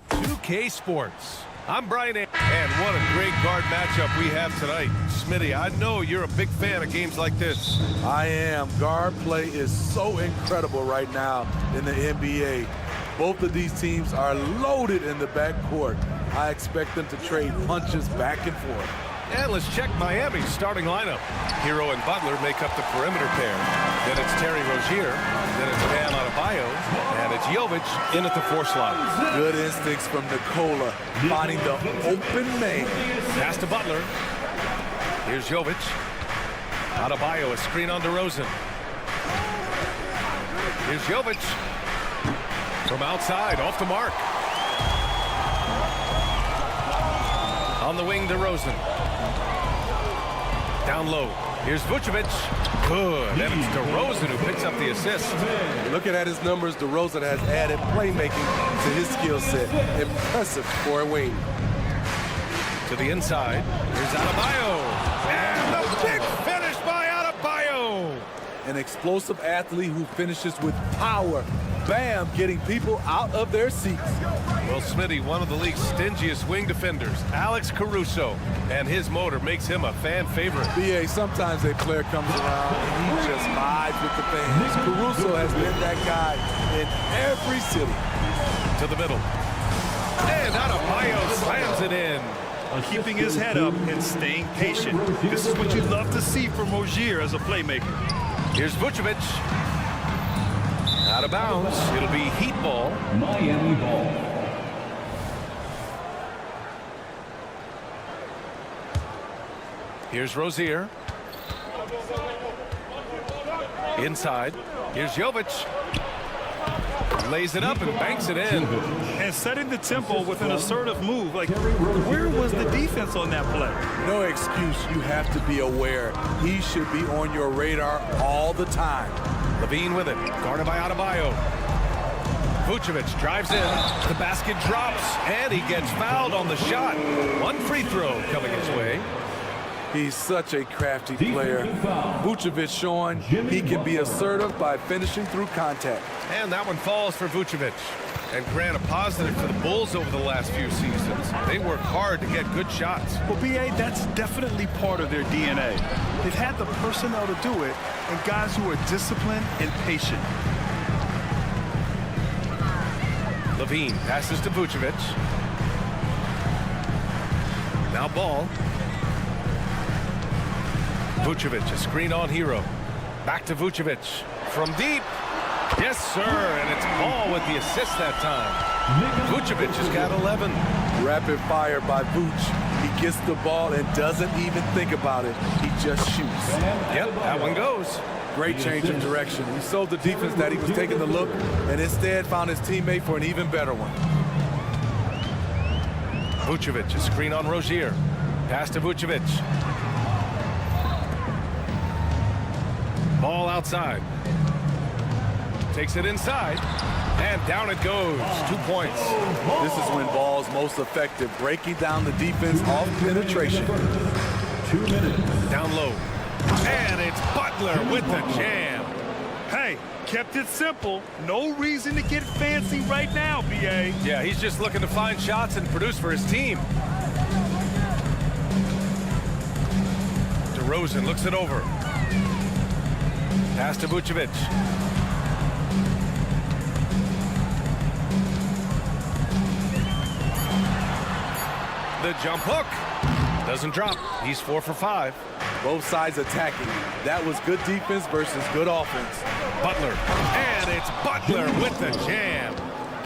2K Sports. I'm Brian, and what a great guard matchup we have tonight. Smitty, I know you're a big fan of games like this. I am. Guard play is so incredible right now in the NBA. Both of these teams are loaded in the backcourt. I expect them to trade punches back and forth. And let's check Miami's starting lineup. Hero and Butler make up the perimeter pair. Then it's Terry Rozier. Then it's Bam Adebayo. And it's Jovic in at the 4 slot. Good instincts from Nikola, finding the open man. Pass to Butler. Here's Jovic. Adebayo, a screen on DeRozan. Here's Jovic. From outside, off the mark. On the wing, DeRozan. Down low. Here's Vucevic. Good. And it's DeRozan who picks up the assist. Looking at his numbers, DeRozan has added playmaking to his skill set. Impressive for a wing. To the inside. Here's Adebayo. And the big finish by Adebayo. An explosive athlete who finishes with power. Bam, getting people out of their seats. Well, Smitty, one of the league's stingiest wing defenders, Alex Caruso, and his motor makes him a fan favorite. BA, sometimes a player comes around and he just vibes with the fans. Caruso has been that guy in every city. To the middle. And Adebayo slams it in. Keeping his head up and staying patient. This is what you love to see from Rozier as a playmaker. Here's Vucevic. Out of bounds. It'll be Heat ball. Miami ball. Here's Rozier. Inside. Here's Jovic. Lays it up and banks it in. And setting the tempo with an assertive move. Like, where was the defense on that play? No excuse. You have to be aware. He should be on your radar all the time. Levine with it, guarded by Adebayo. Vucevic drives in, the basket drops, and he gets fouled on the shot. One free throw coming his way. He's such a crafty player. Vucevic showing he can be assertive by finishing through contact. And that one falls for Vucevic. And grant a positive for the Bulls over the last few seasons. They work hard to get good shots. Well, BA, that's definitely part of their DNA. They've had the personnel to do it, and guys who are disciplined and patient. Levine passes to Vucevic. Now ball. Vucevic, a screen on Hero. Back to Vucevic. From deep. Yes, sir, and it's Ball with the assist that time. Vucevic has got 11. Rapid fire by Vuce. He gets the ball and doesn't even think about it. He just shoots. Yep, that one goes. Great change of direction. He showed the defense that he was taking the look and instead found his teammate for an even better one. Vucevic, a screen on Rozier. Pass to Vucevic. Ball outside. Takes it inside, and down it goes. 2 points. This is when Ball's most effective, breaking down the defense off penetration. 2 minutes. Down low, and it's Butler with the jam. Hey, kept it simple. No reason to get fancy right now, BA. Yeah, he's just looking to find shots and produce for his team. DeRozan looks it over. Pass to Vucevic. The jump hook doesn't drop. He's 4 for 5. Both sides attacking. That was good defense versus good offense. Butler, and it's Butler with the jam.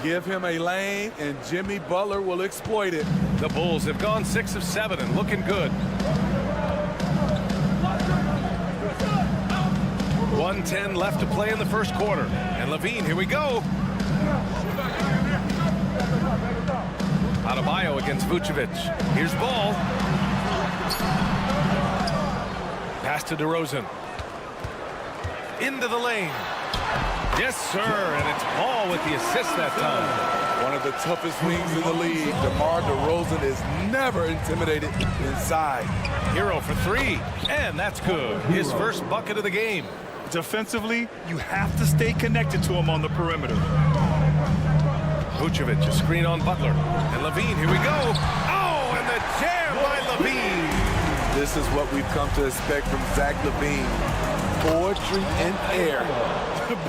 Give him a lane, and Jimmy Butler will exploit it. The Bulls have gone 6 of 7 and looking good. 1:10 left to play in the first quarter. And Levine, here we go. Adebayo against Vucevic. Here's Ball. Pass to DeRozan. Into the lane. Yes, sir, and it's Ball with the assist that time. One of the toughest wings in the league. DeMar DeRozan is never intimidated inside. Hero for 3, and that's good. His first bucket of the game. Defensively, you have to stay connected to him on the perimeter. Vucevic, a screen on Butler. And Levine, here we go. Oh, and the jam by Levine. This is what we've come to expect from Zach LaVine. Poetry in air.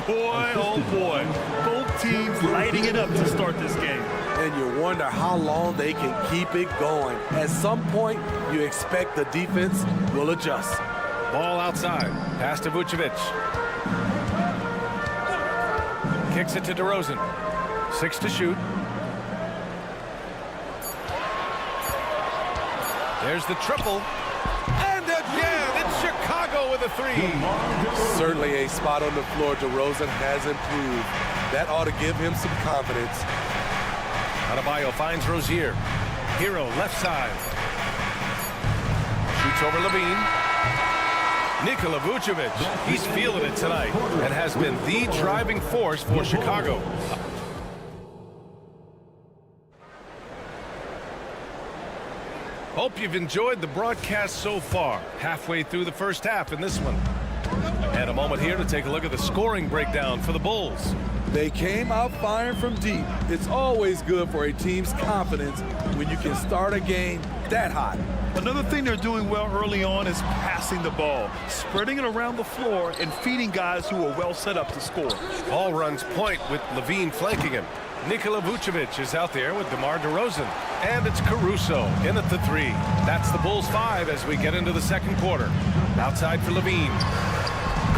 Boy, oh boy. Both teams lighting it up to start this game. And you wonder how long they can keep it going. At some point, you expect the defense will adjust. Ball outside. Pass to Vucevic. Kicks it to DeRozan. 6 to shoot. There's the triple. And again, it's Chicago with a 3. Certainly a spot on the floor DeRozan has improved. That ought to give him some confidence. Adebayo finds Rozier. Hero left side. Shoots over Levine. Nikola Vucevic, he's feeling it tonight and has been the driving force for Chicago. Hope you've enjoyed the broadcast so far. Halfway through the first half in this one. And a moment here to take a look at the scoring breakdown for the Bulls. They came out firing from deep. It's always good for a team's confidence when you can start a game that hot. Another thing they're doing well early on is passing the ball, spreading it around the floor and feeding guys who are well set up to score. Ball runs point with Levine flanking him. Nikola Vucevic is out there with DeMar DeRozan. And it's Caruso in at the 3. That's the Bulls 5 as we get into the second quarter. Outside for Levine.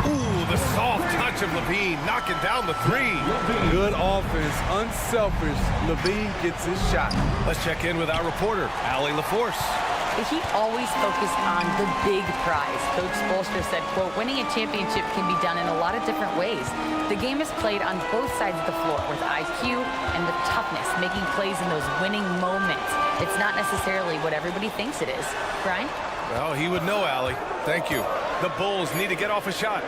Ooh, the soft touch of Levine knocking down the 3. Good offense, unselfish. Levine gets his shot. Let's check in with our reporter, Allie LaForce. He always focused on the big prize. Coach Spoelstra said, quote, winning a championship can be done in a lot of different ways. The game is played on both sides of the floor with IQ and with toughness, making plays in those winning moments. It's not necessarily what everybody thinks it is. Brian? Well, he would know, Allie. Thank you. The Bulls need to get off a shot.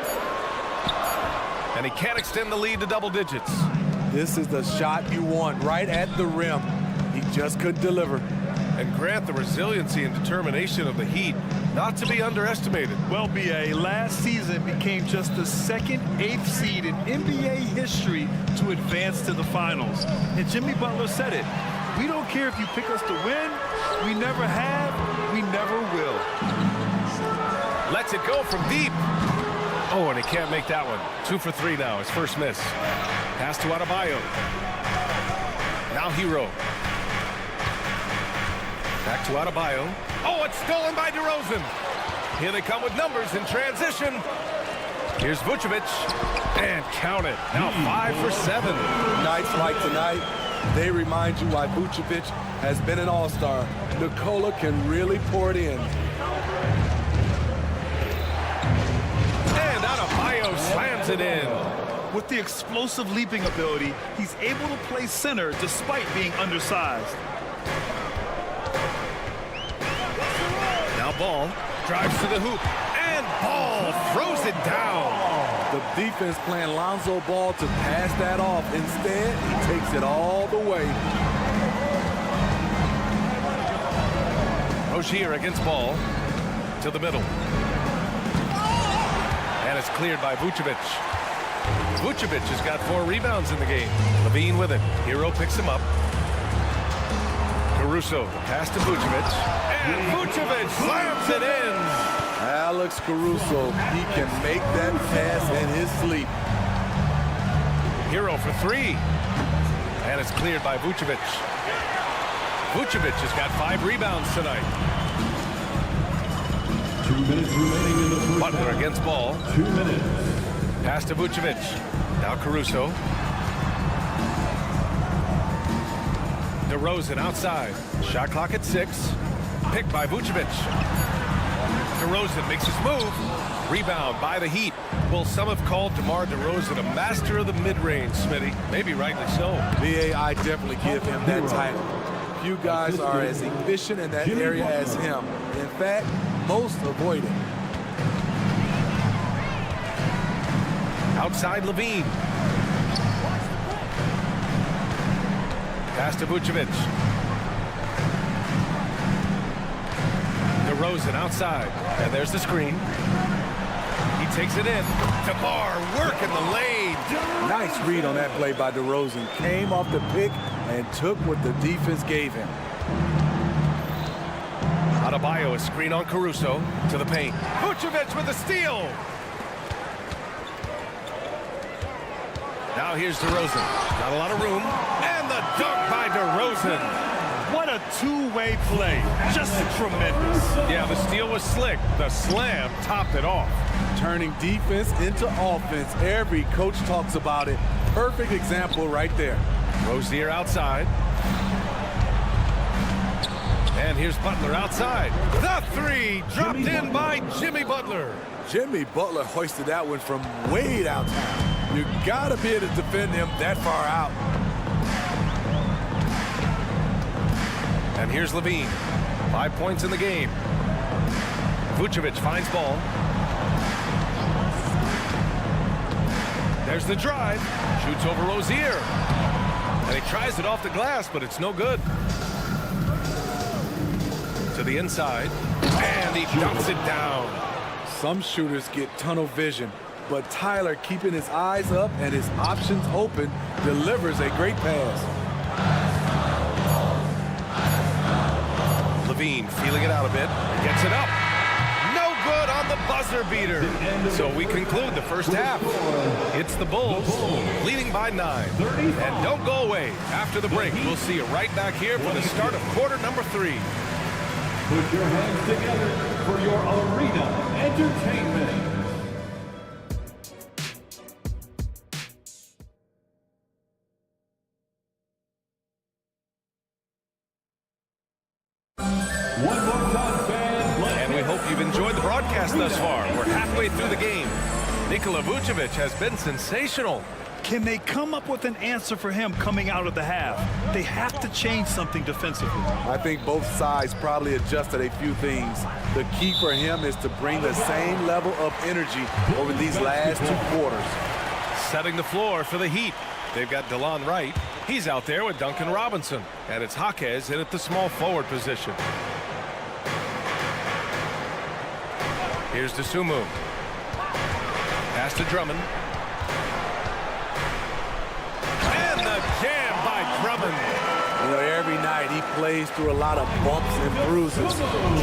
And he can't extend the lead to double digits. This is the shot you want right at the rim. He just couldn't deliver. And Grant, the resiliency and determination of the Heat, not to be underestimated. Well, BA, last season became just the second 8th seed in NBA history to advance to the finals. And Jimmy Butler said it. We don't care if you pick us to win. We never have. We never will. Lets it go from deep. Oh, and he can't make that one. 2 for 3 now, his first miss. Pass to Adebayo. Now Hero. Back to Adebayo. Oh, it's stolen by DeRozan. Here they come with numbers in transition. Here's Vucevic. And count it. Now 5 for 7. Nights like tonight, they remind you why Vucevic has been an all-star. Nikola can really pour it in. And Adebayo slams it in. With the explosive leaping ability, he's able to play center despite being undersized. Now Ball drives to the hoop. And Ball throws it down. The defense playing Lonzo Ball to pass that off. Instead, he takes it all the way. Rozier against Ball. To the middle. And it's cleared by Vucevic. Vucevic has got 4 rebounds in the game. Levine with it. Hero picks him up. Caruso, the pass to Vucevic. And Vucevic slams it in. Alex Caruso, he can make that pass in his sleep. Hero for 3. And it's cleared by Vucevic. Vucevic has got 5 rebounds tonight. 2 minutes remaining in the first Butler half. against Ball. 2 minutes. Pass to Vucevic. Now Caruso. DeRozan outside. Shot clock at 6. Picked by Vucevic. DeRozan makes his move. Rebound by the Heat. Well, some have called DeMar DeRozan a master of the mid-range, Smitty. Maybe rightly so. VA, I definitely give him that title. Few guys are as efficient in that area as him. In fact, most avoid it. Outside Levine. Pass to Vucevic. DeRozan outside. And there's the screen. He takes it in. DeMar working the lane. Nice read on that play by DeRozan. Came off the pick and took what the defense gave him. Adebayo, a screen on Caruso to the paint. Vucevic with the steal. Now here's DeRozan. Not a lot of room. And the dunk by DeRozan. What a two-way play. Just tremendous. Yeah, the steal was slick. The slam topped it off. Turning defense into offense. Every coach talks about it. Perfect example right there. Rozier outside. And here's Butler outside. The three dropped in by Jimmy Butler. Jimmy Butler hoisted that one from way downtown. You gotta be able to defend him that far out. And here's Levine. 5 points in the game. Vucevic finds ball. There's the drive. Shoots over Rozier. And he tries it off the glass, but it's no good. To the inside. And he dunks it down. Some shooters get tunnel vision, but Tyler, keeping his eyes up and his options open, delivers a great pass. Levine feeling it out a bit. Gets it up. No good on the buzzer beater. So we conclude the first half. It's the Bulls leading by 9. And don't go away. After the break, we'll see you right back here for the start of quarter number 3. Put your hands together for your arena entertainment. One more time, fans. And we hope you've enjoyed the broadcast thus far. We're halfway through the game. Nikola Vucevic has been sensational. Can they come up with an answer for him coming out of the half? They have to change something defensively. I think both sides probably adjusted a few things. The key for him is to bring the same level of energy over these last 2 quarters. Setting the floor for the Heat. They've got DeLon Wright. He's out there with Duncan Robinson. And it's Skijesss in at the small forward position. Here's Dosunmu. Pass to Drummond. And the jam by Drummond. You know, every night he plays through a lot of bumps and bruises.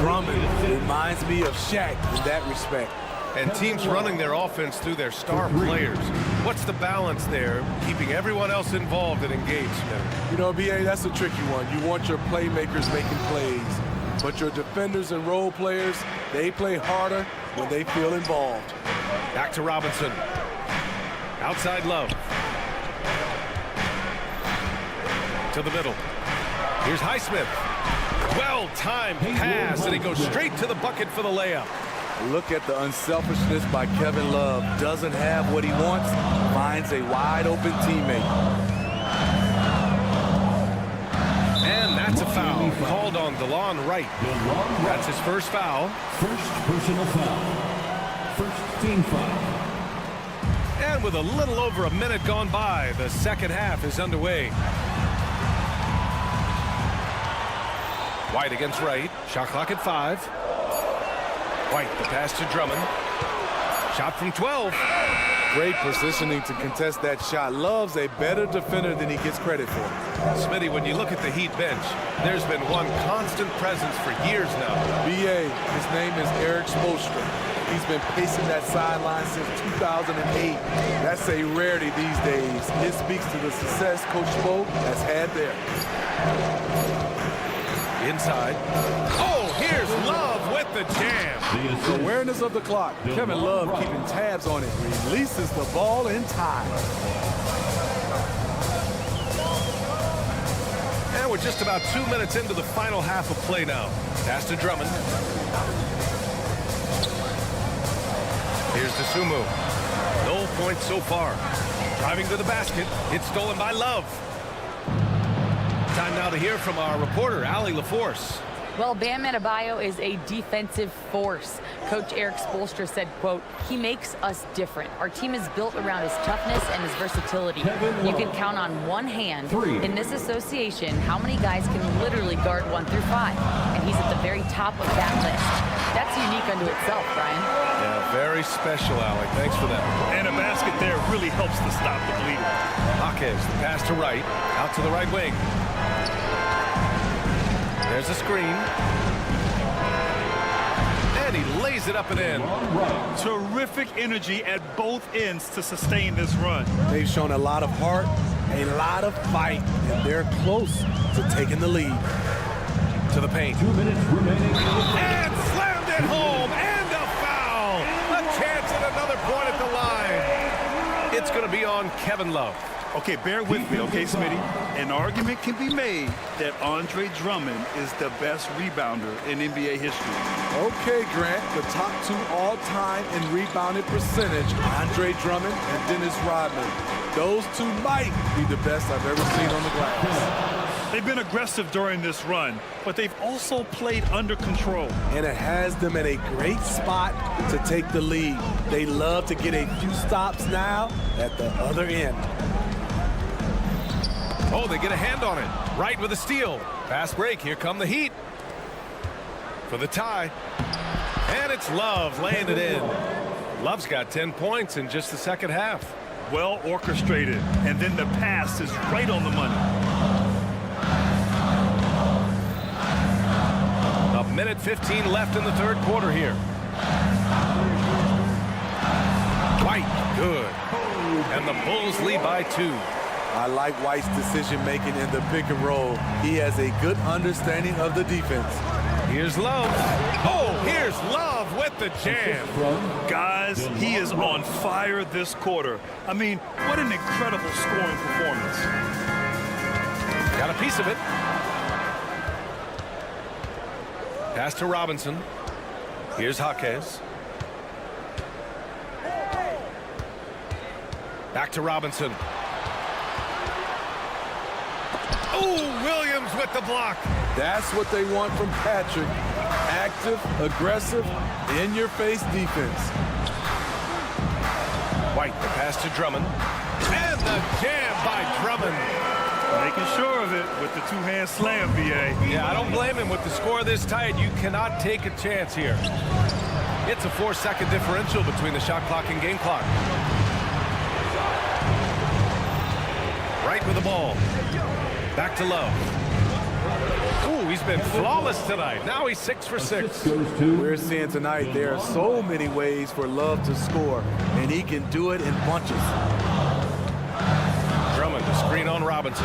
Drummond reminds me of Shaq in that respect. And teams running their offense through their star players. What's the balance there, keeping everyone else involved and engaged? You know, B.A., that's a tricky one. You want your playmakers making plays, but your defenders and role players, they play harder when they feel involved. Back to Robinson. Outside Love. To the middle. Here's Highsmith. Well-timed pass, and he goes straight to the bucket for the layup. Look at the unselfishness by Kevin Love. Doesn't have what he wants, finds a wide-open teammate. And that's a foul called on DeLon Wright. That's his first foul. First personal foul. First team foul. And with a little over a minute gone by, the second half is underway. White against Wright. Shot clock at 5. White, the pass to Drummond. Shot from 12. Great positioning to contest that shot. Love's a better defender than he gets credit for. Smitty, when you look at the Heat bench, there's been one constant presence for years now. B.A., his name is Eric Spoelstra. He's been pacing that sideline since 2008. That's a rarity these days. It speaks to the success Coach Spo has had there. Inside. Oh, here's Love with the jam. Awareness of the clock. Kevin Love keeping tabs on it. Releases the ball in time. And we're just about 2 minutes into the final half of play now. Pass to Drummond. Here's Dosunmu. No points so far. Driving to the basket. It's stolen by Love. Time now to hear from our reporter, Allie LaForce. Well, Bam Adebayo is a defensive force. Coach Eric Spoelstra said, quote, "He makes us different. Our team is built around his toughness and his versatility. You can count on one hand. In this association, how many guys can literally guard 1 through 5? And he's at the very top of that list. That's unique unto itself, Brian." Yeah, Very special, Alec. Thanks for that. And a basket there really helps to stop the bleeding. Skijesss, the pass to right, out to the right wing. There's a screen. And he lays it up and in. Terrific energy at both ends to sustain this run. They've shown a lot of heart, a lot of fight, and they're close to taking the lead. To the paint. 2 minutes remaining. And slammed it home. And a foul. A chance at another point at the line. It's going to be on Kevin Love. Okay, bear with me, okay, Smitty? An argument can be made that Andre Drummond is the best rebounder in NBA history. Okay, Grant, the top 2 all-time in rebounding percentage, Andre Drummond and Dennis Rodman. Those 2 might be the best I've ever seen on the glass. They've been aggressive during this run, but they've also played under control. And it has them in a great spot to take the lead. They love to get a few stops now at the other end. Oh, they get a hand on it. Right with a steal. Fast break. Here come the Heat. For the tie. And it's Love laying it in. Love's got 10 points in just the second half. Well orchestrated. And then the pass is right on the money. A minute 15 left in the third quarter here. White, good. And the Bulls lead by 2. I like White's decision-making in the pick and roll. He has a good understanding of the defense. Here's Love. Oh, here's Love with the jam. Guys, he is on fire this quarter. I mean, what an incredible scoring performance. Got a piece of it. Pass to Robinson. Here's Skijesss. Back to Robinson. Oh, Williams with the block. That's what they want from Patrick. Active, aggressive, in-your-face defense. White, the pass to Drummond. And the jam by Drummond. Making sure of it with the two-hand slam, BA. Yeah, I don't blame him. With the score this tight, you cannot take a chance here. It's a 4-second differential between the shot clock and game clock. Right with the ball. Back to Love. Ooh, he's been flawless tonight. Now he's 6 for 6. We're seeing tonight there are so many ways for Love to score, and he can do it in bunches. Drummond, the screen on Robinson.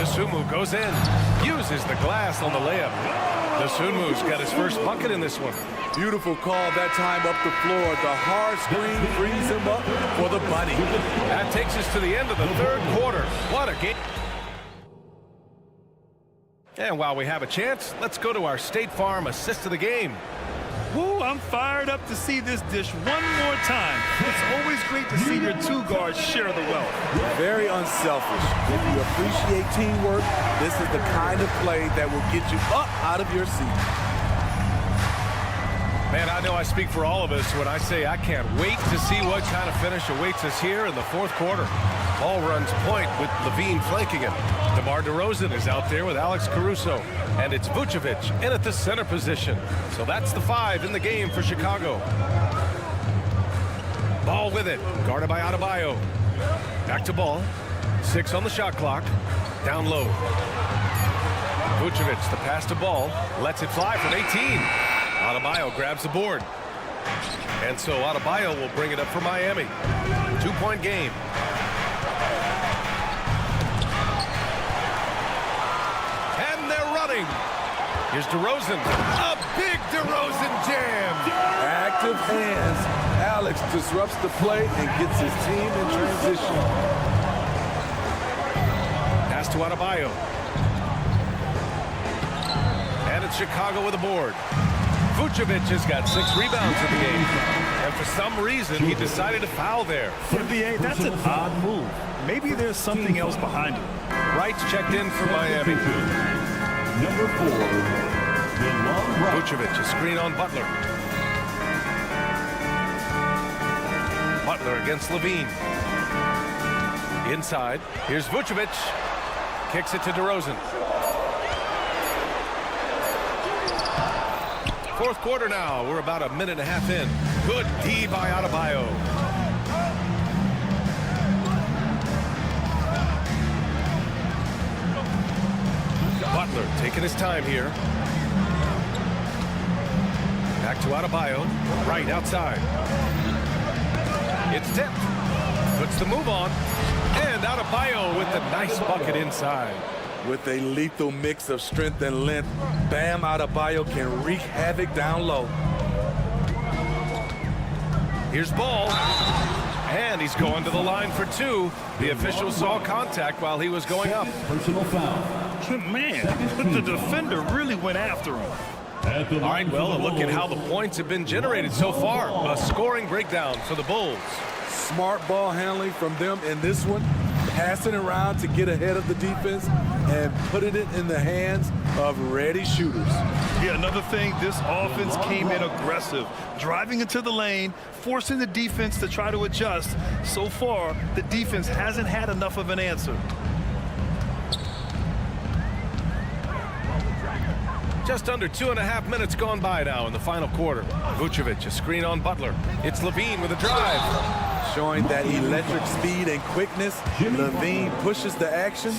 Dosunmu goes in. Uses the glass on the layup. Dosunmu's got his first bucket in this one. Beautiful call that time up the floor. The hard screen frees him up for the bunny. That takes us to the end of the third quarter. What a game. And while we have a chance, let's go to our State Farm assist of the game. Woo, I'm fired up to see this dish one more time. It's always great to see your two guards share the wealth. Very unselfish. If you appreciate teamwork, this is the kind of play that will get you up out of your seat. Man, I know I speak for all of us when I say I can't wait to see what kind of finish awaits us here in the fourth quarter. Ball runs point with Levine flanking him. DeMar DeRozan is out there with Alex Caruso. And it's Vucevic in at the center position. So that's the 5 in the game for Chicago. Ball with it. Guarded by Adebayo. Back to ball. 6 on the shot clock. Down low. Vucevic, the pass to ball. Lets it fly from 18. Adebayo grabs the board. And so Adebayo will bring it up for Miami. 2-point game. And they're running. Here's DeRozan. A big DeRozan jam. Active hands. Alex disrupts the play and gets his team in transition. Pass to Adebayo. And it's Chicago with the board. Vucevic has got 6 rebounds in the game. And for some reason, he decided to foul there. NBA, that's an odd move. Maybe there's something else behind it. Wright's checked in for Miami. Number 4, Vucevic, a screen on Butler. Butler against Levine. Inside, here's Vucevic. Kicks it to DeRozan. Fourth quarter now. We're about a minute and a half in. Good D by Adebayo. Butler taking his time here. Back to Adebayo, right outside. It's tipped. Puts the move on. And Adebayo with the nice bucket inside. With a lethal mix of strength and length, Bam Adebayo can wreak havoc down low. Here's Ball. And he's going to the line for two. The official saw contact while he was going up. Personal foul. Man, the defender really went after him. All right, well, a look at how the points have been generated so far. A scoring breakdown for the Bulls. Smart ball handling from them in this one, passing around to get ahead of the defense and putting it in the hands of ready shooters. Yeah, another thing, this offense came in aggressive, driving into the lane, forcing the defense to try to adjust. So far, the defense hasn't had enough of an answer. Just under 2.5 minutes gone by now in the final quarter. Vucevic, a screen on Butler. It's Levine with a drive. Showing that electric speed and quickness, Levine pushes the action,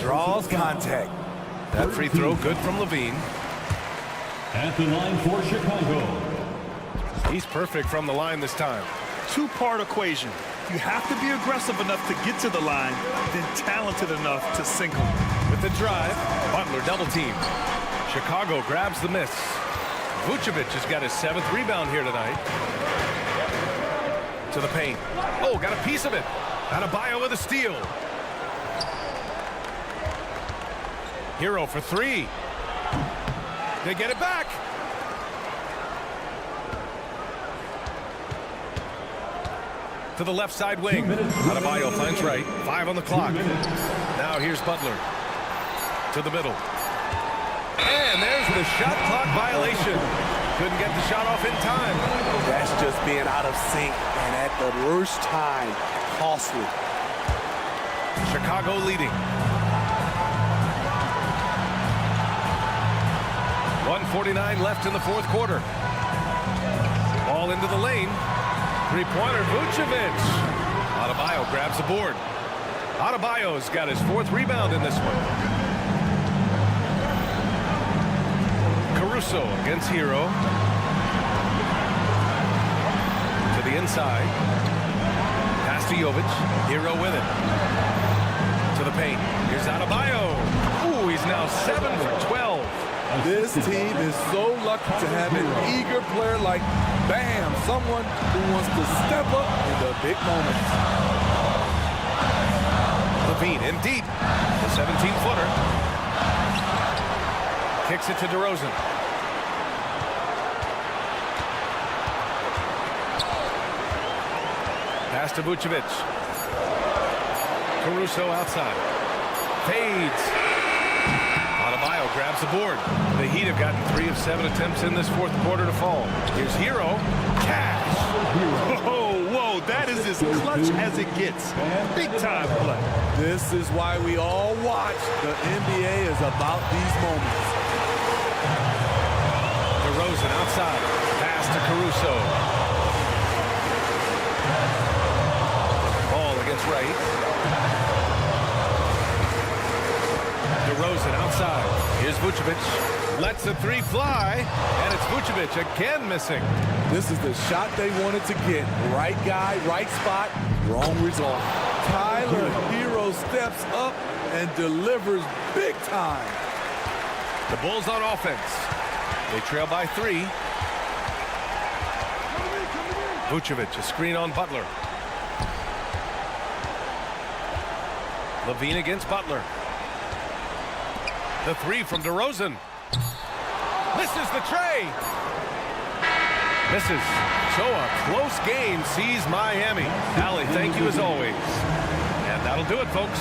draws contact. That free throw good from Levine. At the line for Chicago. He's perfect from the line this time. Two-part equation. You have to be aggressive enough to get to the line, then talented enough to sink them. With the drive, Butler double team. Chicago grabs the miss. Vucevic has got his 7th rebound here tonight. To the paint. Oh, got a piece of it. Adebayo with a steal. Hero for three. They get it back. To the left side wing. Adebayo finds right. 5 on the clock. Now here's Butler. To the middle. And there's the shot clock violation. Couldn't get the shot off in time. That's just being out of sync and at the worst time, costly. Chicago leading. 1:49 left in the fourth quarter. Ball into the lane. Three-pointer, Vucevic. Adebayo grabs the board. Adebayo's got his 4th rebound in this one. Caruso against Hero. To the inside. Pass to Jovic. Hero with it. To the paint. Here's Adebayo. Ooh, he's now 7 for 12. This team is so lucky to have an eager player like Bam, someone who wants to step up in the big moments. Levine in deep. The 17-footer. Kicks it to DeRozan. Pass to Vucevic. Caruso outside. Fades. Adebayo grabs the board. The Heat have gotten 3 of 7 attempts in this fourth quarter to fall. Here's Hero. Cash. Whoa, that is as clutch as it gets. Big time play. This is why we all watch. The NBA is about these moments. DeRozan outside. Pass to Caruso. Ball against right. DeRozan outside. Here's Vucevic. Lets the three fly. And it's Vucevic again missing. This is the shot they wanted to get. Right guy, right spot, wrong result. Tyler Hero steps up and delivers big time. The Bulls on offense. They trail by 3. Vucevic, a screen on Butler. Levine against Butler. The 3 from DeRozan. Misses the tray. Misses. So a close game sees Miami. Allie, thank you as always. And that'll do it, folks.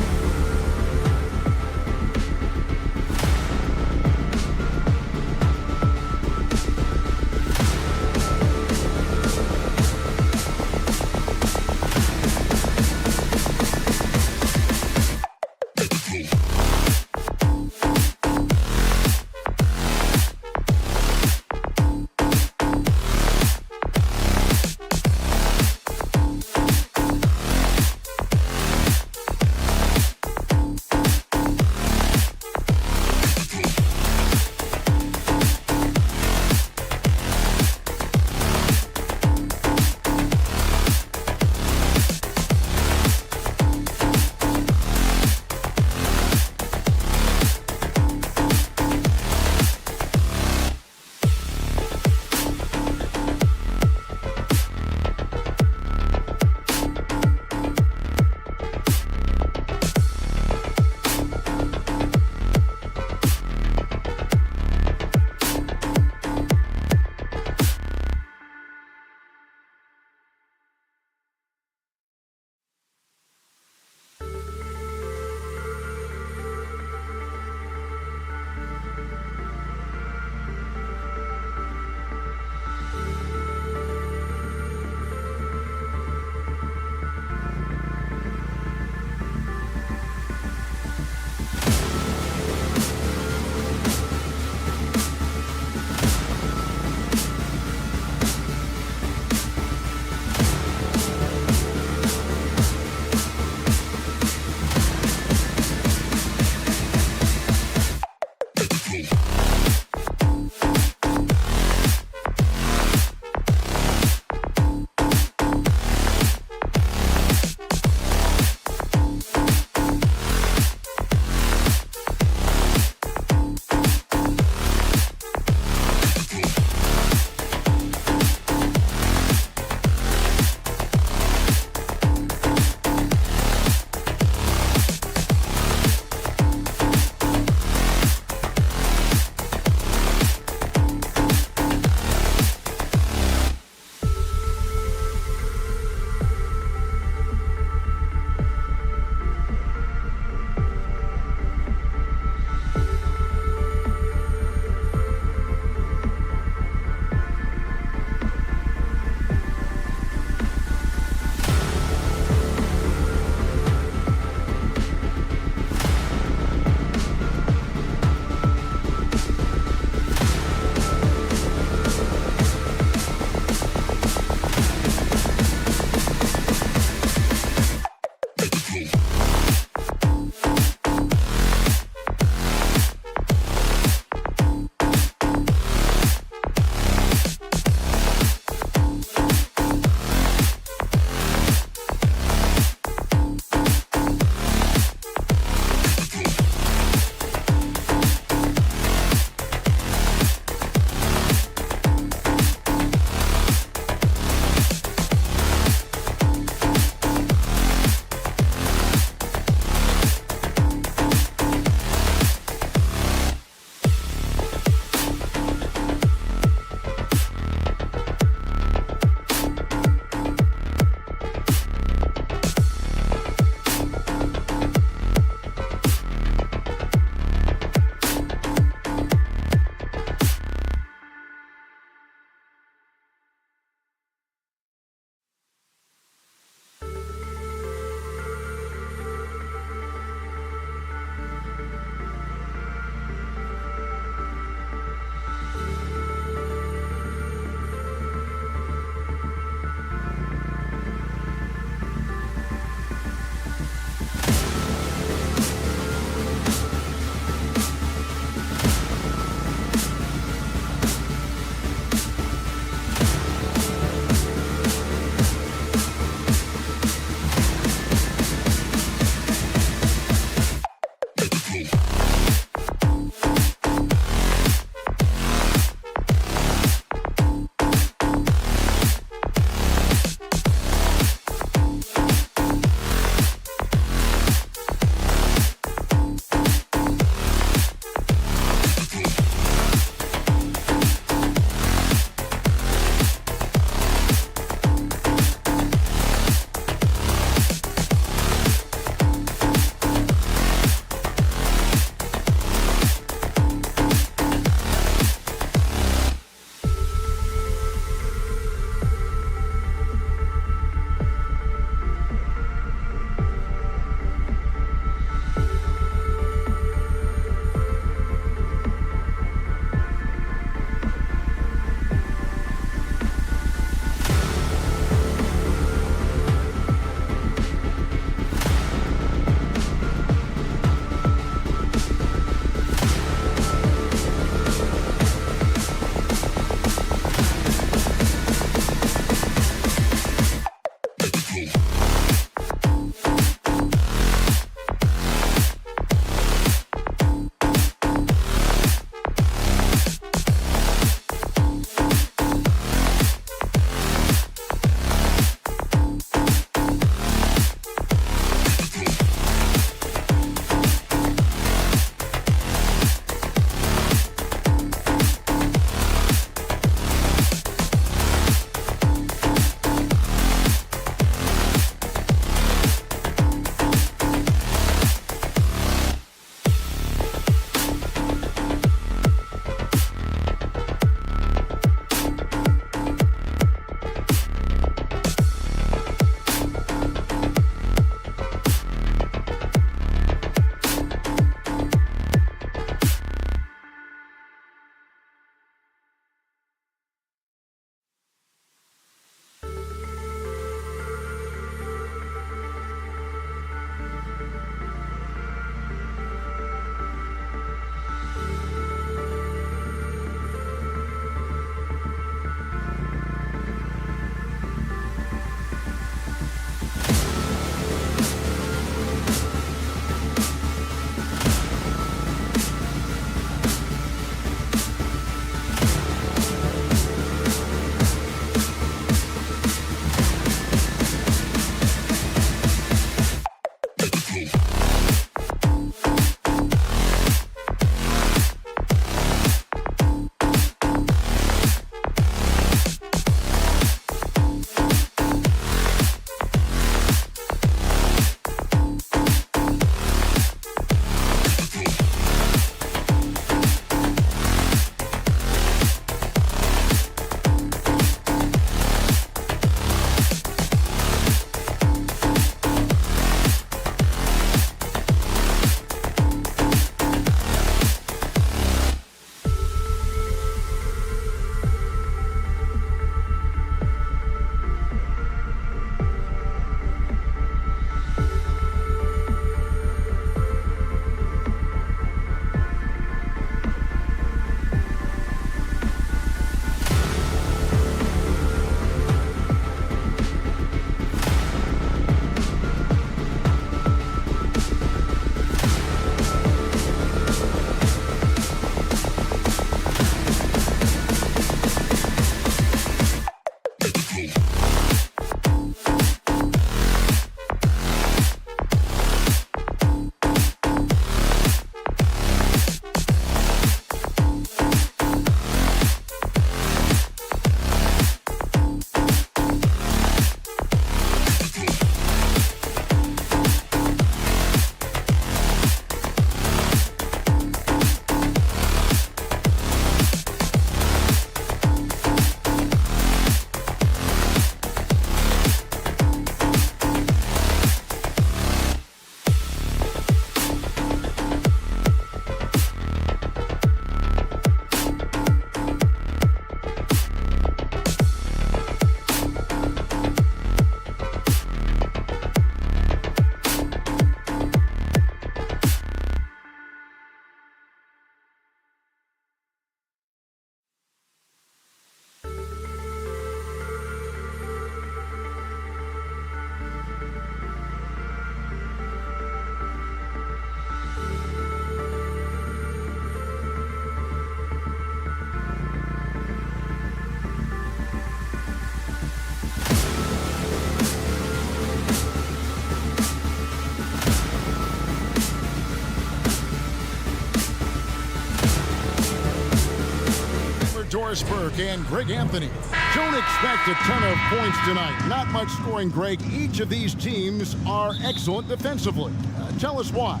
Doris Burke and Greg Anthony. Don't expect a ton of points tonight. Not much scoring, Greg. Each of these teams are excellent defensively. Tell us why.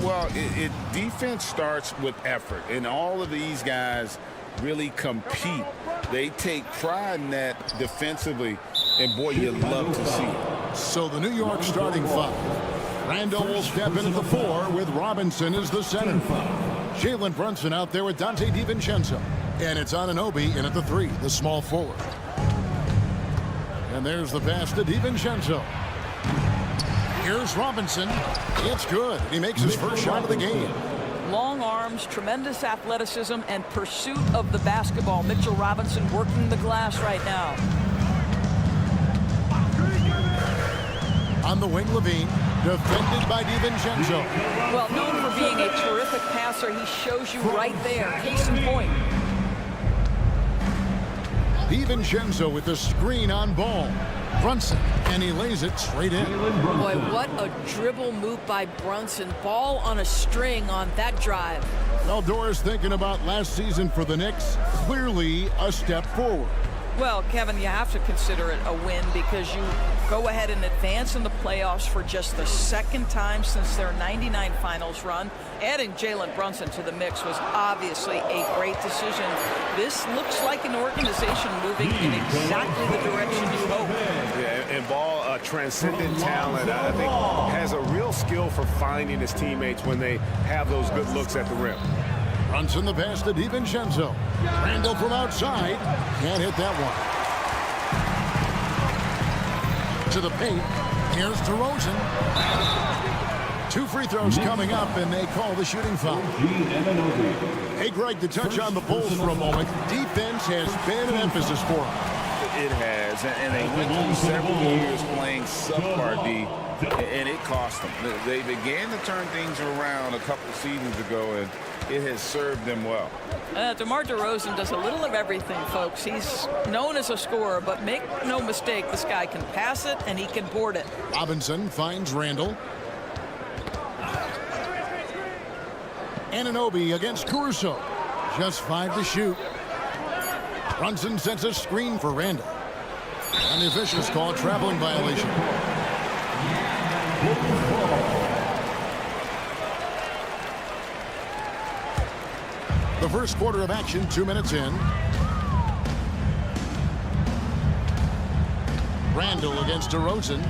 Well, defense starts with effort, and all of these guys really compete. They take pride in that defensively, and boy, you love to see it. So the New York starting five. Randall will step in at the 4 with Robinson as the center. Jalen Brunson out there with Dante DiVincenzo. And it's Anunoby in at the 3, the small forward. And there's the pass to DiVincenzo. Here's Robinson. It's good. He makes his first shot of the game. Long arms, tremendous athleticism, and pursuit of the basketball. Mitchell Robinson working the glass right now. On the wing, Levine, defended by DiVincenzo. Well, known for being a terrific passer, he shows you right there. Case in point. DiVincenzo with the screen on ball. Brunson, and he lays it straight in. Boy, what a dribble move by Brunson. Ball on a string on that drive. Well, Doris, thinking about last season for the Knicks, clearly a step forward. Well, Kevin, you have to consider it a win because you go ahead and advance in the playoffs for just the second time since their '99 finals run. Adding Jalen Brunson to the mix was obviously a great decision. This looks like an organization moving in exactly the direction you hope. Yeah, and Ball, transcendent talent, I think, has a real skill for finding his teammates when they have those good looks at the rim. Brunson the pass to DiVincenzo. Randall from outside. Can't hit that one. To the paint. Here's DeRozan. 2 free throws coming up, and they call the shooting foul. Hey, Greg, to touch on the Bulls for a moment, defense has been an emphasis for them. It has, and they went through several years playing subpar D, and it cost them. They began to turn things around a couple seasons ago, and it has served them well. DeMar DeRozan does a little of everything, folks. He's known as a scorer, but make no mistake, this guy can pass it and he can board it. Robinson finds Randall. Anunoby against Caruso. Just 5 to shoot. Brunson sets a screen for Randall. And the officials call a traveling violation. The first quarter of action, 2 minutes in. Randall against DeRozan.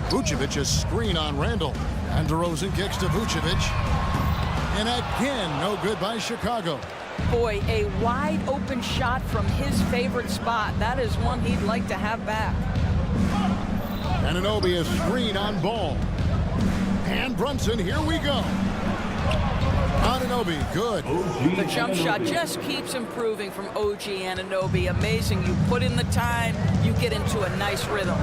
Vucevic a screen on Randall. And DeRozan kicks to Vucevic. And again, no good by Chicago. Boy, a wide open shot from his favorite spot. That is one he'd like to have back. Anunoby a screen on Ball. And Brunson, here we go. Anunoby, good. The jump shot just keeps improving from OG Anunoby. Amazing. You put in the time, you get into a nice rhythm.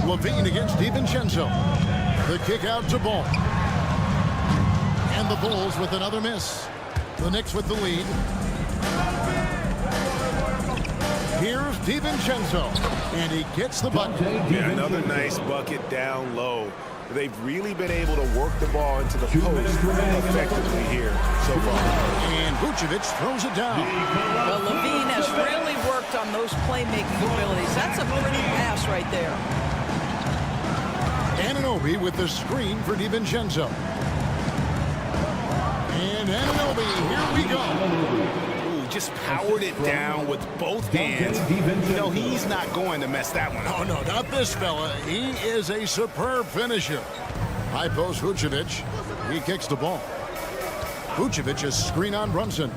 Levine against DiVincenzo. The kick out to Ball. And the Bulls with another miss. The Knicks with the lead. Here's DiVincenzo. And he gets the bucket. Yeah, another nice bucket down low. They've really been able to work the ball into the post effectively here so far. And Vucevic throws it down. Well, Levine has really worked on those playmaking abilities. That's a pretty pass right there. Anunoby with the screen for DiVincenzo. And Anunoby, here we go. Ooh, just powered it down with both hands. You know, he's not going to mess that one up. Oh, no, not this fella. He is a superb finisher. High post Vucevic. He kicks the ball. Vucevic is screen on Brunson.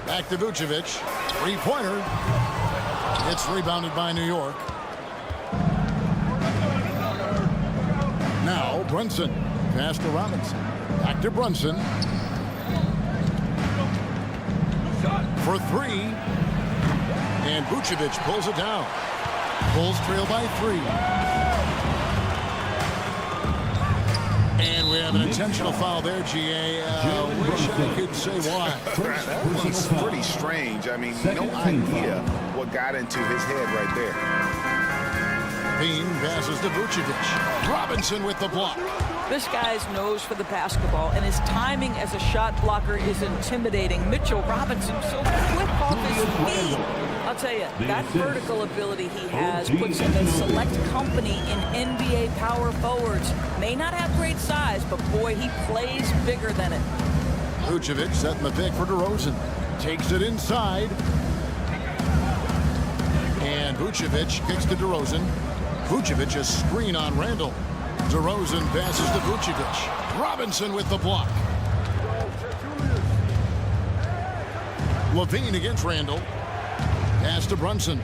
Back to Vucevic. Three-pointer. It's rebounded by New York. Now Brunson. Pass to Robinson. Back to Brunson. For 3. And Vucevic pulls it down. Bulls trail by 3. And we have an intentional foul there, GA. Wish I could say why. That was pretty strange. I mean, no idea what got into his head right there. Bean passes to Vucevic. Robinson with the block. This guy's nose for the basketball, and his timing as a shot blocker is intimidating. Mitchell Robinson so quick off his feet. I'll tell you, that vertical ability he has puts him in select company in NBA power forwards. May not have great size, but boy, he plays bigger than it. Vucevic setting the pick for DeRozan. Takes it inside. And Vucevic kicks to DeRozan. Vucevic a screen on Randall. DeRozan passes to Vucevic. Robinson with the block. Levine against Randall. Pass to Brunson.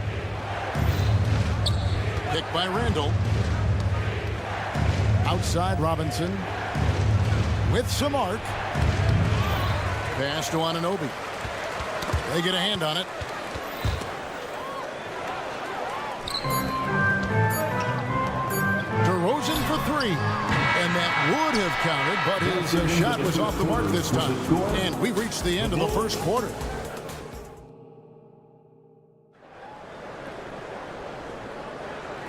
Picked by Randall. Outside Robinson. With some arc. Pass to Anunoby. They get a hand on it. DeRozan for three. And that would have counted, but his shot was off the mark this time. And we reached the end of the first quarter.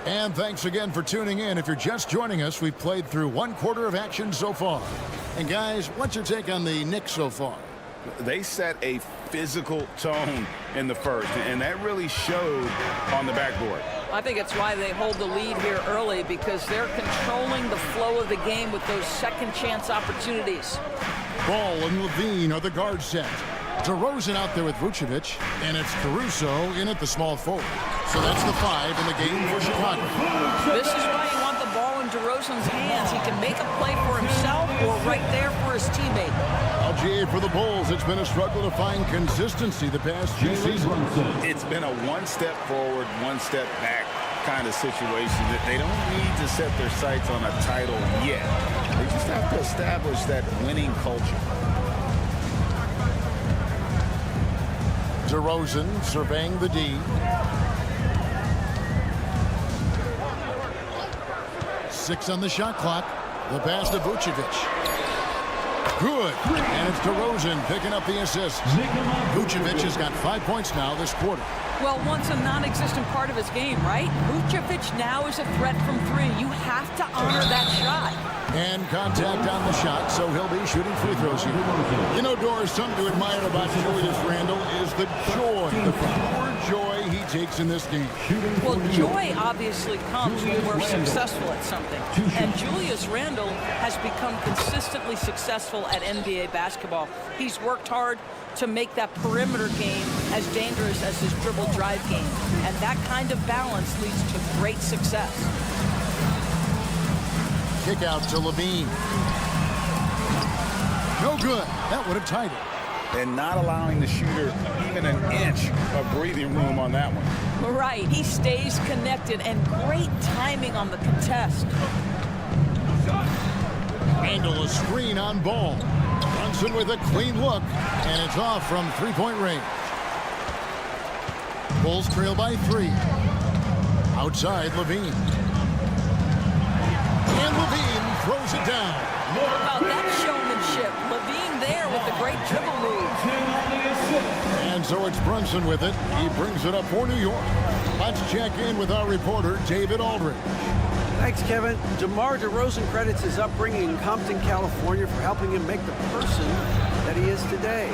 And thanks again for tuning in. If you're just joining us, we've played through one quarter of action so far. And guys, what's your take on the Knicks so far? They set a physical tone in the first, and that really showed on the backboard. I think it's why they hold the lead here early, because they're controlling the flow of the game with those second chance opportunities. Ball and Levine are the guard set. DeRozan out there with Vucevic, and it's Caruso in at the small forward. So that's the 5 in the game for Chicago. This is why you want the ball in DeRozan's hands. He can make a play for himself or right there for his teammate. LGA for the Bulls. It's been a struggle to find consistency the past few seasons. It's been a one step forward, one step back kind of situation that they don't need to set their sights on a title yet. They just have to establish that winning culture. DeRozan surveying the D. 6 on the shot clock. The pass to Vucevic. Good. And it's DeRozan picking up the assist. Vucevic has got 5 points now this quarter. Well, once a non-existent part of his game, right? Vucevic now is a threat from 3. You have to honor that shot. And contact on the shot, so he'll be shooting free throws here. You know, Doris, something to admire about Julius Randle is the joy, the pure joy he takes in this game. Well, joy obviously comes when we're successful at something. And Julius Randle has become consistently successful at NBA basketball. He's worked hard to make that perimeter game as dangerous as his dribble drive game. And that kind of balance leads to great success. Kick out to Levine. No good. That would have tied it. And not allowing the shooter even an inch of breathing room on that one. Right. He stays connected, and great timing on the contest. Handle a screen on Ball. Brunson with a clean look, and it's off from three-point range. Bulls trail by 3. Outside, Levine. And Levine throws it down. How about that showmanship? Levine there with the great dribble move. And so it's Brunson with it. He brings it up for New York. Let's check in with our reporter, David Aldridge. Thanks, Kevin. DeMar DeRozan credits his upbringing in Compton, California for helping him make the person that he is today.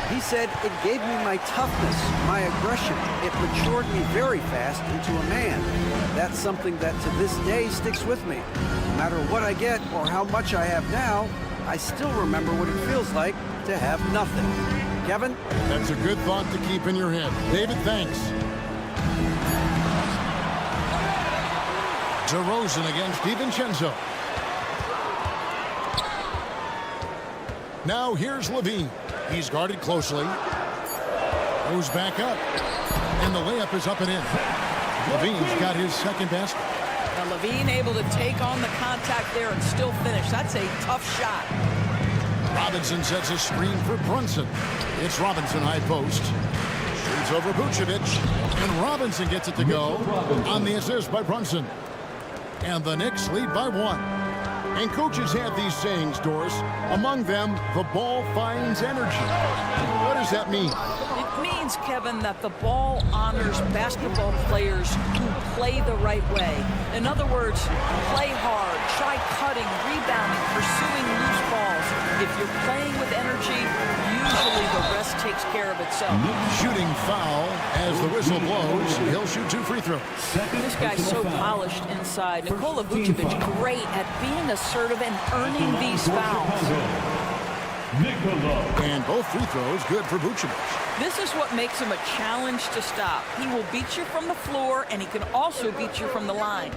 He said, "It gave me my toughness, my aggression. It matured me very fast into a man. That's something that to this day sticks with me. No matter what I get or how much I have now, I still remember what it feels like to have nothing." Kevin? That's a good thought to keep in your head. David, thanks. DeRozan against DiVincenzo. Now here's Levine. He's guarded closely. Goes back up. And the layup is up and in. Levine's got his second basket. Now Levine able to take on the contact there and still finish. That's a tough shot. Robinson sets a screen for Brunson. It's Robinson high post. Shoots over Vucevic. And Robinson gets it to go on the assist by Brunson. And the Knicks lead by 1. And coaches have these sayings, Doris. Among them, the ball finds energy. What does that mean? It means means, Kevin, that the ball honors basketball players who play the right way. In other words, play hard, try cutting, rebounding, pursuing loose balls. If you're playing with energy, usually the rest takes care of itself. Shooting foul as the whistle blows. He'll shoot 2 free throws. This guy's so polished inside. Nikola Vucevic, great at being assertive and earning these fouls. And both free throws good for Vucevic. This is what makes him a challenge to stop. He will beat you from the floor, and he can also beat you from the line.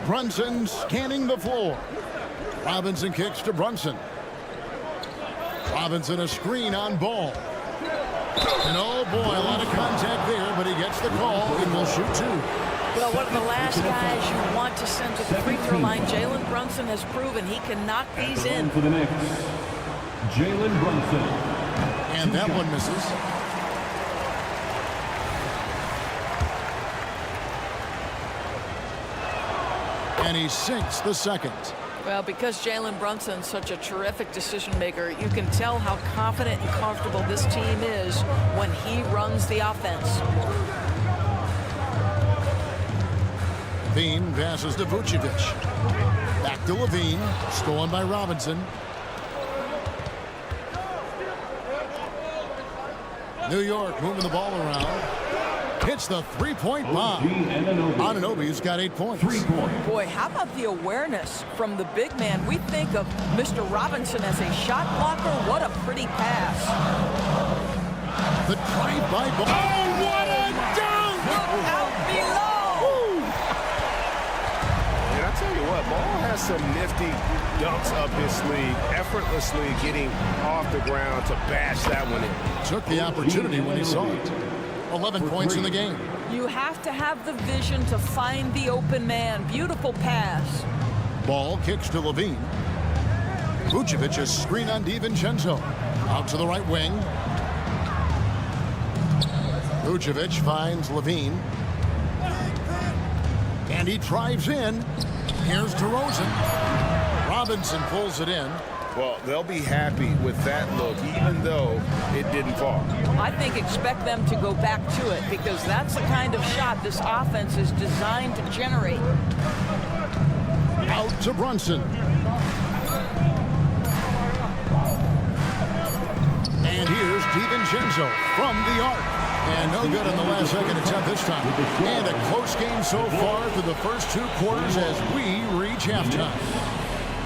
Brunson scanning the floor. Robinson kicks to Brunson. Robinson a screen on Ball. And oh boy, a lot of contact there, but he gets the call and will shoot 2. Well, one of the last guys you want to send to the free throw line, Jalen Brunson has proven he can knock these in. For the Knicks, Jalen Brunson. And that one misses. And he sinks the second. Well, because Jalen Brunson's such a terrific decision maker, you can tell how confident and comfortable this team is when he runs the offense. Levine passes to Vucevic. Back to Levine. Stolen by Robinson. New York moving the ball around. Hits the three-point bomb. Anunoby's got 8 points. Boy, how about the awareness from the big man? We think of Mr. Robinson as a shot blocker. What a pretty pass. The drive by Ball. Oh, what a dunk! Look out below! And I tell you what, Ball has some nifty dunks up his sleeve, effortlessly getting off the ground to bash that one in. Took the opportunity when he saw it. 11 points in the game. You have to have the vision to find the open man. Beautiful pass. Ball kicks to Levine. Vucevic is screen on DiVincenzo. Out to the right wing. Vucevic finds Levine. And he drives in. Here's DeRozan. Robinson pulls it in. Well, they'll be happy with that look, even though it didn't fall. I think expect them to go back to it because that's the kind of shot this offense is designed to generate. Out to Brunson. And here's DiVincenzo from the arc. And no good in the last second attempt this time. And a close game so far through the first 2 quarters as we reach halftime.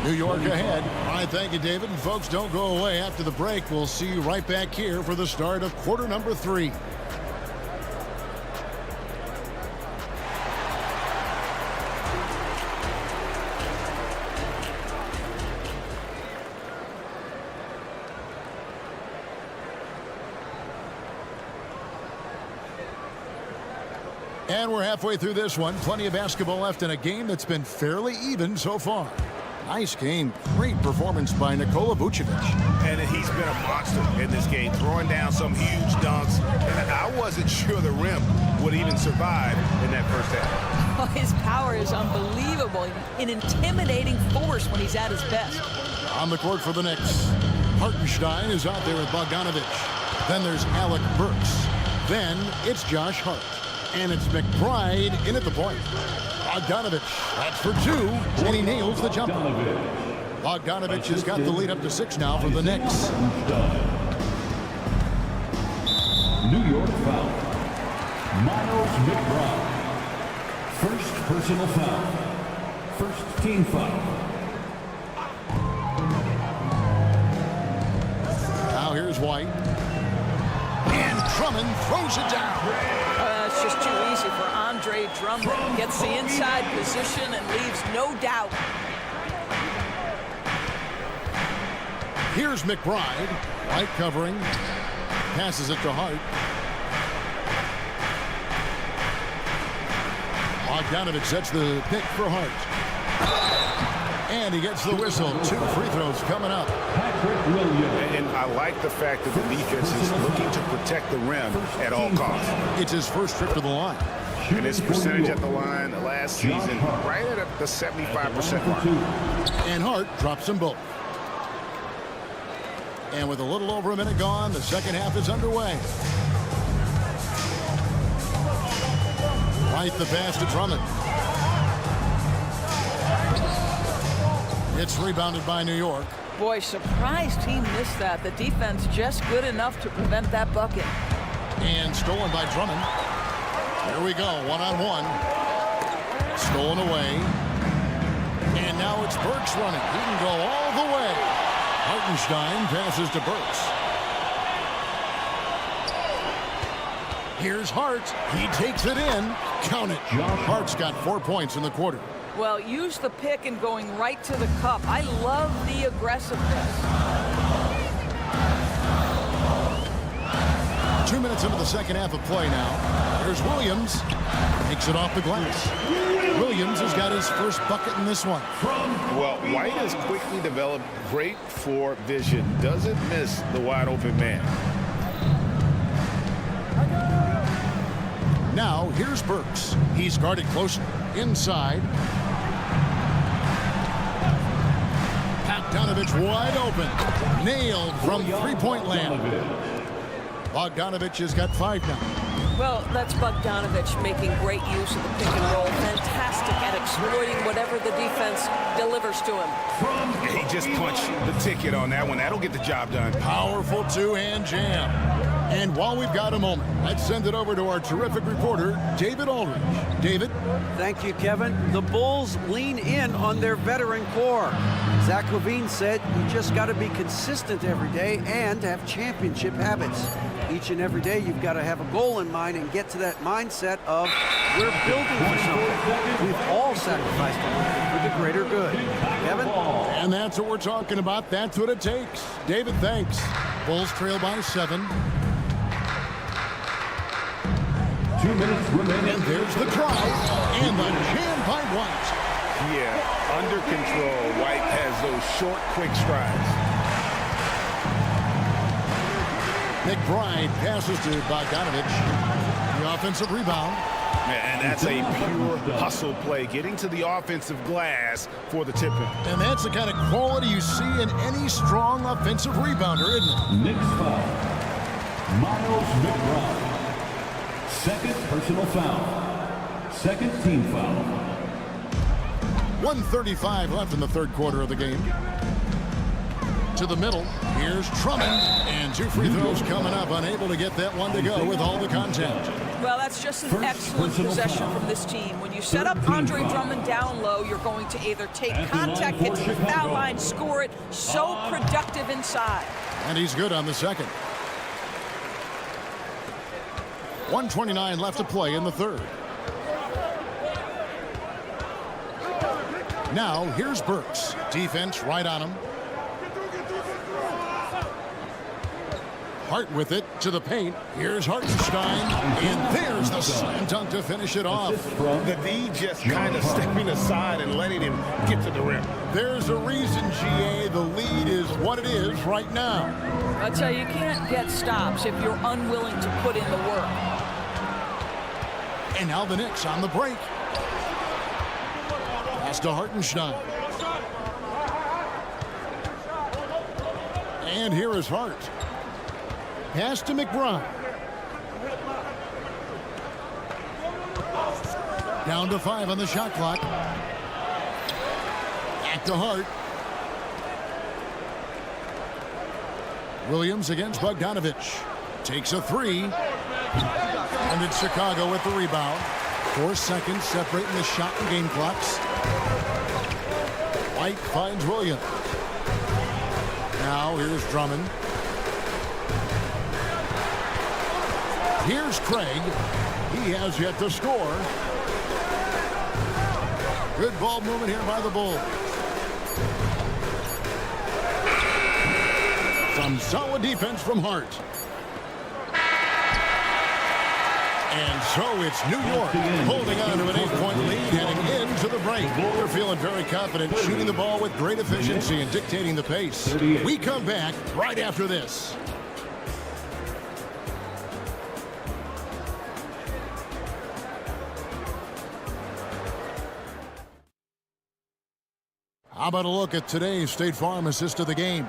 New York ahead. All right, thank you, David. And folks, don't go away after the break. We'll see you right back here for the start of quarter number 3. And we're halfway through this one. Plenty of basketball left in a game that's been fairly even so far. Nice game. Great performance by Nikola Vucevic. And he's been a monster in this game, throwing down some huge dunks. And I wasn't sure the rim would even survive in that first half. Oh, his power is unbelievable. An intimidating force when he's at his best. On the court for the Knicks. Hartenstein is out there with Bogdanovic. Then there's Alec Burks. Then it's Josh Hart. And it's McBride in at the point. Bogdanovic, that's for 2, and he nails the jumper. Bogdanovic has got the lead up to 6 now for the Knicks. New York foul. Miles McBride. First personal foul. First team foul. Now here's White. And Drummond throws it down. It's just too easy for Andre Drummond. Gets the inside position and leaves no doubt. Here's McBride. White covering. Passes it to Hart. Bogdanovic sets the pick for Hart. And he gets the whistle. 2 free throws coming up. And I like the fact that the defense is looking to protect the rim at all costs. It's his first trip to the line. And his percentage at the line last season, right at the 75% mark. And Hart drops them both. And with a little over a minute gone, the second half is underway. Right the pass to Drummond. It's rebounded by New York. Boy, surprised he missed that. The defense just good enough to prevent that bucket. And stolen by Drummond. Here we go, one-on-one. Stolen away. And now it's Burks running. He can go all the way. Hartenstein passes to Burks. Here's Hart. He takes it in. Count it. Hart's got 4 points in the quarter. Well, use the pick and going right to the cup. I love the aggressiveness. 2 minutes into the second half of play now. Here's Williams. Takes it off the glass. Williams has got his first bucket in this one. Well, White has quickly developed great floor vision. Doesn't miss the wide open man. Now, here's Burks. He's guarded close inside. Bogdanovich wide open. Nailed from three-point land. Bogdanovich has got 5 now. Well, that's Bogdanovich making great use of the pick and roll. Fantastic at exploiting whatever the defense delivers to him. He just punched the ticket on that one. That'll get the job done. Powerful two-hand jam. And while we've got a moment, let's send it over to our terrific reporter, David Aldridge. David? Thank you, Kevin. The Bulls lean in on their veteran core. Zach LaVine said you just got to be consistent every day and have championship habits. Each and every day you've got to have a goal in mind and get to that mindset of we're building for something. We've all sacrificed a little for the greater good. Kevin? And that's what we're talking about. That's what it takes. David, thanks. Bulls trail by 7. 2 minutes remaining. And there's the drive and the jam by White. Yeah, under control. White has those short, quick strides. McBride passes to Bogdanovich. The offensive rebound. And that's a pure hustle play, getting to the offensive glass for the tip-in. And that's the kind of quality you see in any strong offensive rebounder, isn't it? Knicks foul. Miles McBride. Second personal foul. Second team foul. 1:35 left in the third quarter of the game. To the middle. Here's Drummond. And 2 free throws coming up. Unable to get that one to go with all the contact. Well, that's just an excellent possession from this team. When you set up Andre Drummond down low, you're going to either take contact, get to the foul line, score it. So productive inside. And he's good on the second. 1:29 left to play in the third. Now, here's Burks. Defense right on him. Hart with it to the paint. Here's Hartenstein. And there's the slam dunk to finish it off. The D just kind of stepping aside and letting him get to the rim. There's a reason, GA, the lead is what it is right now. I tell you, you can't get stops if you're unwilling to put in the work. And now the Knicks on the break. Pass to Hartenstein. And here is Hart. Pass to McBride. Down to 5 on the shot clock. Back to Hart. Williams against Bogdanovich. Takes a 3. And it's Chicago with the rebound. 4 seconds separating the shot and game clocks. White finds Williams. Now here's Drummond. Here's Craig. He has yet to score. Good ball movement here by the Bulls. Some solid defense from Hart. And so it's New York holding on to an 8-point lead heading into the break. They're feeling very confident, shooting the ball with great efficiency and dictating the pace. We come back right after this. How about a look at today's State Farm assist of the game?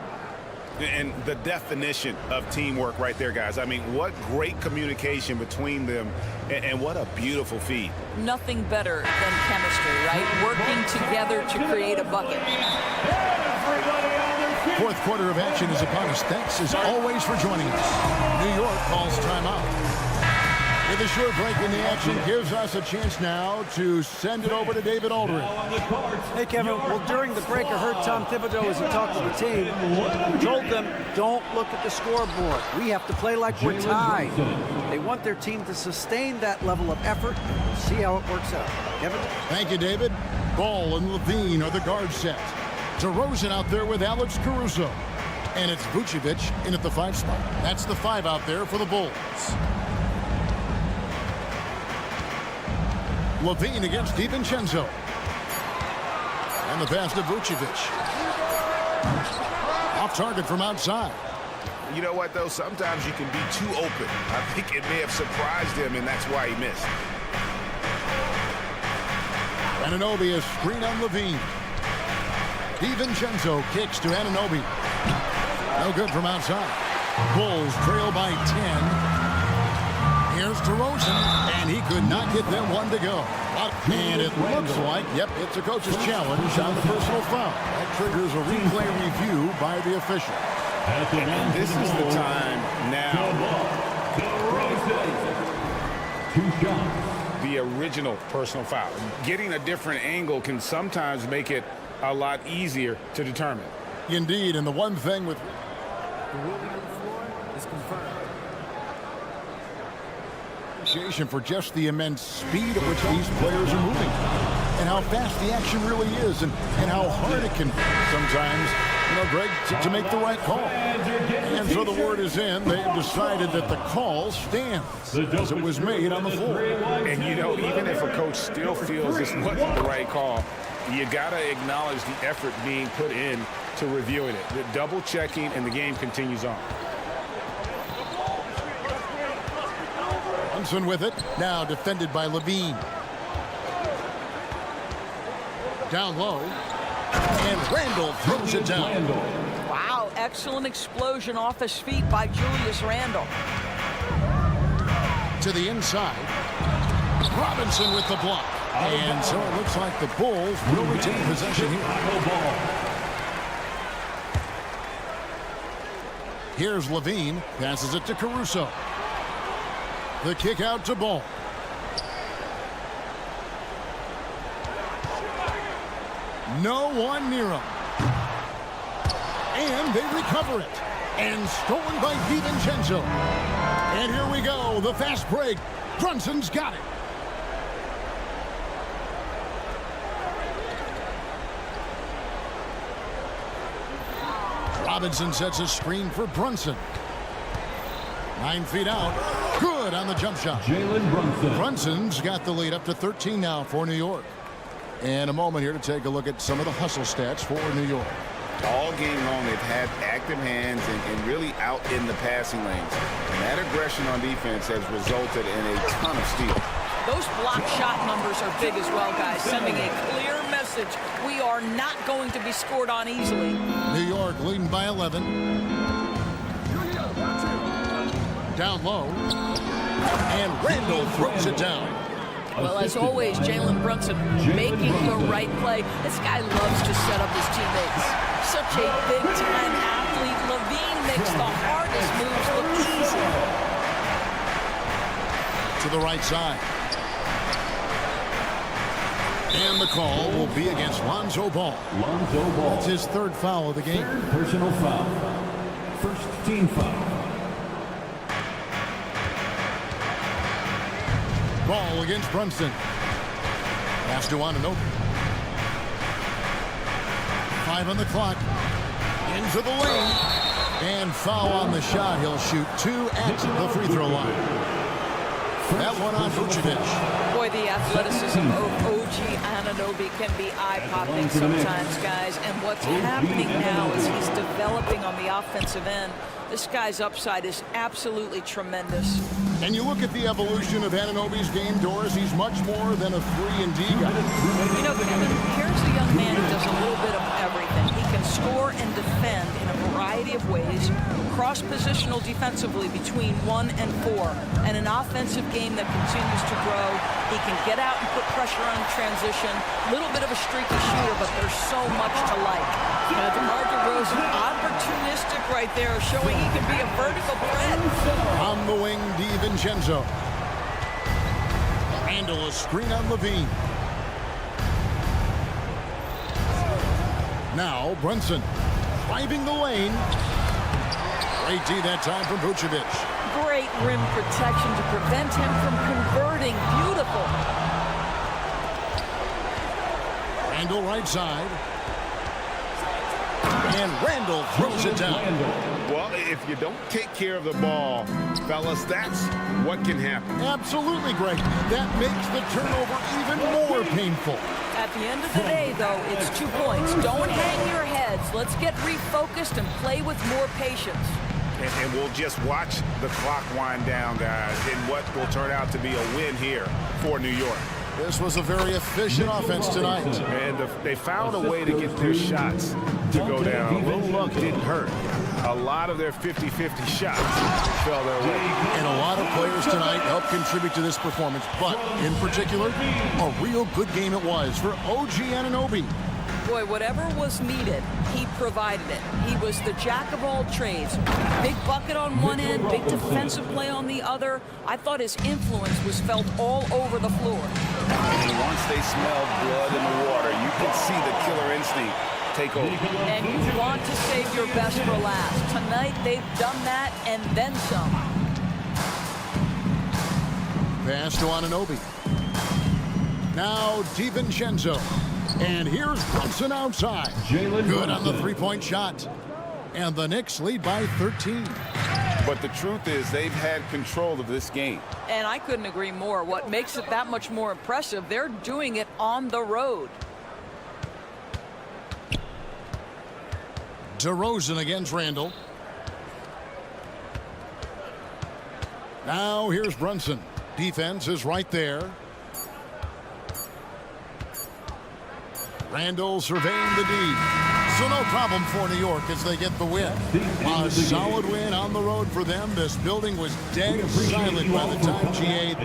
And the definition of teamwork right there, guys. I mean, what great communication between them, and what a beautiful feed. Nothing better than chemistry, right? Working together to create a bucket. Fourth quarter of action is upon us. Thanks, as always, for joining us. New York calls timeout. With a short break in the action, gives us a chance now to send it over to David Aldridge. Hey, Kevin. Well, during the break, I heard Tom Thibodeau, as he talked to the team, told them, don't look at the scoreboard. We have to play like we're tied. They want their team to sustain that level of effort. See how it works out. Kevin? Thank you, David. Ball and Levine are the guard set. DeRozan out there with Alex Caruso. And it's Vucevic in at the 5 spot. That's the 5 out there for the Bulls. Levine against DiVincenzo. And the pass to Vucevic. Off target from outside. You know what, though? Sometimes you can be too open. I think it may have surprised him, and that's why he missed. Anunoby is screen on Levine. DiVincenzo kicks to Anunoby. No good from outside. Bulls trail by 10. Here's DeRozan, and he could not get them one to go. And it looks like, yep, it's a coach's challenge on the personal foul. That triggers a replay review by the official. And this is the time now. The original personal foul. Getting a different angle can sometimes make it a lot easier to determine. Indeed, and the one thing with The ruling on the floor is confirmed. Appreciation for just the immense speed at which these players are moving, and how fast the action really is, and how hard it can be sometimes, you know, Greg, to make the right call. And so the word is in. They've decided that the call stands as it was made on the floor. And, you know, even if a coach still feels this wasn't the right call, you got to acknowledge the effort being put in to reviewing it. The double checking, and the game continues on. Brunson with it. Now defended by Levine. Down low. And Randall throws it down. Wow, excellent explosion off his feet by Julius Randle. To the inside. Robinson with the block. And so it looks like the Bulls will retain possession here. Here's Levine. Passes it to Caruso. The kick out to Ball. No one near him. And they recover it. And stolen by DiVincenzo. And here we go. The fast break. Brunson's got it. Robinson sets a screen for Brunson. 9 feet out. Good on the jump shot. Jalen Brunson. Brunson's got the lead up to 13 now for New York. And a moment here to take a look at some of the hustle stats for New York. All game long, they've had active hands and really out in the passing lanes. And that aggression on defense has resulted in a ton of steals. Those block shot numbers are big as well, guys, sending a clear message. We are not going to be scored on easily. New York leading by 11. Down low. And Randall throws it down. Well, as always, Jalen Brunson making the right play. This guy loves to set up his teammates. Such a big-time athlete. Levine makes the hardest moves look easy. To the right side. And the call will be against Lonzo Ball. Lonzo Ball. That's his third foul of the game. Third personal foul. First team foul. Ball against Brunson. Pass to Anunoby. 5 on the clock. Into the lane. And foul on the shot. He'll shoot 2 at the free throw line. That one on Vucevic. Boy, the athleticism of OG Anunoby can be eye-popping sometimes, guys. And what's happening now is he's developing on the offensive end. This guy's upside is absolutely tremendous. And you look at the evolution of Anunoby's game, Doris, he's much more than a 3-and-D guy. You know, Kevin, here's a young man who does a little bit of everything. He can score and defend in a variety of ways, cross-positional defensively between 1 and 4, and an offensive game that continues to grow. He can get out and put pressure on transition, a little bit of a streaky shooter, but there's so much to like. DeMar DeRozan, opportunistic right there, showing he can be a vertical threat. On the wing, DiVincenzo. Randall, a screen on Levine. Now Brunson driving the lane. Great D that time from Vucevic. Great rim protection to prevent him from converting. Beautiful. Randall right side. And Randall throws it down. Well, if you don't take care of the ball, fellas, that's what can happen. Absolutely, Greg. That makes the turnover even more painful. At the end of the day, though, it's 2 points. Don't hang your heads. Let's get refocused and play with more patience. And we'll just watch the clock wind down, guys, in what will turn out to be a win here for New York. This was a very efficient offense tonight. And they found a way to get their shots to go down. A little luck didn't hurt. A lot of their 50-50 shots fell their way. And a lot of players tonight helped contribute to this performance. But, in particular, a real good game it was for OG Anunoby. Boy, whatever was needed, he provided it. He was the jack of all trades. Big bucket on one end, big defensive play on the other. I thought his influence was felt all over the floor. And once they smelled blood in the water, you could see the killer instinct take over. And you want to save your best for last. Tonight, they've done that and then some. Pass to Anunoby. Now DiVincenzo. And here's Brunson outside. Good on the three-point shot. And the Knicks lead by 13. But the truth is they've had control of this game. And I couldn't agree more. What makes it that much more impressive, they're doing it on the road. DeRozan against Randall. Now here's Brunson. Defense is right there. Randall surveying the D. So no problem for New York as they get the win. A solid win on the road for them. This building was dead silent by the time GA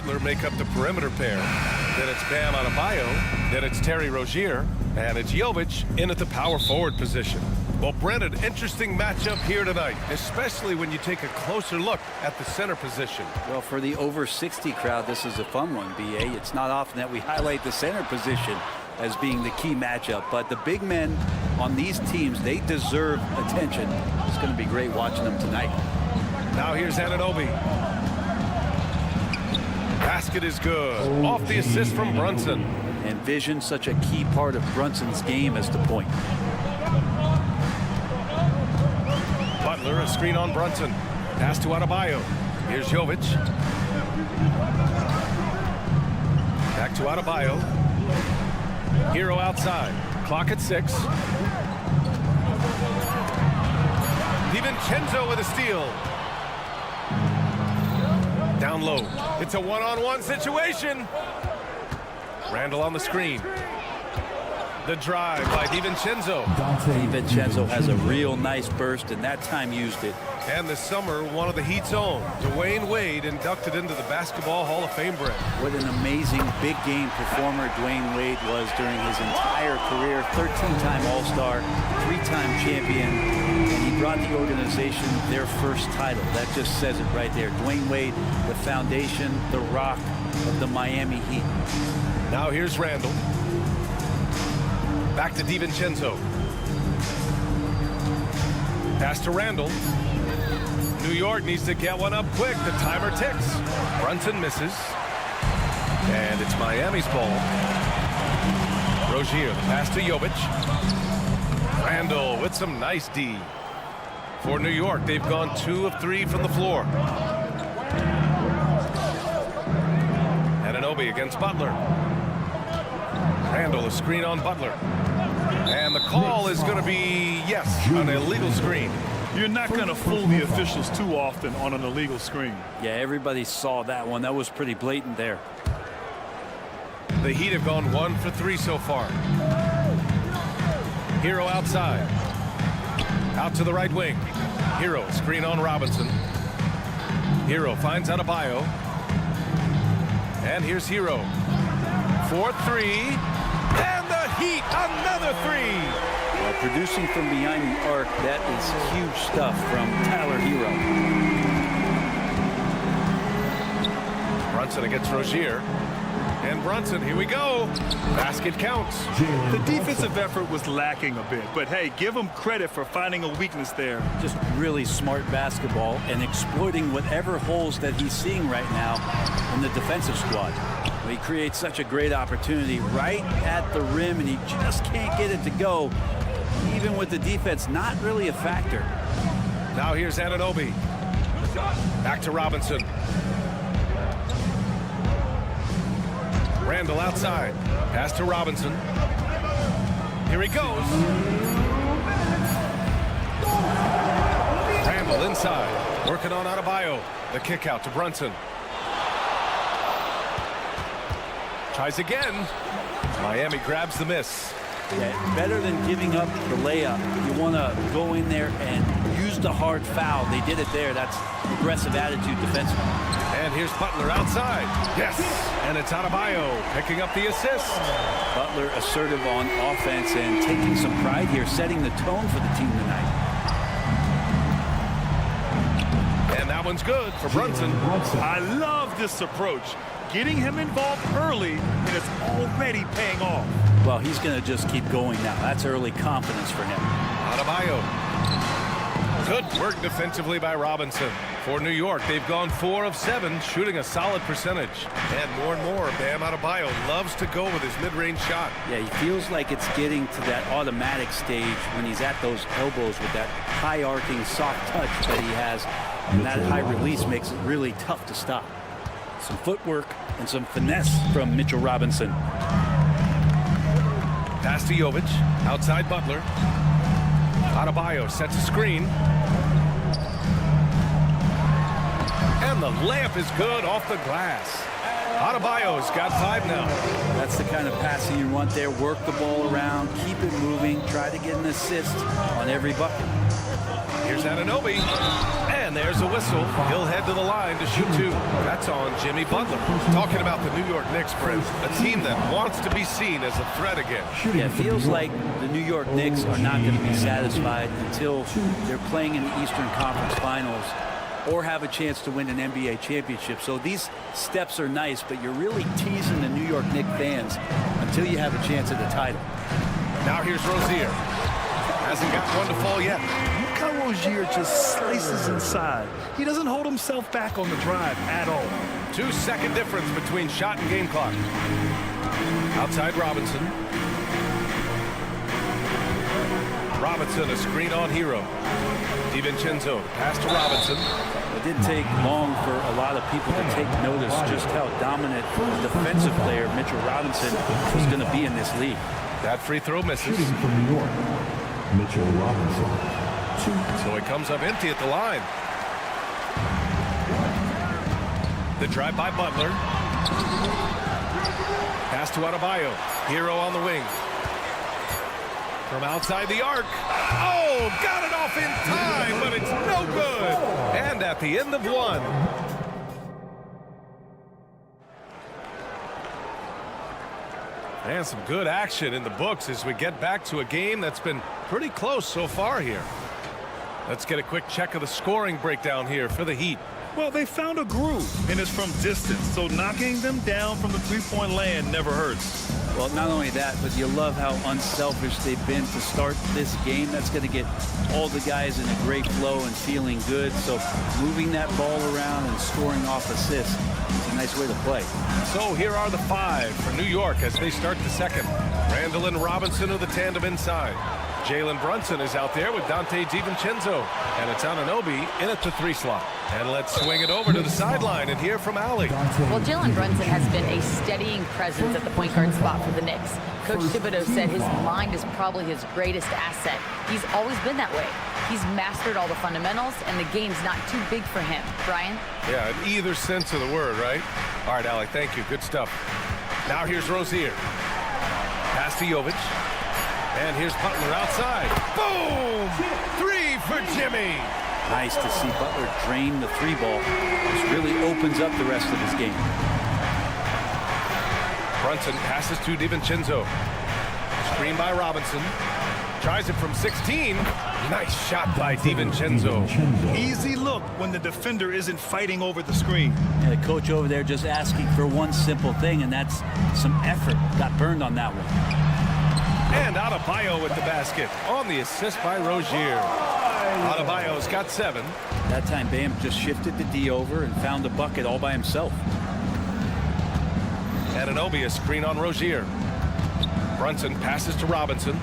Butler make up the perimeter pair. Then it's Bam Adebayo. Then it's Terry Rozier. And it's Jovic in at the power forward position. Well, Brent, an interesting matchup here tonight, especially when you take a closer look at the center position. Well, for the over 60 crowd, this is a fun one, B.A. It's not often that we highlight the center position as being the key matchup, but the big men on these teams, they deserve attention. It's going to be great watching them tonight. Now here's Anunoby. Basket is good. Off the assist from Brunson. And vision, such a key part of Brunson's game as the point. Butler, a screen on Brunson. Pass to Adebayo. Here's Jovic. Back to Adebayo. Hero outside. Clock at 6. DiVincenzo with a steal. Down low. It's a one-on-one situation. Randall on the screen. The drive by DiVincenzo. DiVincenzo has a real nice burst, and that time used it. And this summer, one of the Heat's own, Dwayne Wade, inducted into the Basketball Hall of Fame, Brent. What an amazing big game performer Dwayne Wade was during his entire career. 13-time All-Star, 3-time champion, and he brought the organization their first title. That just says it right there. Dwayne Wade, the foundation, the rock of the Miami Heat. Now here's Randall. Back to DiVincenzo. Pass to Randall. New York needs to get one up quick. The timer ticks. Brunson misses. And it's Miami's ball. Rozier, the pass to Jovic. Randall with some nice D. For New York, they've gone 2 of 3 from the floor. Anunoby against Butler. Randall, a screen on Butler. And the call is going to be, yes, an illegal screen. You're not going to fool the officials too often on an illegal screen. Yeah, everybody saw that one. That was pretty blatant there. The Heat have gone 1 for 3 so far. Hero outside. Out to the right wing. Hero, screen on Robinson. Hero finds Adebayo. And here's Hero. 4-3. And the Heat, another 3. Well, producing from behind the arc, that is huge stuff from Tyler Hero. Brunson against Rozier. And Brunson, here we go. Basket counts. The defensive effort was lacking a bit, but hey, give him credit for finding a weakness there. Just really smart basketball and exploiting whatever holes that he's seeing right now in the defensive squad. He creates such a great opportunity right at the rim, and he just can't get it to go. Even with the defense not really a factor. Now here's Anunoby. Back to Robinson. Randall outside. Pass to Robinson. Here he goes. Randall inside. Working on Adebayo. The kick out to Brunson. Tries again. Miami grabs the miss. Yeah, better than giving up the layup. You want to go in there and use the hard foul. They did it there. That's aggressive attitude defensively. And here's Butler outside. Yes. And it's Adebayo picking up the assist. Butler assertive on offense and taking some pride here, setting the tone for the team tonight. And that one's good for Brunson. I love this approach. Getting him involved early, and it's already paying off. Well, he's going to just keep going now. That's early confidence for him. Adebayo. Good work defensively by Robinson. For New York, they've gone 4 of 7, shooting a solid percentage. And more, Bam Adebayo loves to go with his mid-range shot. Yeah, he feels like it's getting to that automatic stage when he's at those elbows with that high-arcing soft touch that he has. And that high release makes it really tough to stop. Some footwork and some finesse from Mitchell Robinson. Pass to Jovic. Outside Butler. Adebayo sets a screen. And the layup is good off the glass. Adebayo's got 5 now. That's the kind of passing you want there. Work the ball around, keep it moving, try to get an assist on every bucket. Here's Anunoby. And there's a whistle. He'll head to the line to shoot 2. That's on Jimmy Butler. Talking about the New York Knicks, Brent, a team that wants to be seen as a threat again. Yeah, it feels like the New York Knicks are not going to be satisfied until they're playing in the Eastern Conference Finals or have a chance to win an NBA championship. So these steps are nice, but you're really teasing the New York Knicks fans until you have a chance at the title. Now here's Rozier. Hasn't got one to fall yet. Look how Rozier just slices inside. He doesn't hold himself back on the drive at all. 2-second difference between shot and game clock. Outside Robinson. Robinson, a screen on Hero. DiVincenzo, pass to Robinson. It didn't take long for a lot of people to take notice just how dominant a defensive player Mitchell Robinson was going to be in this league. That free throw misses. Shooting from New York, Mitchell Robinson. So he comes up empty at the line. The drive by Butler. Pass to Adebayo. Hero on the wing. From outside the arc. Oh, got it off in time, but it's no good. And at the end of 1. And some good action in the books as we get back to a game that's been pretty close so far here. Let's get a quick check of the scoring breakdown here for the Heat. Well, they found a groove, and it's from distance, so knocking them down from the three-point land never hurts. Well, not only that, but you love how unselfish they've been to start this game. That's going to get all the guys in a great flow and feeling good. So moving that ball around and scoring off assists is a nice way to play. So here are the 5 for New York as they start the second. Randall and Robinson are the tandem inside. Jalen Brunson is out there with Dante DiVincenzo. And it's Anunoby in at the 3 slot. And let's swing it over to the sideline and hear from Allie. Well, Jalen Brunson has been a steadying presence at the point guard spot for the Knicks. Coach Thibodeau said his mind is probably his greatest asset. He's always been that way. He's mastered all the fundamentals, and the game's not too big for him. Brian? Yeah, in either sense of the word, right? All right, Allie, thank you. Good stuff. Now here's Rozier. Pass to Jovic. And here's Butler outside. Boom! 3 for Jimmy. Nice to see Butler drain the 3 ball. This really opens up the rest of his game. Brunson passes to DiVincenzo. Screen by Robinson. Tries it from 16. Nice shot by DiVincenzo. Easy look when the defender isn't fighting over the screen. And the coach over there just asking for one simple thing, and that's some effort. Got burned on that one. And Adebayo with the basket on the assist by Rozier. Adebayo's got 7. That time Bam just shifted the D over and found the bucket all by himself. Anunoby, a screen on Rozier. Brunson passes to Robinson.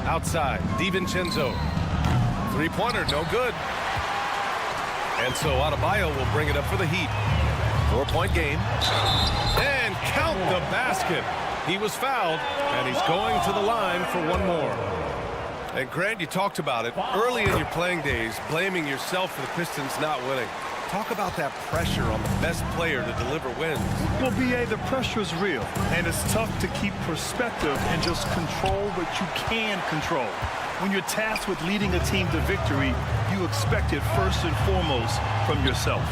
Outside, DiVincenzo. 3-pointer, no good. And so Adebayo will bring it up for the Heat. 4-point game. And count the basket. He was fouled, and he's going to the line for 1 more. And Grant, you talked about it early in your playing days, blaming yourself for the Pistons not winning. Talk about that pressure on the best player to deliver wins. Well, B.A., the pressure is real, and it's tough to keep perspective and just control what you can control. When you're tasked with leading a team to victory, you expect it first and foremost from yourself.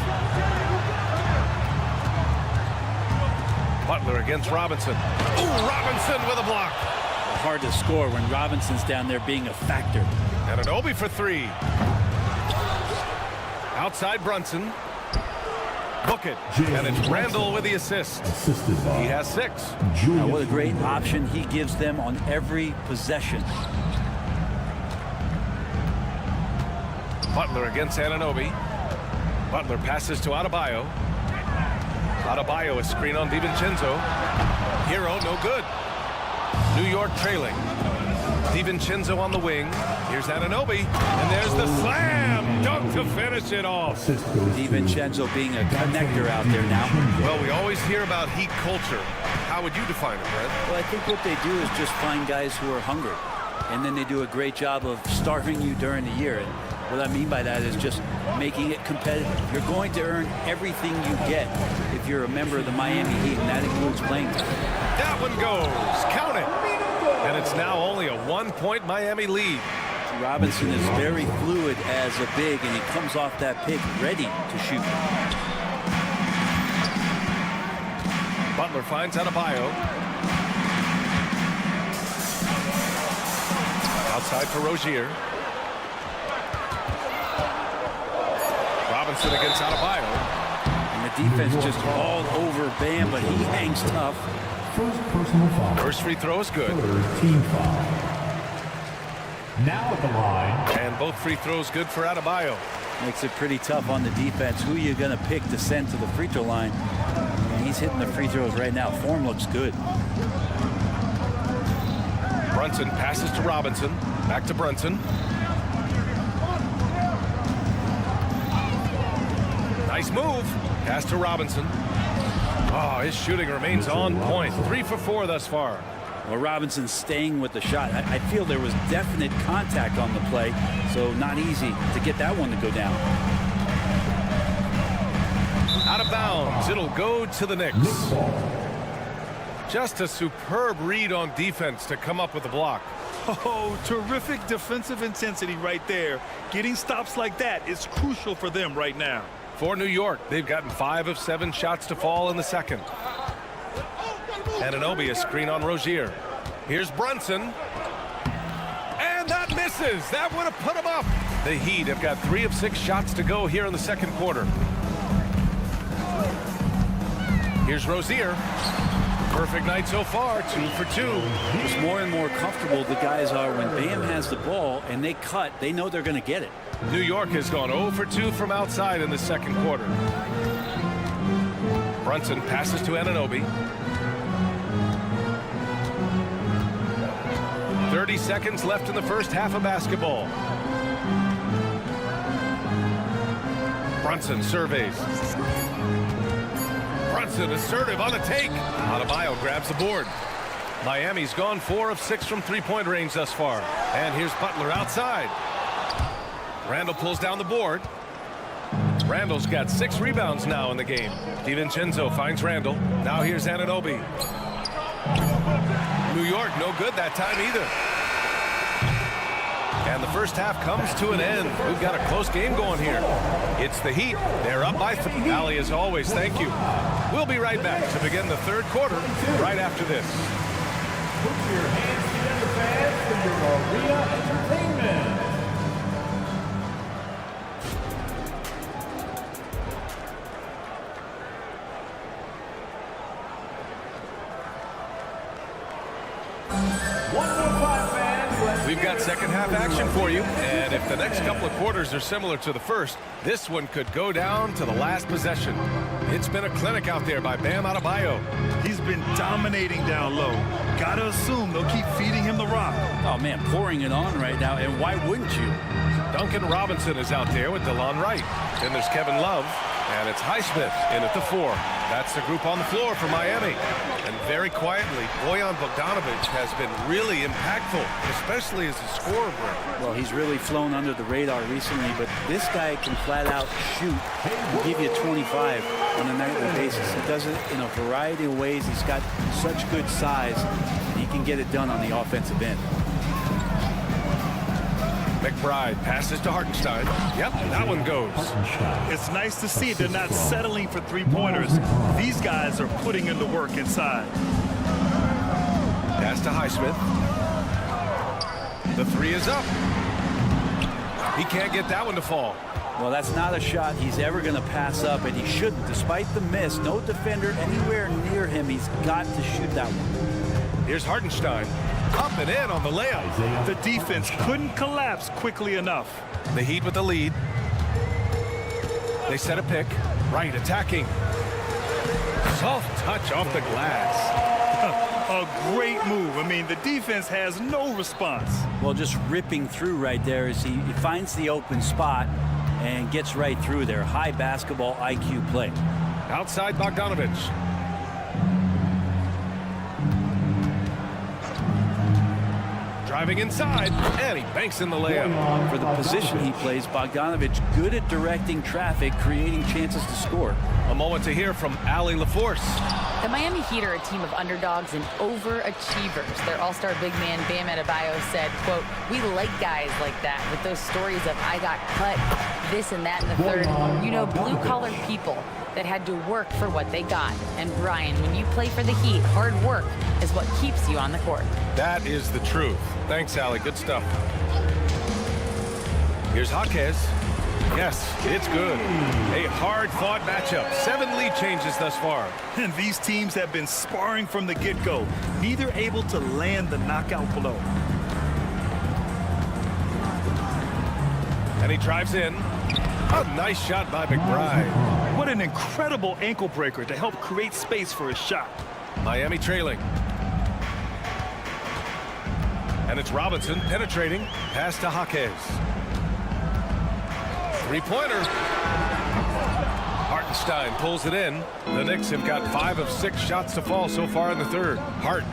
Butler against Robinson. Ooh, Robinson with a block. Hard to score when Robinson's down there being a factor. Anunoby for 3. Outside Brunson. Book it. And it's Randall with the assist. He has 6. Now, what a great option he gives them on every possession. Butler against Anunoby. Butler passes to Adebayo. Adebayo, a screen on DiVincenzo. Hero, no good. New York trailing. DiVincenzo on the wing. Here's Anunoby. And there's the slam dunk to finish it off. DiVincenzo being a connector out there now. Well, we always hear about Heat culture. How would you define it, Brett? Well, I think what they do is just find guys who are hungry. And then they do a great job of starving you during the year. And what I mean by that is just making it competitive. You're going to earn everything you get if you're a member of the Miami Heat, and that includes playing time. That one goes. Count it. And it's now only a 1-point Miami lead. Robinson is very fluid as a big, and he comes off that pick ready to shoot. Butler finds Adebayo. Outside for Rozier. Robinson against Adebayo. And the defense just all over Bam, but he hangs tough. First personal foul. First free throw is good. Team foul. Now at the line. And both free throws good for Adebayo. Makes it pretty tough on the defense. Who are you going to pick to send to the free throw line? And he's hitting the free throws right now. Form looks good. Brunson passes to Robinson. Back to Brunson. Nice move. Pass to Robinson. Oh, his shooting remains on point. 3 for 4 thus far. Well, Robinson's staying with the shot. I feel there was definite contact on the play, so not easy to get that one to go down. Out of bounds. It'll go to the Knicks. Just a superb read on defense to come up with the block. Oh, terrific defensive intensity right there. Getting stops like that is crucial for them right now. For New York, they've gotten 5 of 7 shots to fall in the second. Anunoby, a screen on Rozier. Here's Brunson. And that misses. That would have put him up. The Heat have got 3 of 6 shots to go here in the second quarter. Here's Rozier. Perfect night so far, 2 for 2. Just more and more comfortable the guys are when Bam has the ball and they cut. They know they're going to get it. New York has gone 0 for 2 from outside in the second quarter. Brunson passes to Anunoby. 30 seconds left in the first half of basketball. Brunson surveys. Brunson assertive on the take. Adebayo grabs the board. Miami's gone 4 of 6 from three-point range thus far. And here's Butler outside. Randall pulls down the board. Randall's got 6 rebounds now in the game. DiVincenzo finds Randall. Now here's Anunoby. New York no good that time either. And the first half comes to an end. We've got a close game going here. It's the Heat. They're up by 3. Allie, as always, thank you. We'll be right back to begin the third quarter right after this. Put your hands together, fans, for your arena entertainment. We've got second half action for you, and if the next couple of quarters are similar to the first, this one could go down to the last possession. It's been a clinic out there by Bam Adebayo. He's been dominating down low. Gotta assume they'll keep feeding him the rock. Oh, man, pouring it on right now, and why wouldn't you? Duncan Robinson is out there with DeLon Wright. Then there's Kevin Love, and it's Highsmith in at the 4. That's the group on the floor for Miami. And very quietly, Bojan Bogdanovic has been really impactful, especially as a scorer, Brent. Well, he's really flown under the radar recently, but this guy can flat out shoot and give you 25 on a nightly basis. He does it in a variety of ways. He's got such good size, and he can get it done on the offensive end. McBride passes to Hartenstein. Yep, that one goes. It's nice to see they're not settling for three-pointers. These guys are putting in the work inside. Pass to Highsmith. The 3 is up. He can't get that one to fall. Well, that's not a shot he's ever going to pass up, and he shouldn't. Despite the miss, no defender anywhere near him. He's got to shoot that one. Here's Hartenstein. Up and in on the layup. The defense couldn't collapse quickly enough. The Heat with the lead. They set a pick. Wright attacking. Soft touch off the glass. A great move. I mean, the defense has no response. Well, just ripping through right there as he finds the open spot and gets right through there. High basketball IQ play. Outside Bogdanovic. Driving inside, and he banks in the layup. For the position he plays, Bogdanovic good at directing traffic, creating chances to score. A moment to hear from Allie LaForce. The Miami Heat are a team of underdogs and overachievers. Their all-star big man, Bam Adebayo, said, quote, "We like guys like that with those stories of I got cut, this and that in the third. You know, blue-collar people that had to work for what they got. And Brian, when you play for the Heat, hard work is what keeps you on the court." That is the truth. Thanks, Allie. Good stuff. Here's Skijesss. Yes, it's good. A hard-fought matchup. 7 lead changes thus far. And these teams have been sparring from the get-go, neither able to land the knockout blow. And he drives in. A nice shot by McBride. What an incredible ankle breaker to help create space for his shot. Miami trailing. And it's Robinson penetrating. Pass to Skijesss. Three-pointer. Hartenstein pulls it in. The Knicks have got 5 of 6 shots to fall so far in the third. Hart.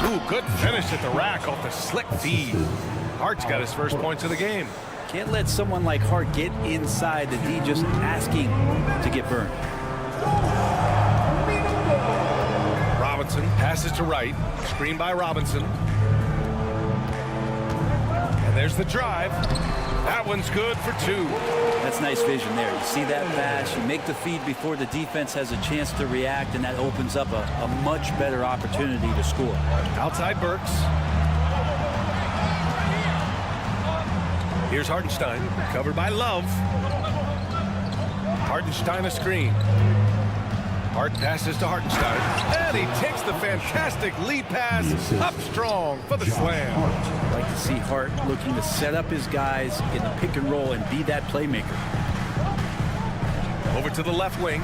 Ooh, good finish at the rack off the slick feed. Hart's got his first points of the game. Can't let someone like Hart get inside the D just asking to get burned. Robinson passes to Wright. Screen by Robinson. And there's the drive. That one's good for 2. That's nice vision there. You see that pass, you make the feed before the defense has a chance to react, and that opens up a much better opportunity to score. Outside Burks. Here's Hartenstein, covered by Love. Hartenstein a screen. Hart passes to Hartenstein, and he takes the fantastic lead pass up strong for the slam. I like to see Hart looking to set up his guys in the pick and roll and be that playmaker. Over to the left wing.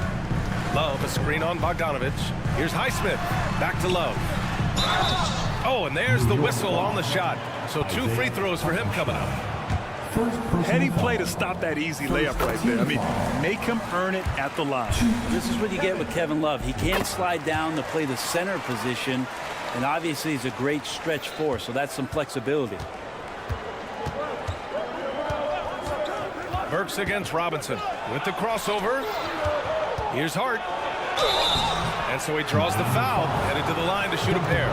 Love, a screen on Bogdanovich. Here's Highsmith, back to Love. Oh, and there's the whistle on the shot. So 2 free throws for him coming up. Heady play to stop that easy layup right there. I mean, make him earn it at the line. This is what you get with Kevin Love. He can't slide down to play the center position, and obviously he's a great stretch force, so that's some flexibility. Burks against Robinson with the crossover. Here's Hart. And so he draws the foul, headed to the line to shoot a pair.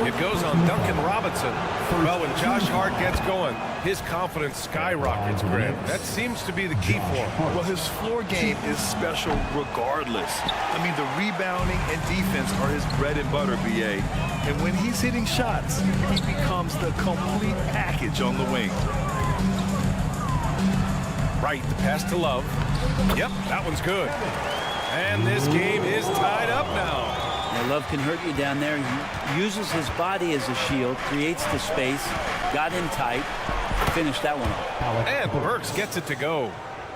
It goes on Duncan Robinson. Well, when Josh Hart gets going, his confidence skyrockets, Grant. That seems to be the key for him. Well, his floor game is special regardless. I mean, the rebounding and defense are his bread and butter, BA. And when he's hitting shots, he becomes the complete package on the wing. Right, the pass to Love. Yep, that one's good. And this game is tied up now. Now, Love can hurt you down there. He uses his body as a shield, creates the space, got in tight, finished that one off. And Burks gets it to go.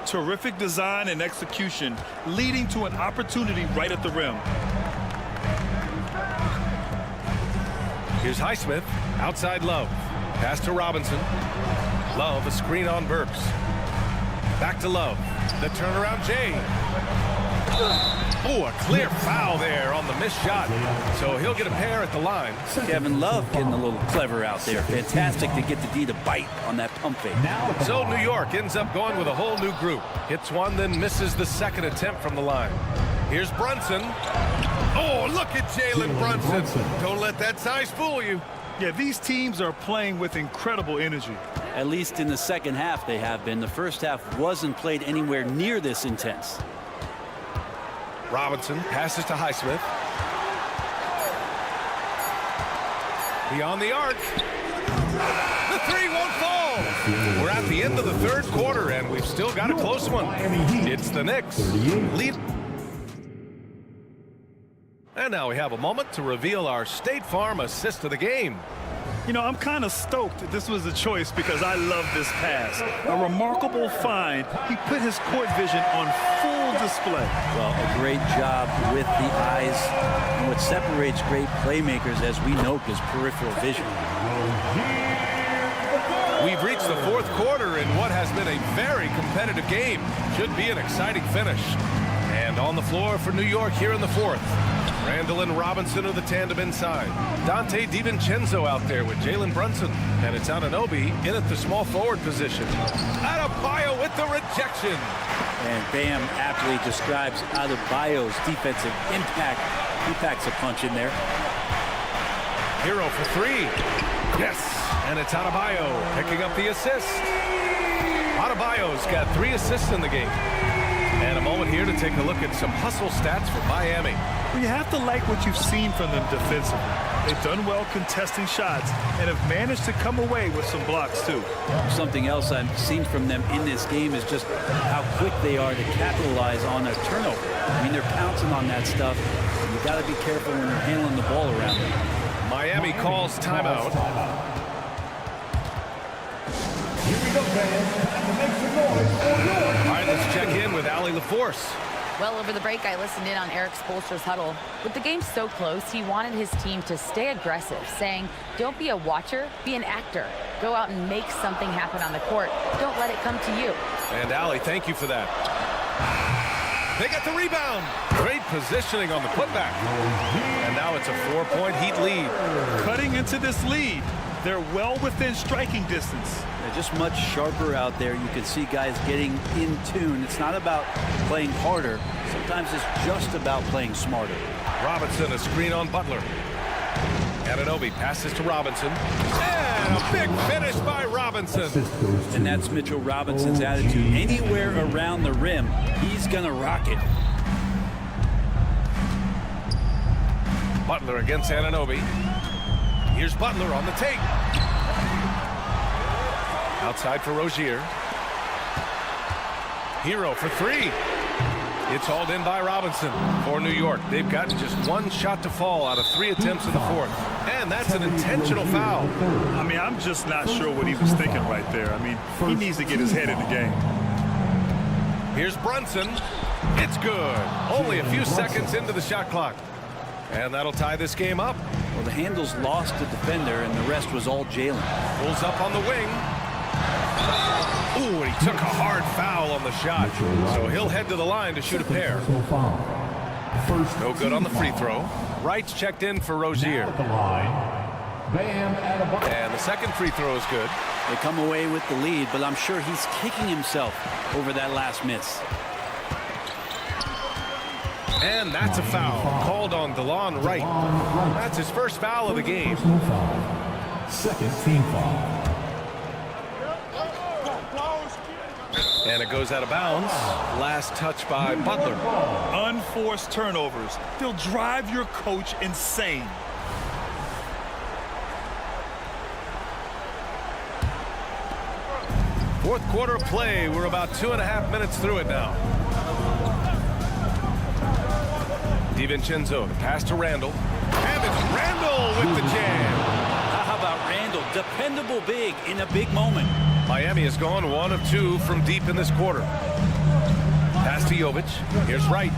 Terrific design and execution, leading to an opportunity right at the rim. Here's Highsmith, outside Love. Pass to Robinson. Love, a screen on Burks. Back to Love. The turnaround Jay. Oh, a clear foul there on the missed shot. So he'll get a pair at the line. Kevin Love getting a little clever out there. Fantastic to get the D to bite on that pump fake. So New York ends up going with a whole new group. Hits one, then misses the second attempt from the line. Here's Brunson. Oh, look at Jalen Brunson. Don't let that size fool you. Yeah, these teams are playing with incredible energy. At least in the second half they have been. The first half wasn't played anywhere near this intense. Robinson passes to Highsmith. Beyond the arc. The 3 won't fall. We're at the end of the third quarter, and we've still got a close one. It's the Knicks. Lead. And now we have a moment to reveal our State Farm assist of the game. You know, I'm kind of stoked this was a choice because I love this pass. A remarkable find. He put his court vision on full display. Well, a great job with the eyes. And what separates great playmakers, as we note, is peripheral vision. We've reached the fourth quarter in what has been a very competitive game. Should be an exciting finish. And on the floor for New York here in the fourth. Randall and Robinson are the tandem inside. Dante DiVincenzo out there with Jalen Brunson. And it's Anunoby in at the small forward position. Adebayo with the rejection. And Bam aptly describes Adebayo's defensive impact. He packs a punch in there. Hero for three. Yes, and it's Adebayo picking up the assist. Adebayo's got 3 assists in the game. And a moment here to take a look at some hustle stats for Miami. Well, you have to like what you've seen from them defensively. They've done well contesting shots and have managed to come away with some blocks too. Something else I've seen from them in this game is just how quick they are to capitalize on a turnover. I mean, they're pouncing on that stuff. You got to be careful when they're handling the ball around them. Miami calls timeout. Here we go, fans. And make some noise for your... All right, let's check in with Allie LaForce. Well, over the break, I listened in on Eric Spoelstra's huddle. With the game so close, he wanted his team to stay aggressive, saying, don't be a watcher, be an actor. Go out and make something happen on the court. Don't let it come to you. And Allie, thank you for that. They got the rebound. Great positioning on the putback. And now it's a 4-point Heat lead. Cutting into this lead. They're well within striking distance. They're just much sharper out there. You can see guys getting in tune. It's not about playing harder. Sometimes it's just about playing smarter. Robinson, a screen on Butler. Anunoby passes to Robinson. And a big finish by Robinson. And that's Mitchell Robinson's attitude. Anywhere around the rim, he's going to rock it. Butler against Anunoby. Here's Butler on the take. Outside for Rozier. Hero for three. It's hauled in by Robinson for New York. They've gotten just 1 shot to fall out of 3 attempts in the fourth. And that's an intentional foul. I mean, I'm just not sure what he was thinking right there. I mean, he needs to get his head in the game. Here's Brunson. It's good. Only a few seconds into the shot clock. And that'll tie this game up. Well, the handles lost the defender, and the rest was all Jalen. Pulls up on the wing. Ooh, and he took a hard foul on the shot. So he'll head to the line to shoot a pair. No good on the free throw. Wright's checked in for Rozier. And the second free throw is good. They come away with the lead, but I'm sure he's kicking himself over that last miss. And that's a foul called on DeLon Wright. That's his first foul of the game. Second team foul. And it goes out of bounds. Last touch by Butler. Unforced turnovers. They'll drive your coach insane. Fourth quarter of play. We're about 2.5 minutes through it now. DiVincenzo, the pass to Randall. And it's Randall with the jam. How about Randall? Dependable big in a big moment. Miami has gone 1 of 2 from deep in this quarter. Pass to Jovic. Here's Wright.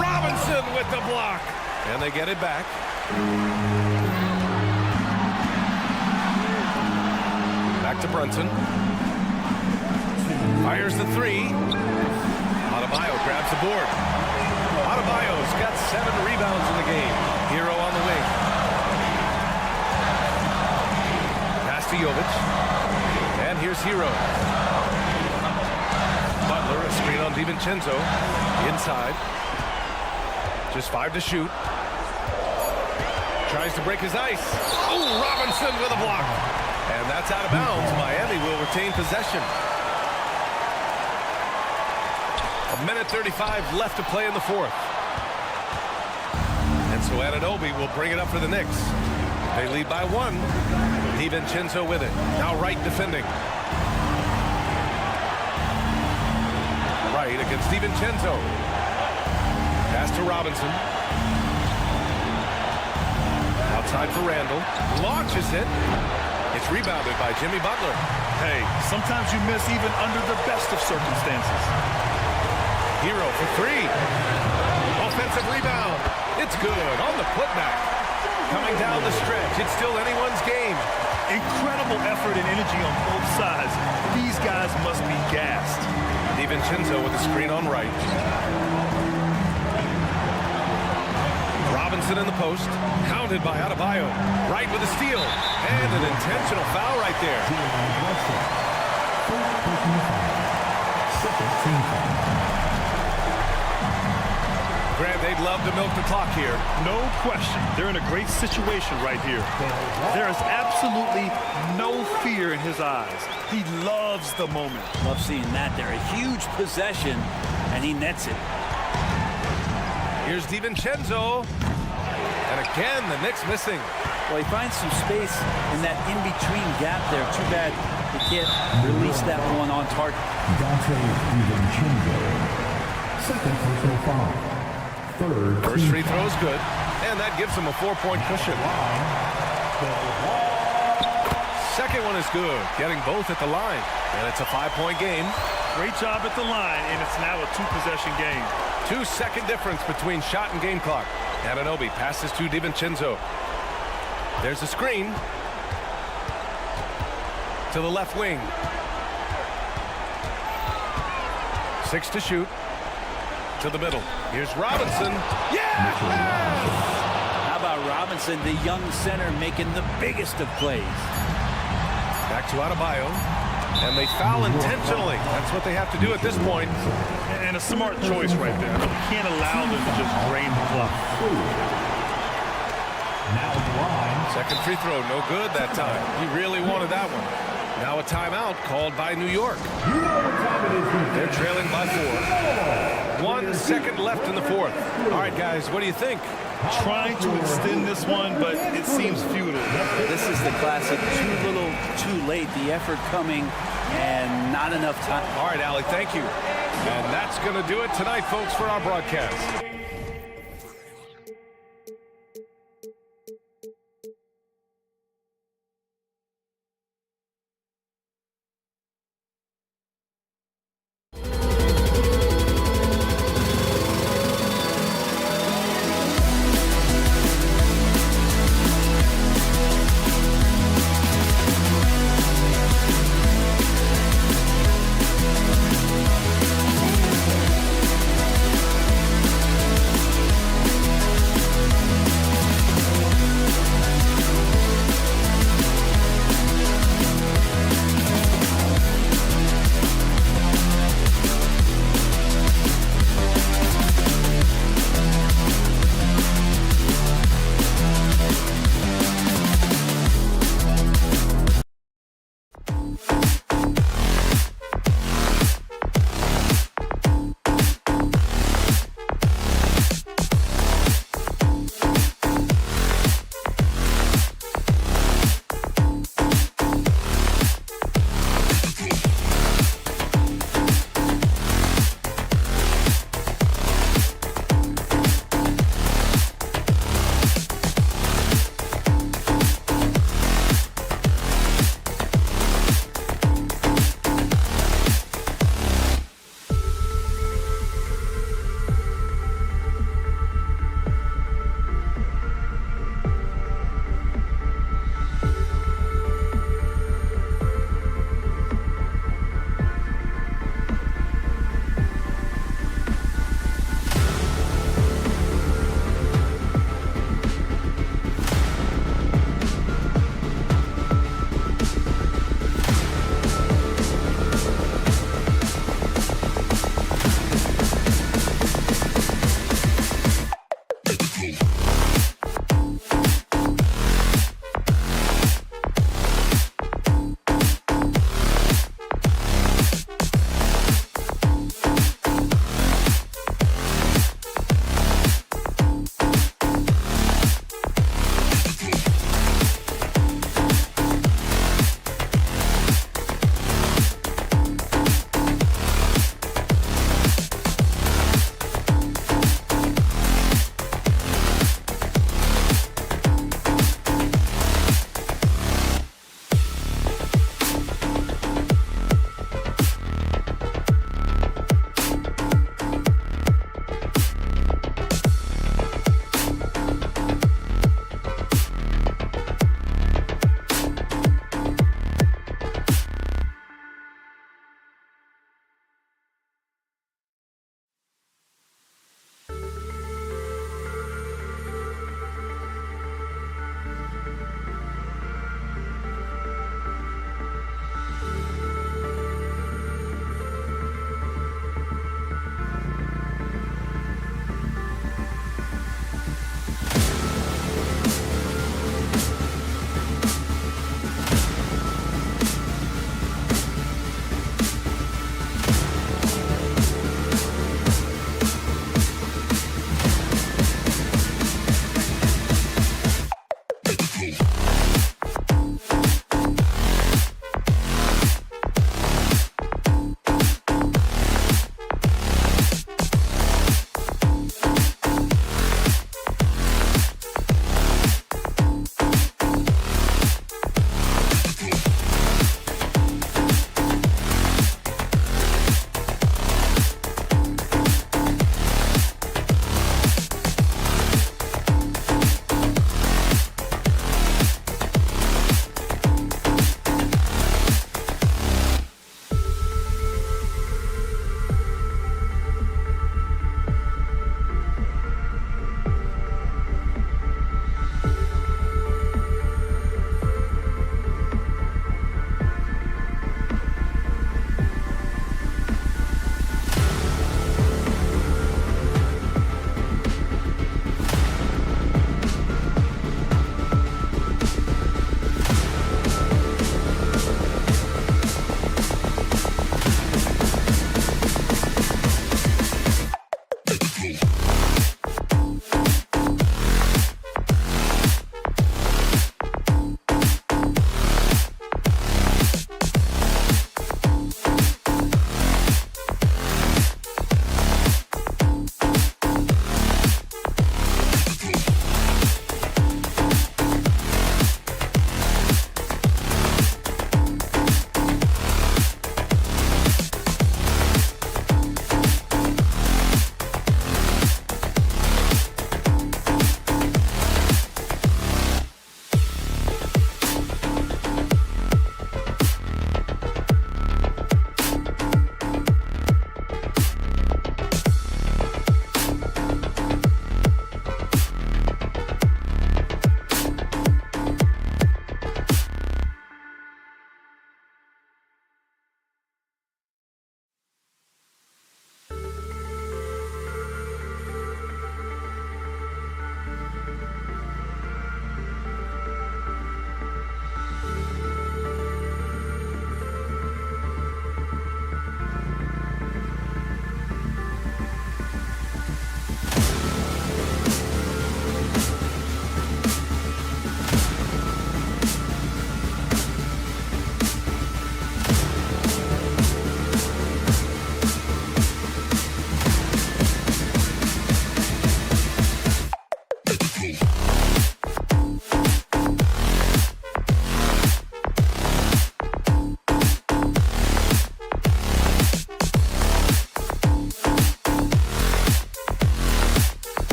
Robinson with the block. And they get it back. Back to Brunson. Fires the three. Adebayo grabs the board. Adebayo's got 7 rebounds in the game. Hero on the wing. Pass to Jovic. And here's Hero. Butler, a screen on DiVincenzo. Inside. Just 5 to shoot. Tries to break his ice. Oh, Robinson with a block. And that's out of bounds. Miami will retain possession. 1:35 left to play in the fourth. And so Anunoby will bring it up for the Knicks. They lead by 1. DiVincenzo with it. Now Wright defending. Wright against DiVincenzo. Pass to Robinson. Outside for Randall. Launches it. It's rebounded by Jimmy Butler. Hey, sometimes you miss even under the best of circumstances. Hero for 3. Offensive rebound. It's good on the putback. Coming down the stretch. It's still anyone's game. Incredible effort and energy on both sides. These guys must be gassed. DiVincenzo with the screen on right. Robinson in the post, hounded by Adebayo. Right with a steal, and an intentional foul right there. Grant, they'd love to milk the clock here. No question. They're in a great situation right here. There is absolutely no fear in his eyes. He loves the moment. Love seeing that there. A huge possession, and he nets it. Here's DiVincenzo. And again, the Knicks missing. Well, he finds some space in that in-between gap there. Too bad he can't release that one on target. Second personal foul. Third. First free throw's good, and that gives him a 4-point cushion. Second one is good, getting both at the line, and it's a 5-point game. Great job at the line, and it's now a 2-possession game. 2-second difference between shot and game clock. Anunoby passes to DiVincenzo. There's a screen to the left wing. 6 to shoot. To the middle. Here's Robinson. Yeah! How about Robinson, the young center, making the biggest of plays? Back to Adebayo. And they foul intentionally. That's what they have to do at this point. And a smart choice right there. You can't allow them to just drain the clock. Now the line. Second free throw, no good that time. He really wanted that one. Now a timeout called by New York. They're trailing by 4. 1 second left in the fourth. All right, guys, what do you think? Trying to extend this one, but it seems futile. This is the classic too little, too late. The effort coming and not enough time. All right, Allie, thank you. And that's going to do it tonight, folks, for our broadcast.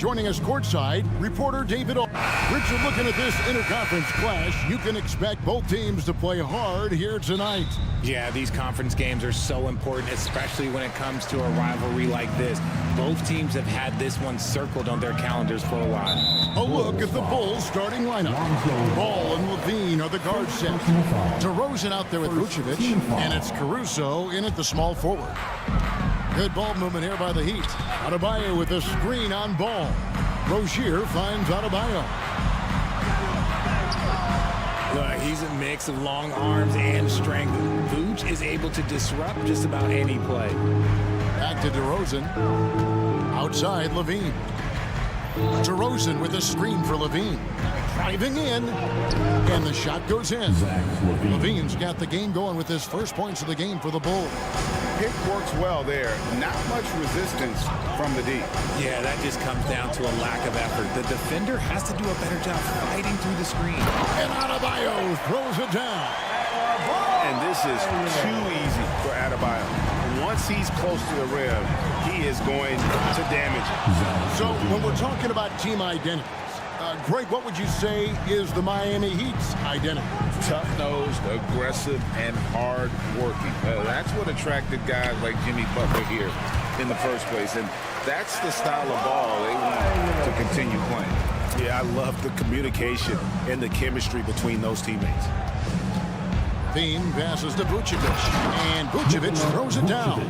Joining us courtside, reporter David. Richard, looking at this interconference clash, you can expect both teams to play hard here tonight. Yeah, these conference games are so important, especially when it comes to a rivalry like this. Both teams have had this one circled on their calendars for a while. A look at the Bulls starting lineup. Ball and Levine are the guard set. DeRozan out there with Vucevic, and it's Caruso in at the small forward. Good ball movement here by the Heat. Adebayo with a screen on Ball. Rozier finds Adebayo. Look, he's a mix of long arms and strength. Vooch is able to disrupt just about any play. Back to DeRozan. Outside, Levine. DeRozan with a screen for Levine. Driving in, and the shot goes in. Levine's got the game going with his first points of the game for the Bulls. Pick works well there. Not much resistance from the D. Yeah, that just comes down to a lack of effort. The defender has to do a better job fighting through the screen. And Adebayo throws it down. And this is too easy for Adebayo. Once he's close to the rim, he is going to damage it. So when we're talking about team identities, Greg, what would you say is the Miami Heat's identity? Tough-nosed, aggressive, and hard-working. That's what attracted guys like Jimmy Butler here in the first place. And that's the style of ball they want to continue playing. Yeah, I love the communication and the chemistry between those teammates. Bean passes to Vucevic, and Vucevic throws it down.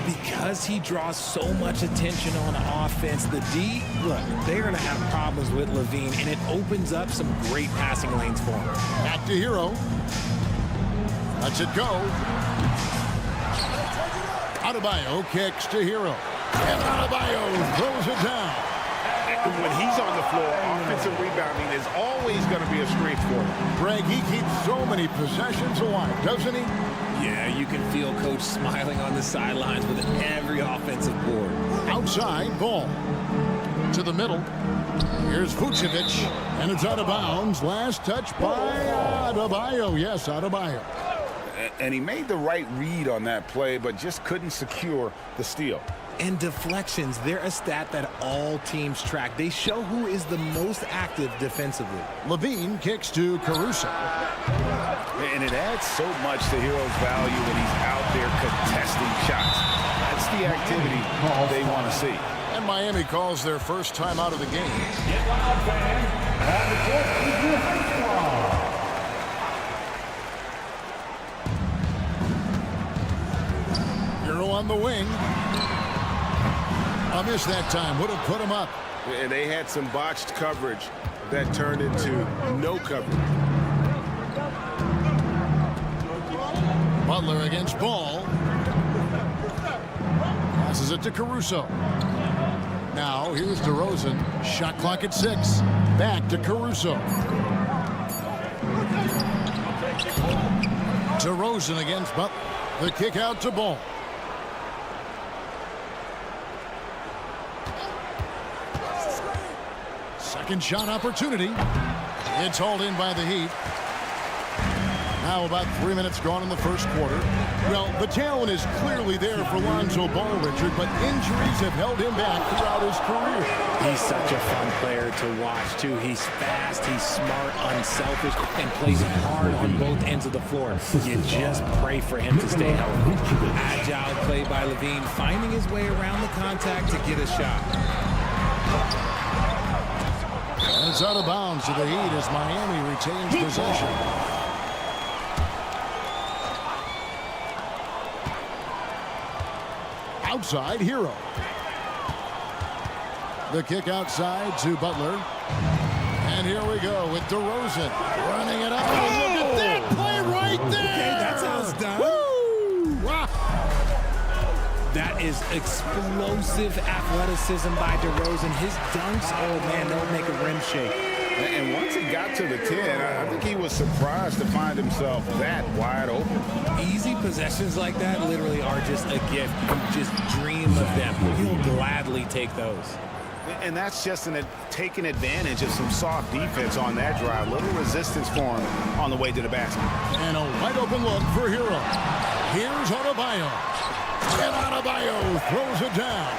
Because he draws so much attention on offense, the D, look, they're going to have problems with Levine, and it opens up some great passing lanes for him. Back to Hero. Lets it go. Adebayo kicks to Hero. And Adebayo throws it down. When he's on the floor, offensive rebounding is always going to be a strength for him. Greg, he keeps so many possessions alive, doesn't he? Yeah, you can feel Coach smiling on the sidelines with every offensive board. Outside, Ball. To the middle. Here's Vucevic, and it's out of bounds. Last touch by Adebayo. Yes, Adebayo. And he made the right read on that play, but just couldn't secure the steal. And deflections, they're a stat that all teams track. They show who is the most active defensively. Levine kicks to Caruso. And it adds so much to Hero's value when he's out there contesting shots. That's the activity they want to see. And Miami calls their first time out of the game. Get loud, fans. And the court is your high squad. Hero on the wing. A miss that time. Would have put him up. And they had some botched coverage that turned into no coverage. Butler against Ball. Passes it to Caruso. Now here's DeRozan. Shot clock at 6. Back to Caruso. DeRozan against Butler. The kick out to Ball. Second shot opportunity. It's hauled in by the Heat. Now about 3 minutes gone in the first quarter. Well, the talent is clearly there for Lonzo Ball, Richard, but injuries have held him back throughout his career. He's such a fun player to watch, too. He's fast, he's smart, unselfish, and plays hard on both ends of the floor. You just pray for him to stay healthy. Agile play by Levine, finding his way around the contact to get a shot. And it's out of bounds to the Heat as Miami retains possession. Outside, Hero. The kick outside to Butler. And here we go with DeRozan running it up. Oh, look at that play right there. Okay, that's how it's done. Woo! Wow. That is explosive athleticism by DeRozan. His dunks, oh man, they'll make a rim shake. And once he got to the 10, I think he was surprised to find himself that wide open. Easy possessions like that literally are just a gift. You just dream of them. He'll gladly take those. And that's just taking advantage of some soft defense on that drive. Little resistance for him on the way to the basket. And a wide open look for Hero. Here's Adebayo. And Adebayo throws it down.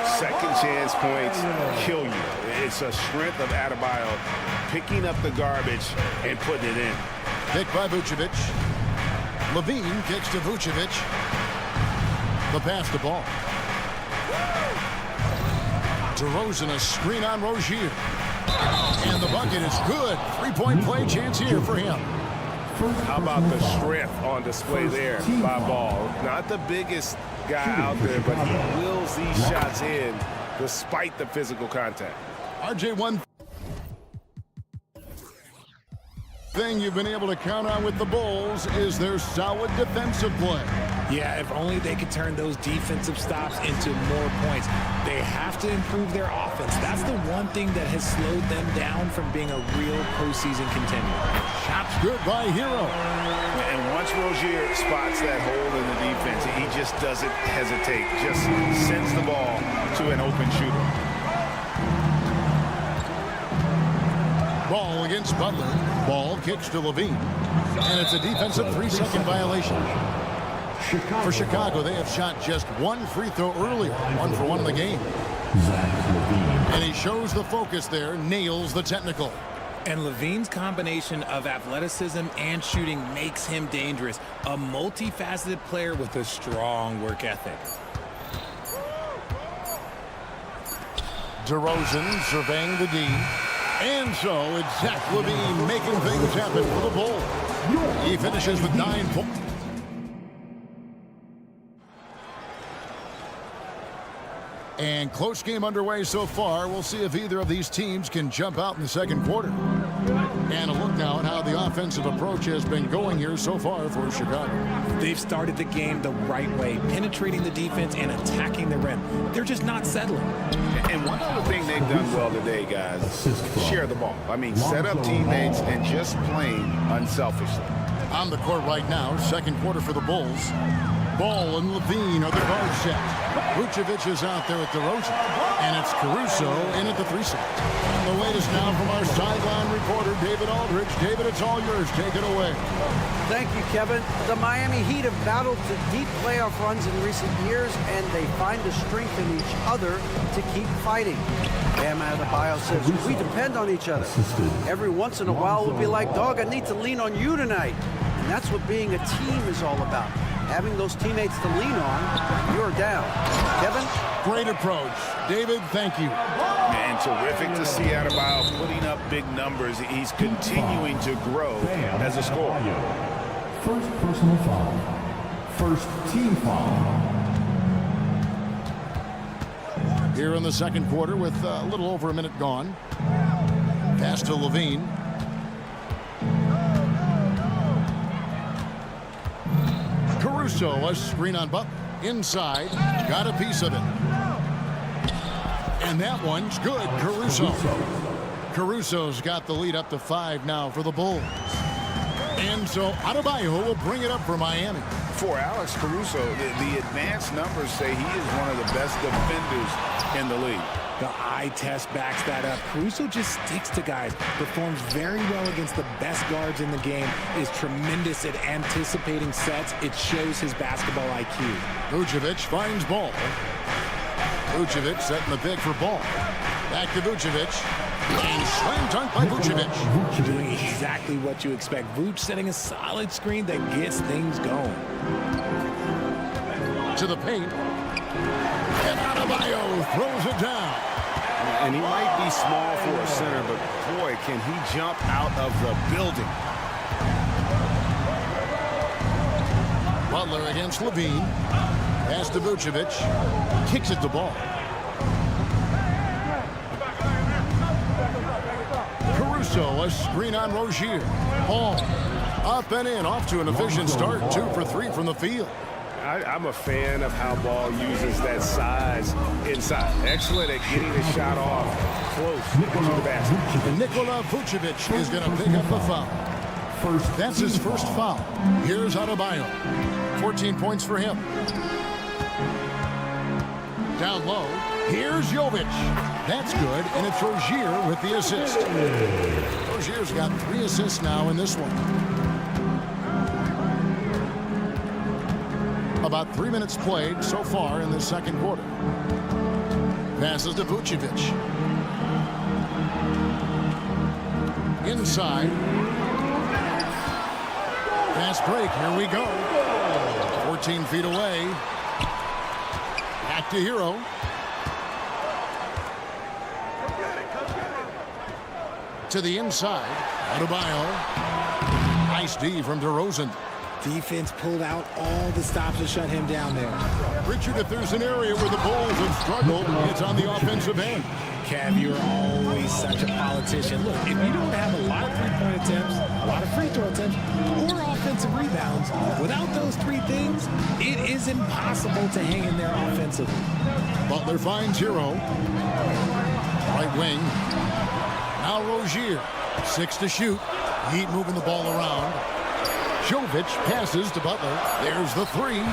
Second chance points kill you. It's a strength of Adebayo picking up the garbage and putting it in. Pick by Vucevic. Levine kicks to Vucevic. The pass to Ball. DeRozan, a screen on Rozier. And the bucket is good. Three-point play chance here for him. How about the strength on display there by Ball? Not the biggest guy out there, but he wills these shots in despite the physical contact. RJ, one thing you've been able to count on with the Bulls is their solid defensive play. Yeah, if only they could turn those defensive stops into more points. They have to improve their offense. That's the one thing that has slowed them down from being a real postseason contender. Shots good by Hero. And once Rozier spots that hole in the defense, he just doesn't hesitate. Just sends the ball to an open shooter. Ball against Butler. Ball kicks to Levine. And it's a defensive 3-second violation. For Chicago, they have shot just one free throw earlier. 1 for 1 in the game. And he shows the focus there, nails the technical. And Levine's combination of athleticism and shooting makes him dangerous. A multifaceted player with a strong work ethic. DeRozan surveying the D. And so it's Zach Levine making things happen for the Bulls. He finishes with 9 points. And close game underway so far. We'll see if either of these teams can jump out in the second quarter. And a look now at how the offensive approach has been going here so far for Chicago. They've started the game the right way, penetrating the defense and attacking the rim. They're just not settling. And one other thing they've done well today, guys, share the ball. I mean, set up teammates and just playing unselfishly. On the court right now, second quarter for the Bulls. Ball and Levine are the guard set. Vucevic is out there at DeRozan. And it's Caruso in at the 3-set. The latest now from our sideline reporter, David Aldridge. David, it's all yours. Take it away. Thank you, Kevin. The Miami Heat have battled to deep playoff runs in recent years, and they find the strength in each other to keep fighting. Bam Adebayo says, we depend on each other. Every once in a while, we'll be like, dog, I need to lean on you tonight. And that's what being a team is all about. Having those teammates to lean on, you're down. Kevin? Great approach. David, thank you. Man, terrific to see Adebayo putting up big numbers. He's continuing to grow as a scorer. First personal foul. First team foul. Here in the second quarter with a little over a minute gone. Pass to Levine. Caruso, a screen on Butler. Inside, got a piece of it. And that one's good, Caruso. Caruso's got the lead up to 5 now for the Bulls. And so Adebayo will bring it up for Miami. For Alex Caruso, the advanced numbers say he is one of the best defenders in the league. The eye test backs that up. Caruso just sticks to guys, performs very well against the best guards in the game, is tremendous at anticipating sets. It shows his basketball IQ. Vucevic finds Ball. Vucevic setting the pick for Ball. Back to Vucevic. And slam dunk by Vucevic. Doing exactly what you expect. Vuce setting a solid screen that gets things going. To the paint. And Adebayo throws it down. And he might be small for a center, but boy, can he jump out of the building. Butler against Levine. Pass to Vucevic. Kicks it to Ball. Caruso, a screen on Rozier. Ball up and in, off to an efficient start. 2 for 3 from the field. I'm a fan of how Ball uses that size inside. Excellent at getting the shot off close to the basket. And Nikola Vucevic is going to pick up the foul. That's his first foul. Here's Adebayo. 14 points for him. Down low. Here's Jovic. That's good, and it's Rozier with the assist. Rozier's got 3 assists now in this one. About 3 minutes played so far in the second quarter. Passes to Vucevic. Inside. Fast break. Here we go. 14 feet away. Back to Hero. To the inside. Adebayo. Nice D from DeRozan. Defense pulled out all the stops to shut him down there. Richard, if there's an area where the Bulls have struggled, it's on the offensive end. Kev, you're always such a politician. Look, if you don't have a lot of three-point attempts, a lot of free throw attempts, or offensive rebounds, without those three things, it is impossible to hang in there offensively. Butler finds Hero. Right wing. Now Rozier. 6 to shoot. Heat moving the ball around. Jovic passes to Butler. There's the three.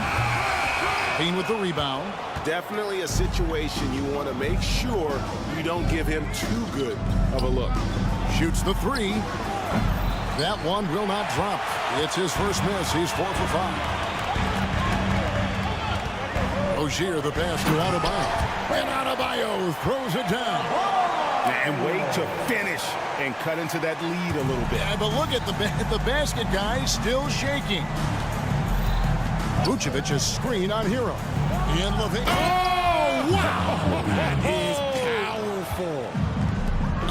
Bean with the rebound. Definitely a situation you want to make sure you don't give him too good of a look. Shoots the three. That one will not drop. It's his first miss. He's 4 for 5. Rozier the pass to Adebayo. And Adebayo throws it down. And wait to finish and cut into that lead a little bit. Yeah, but look at the basket guy still shaking. Vucevic's screen on Hero. And Levine. Oh, wow! That is powerful.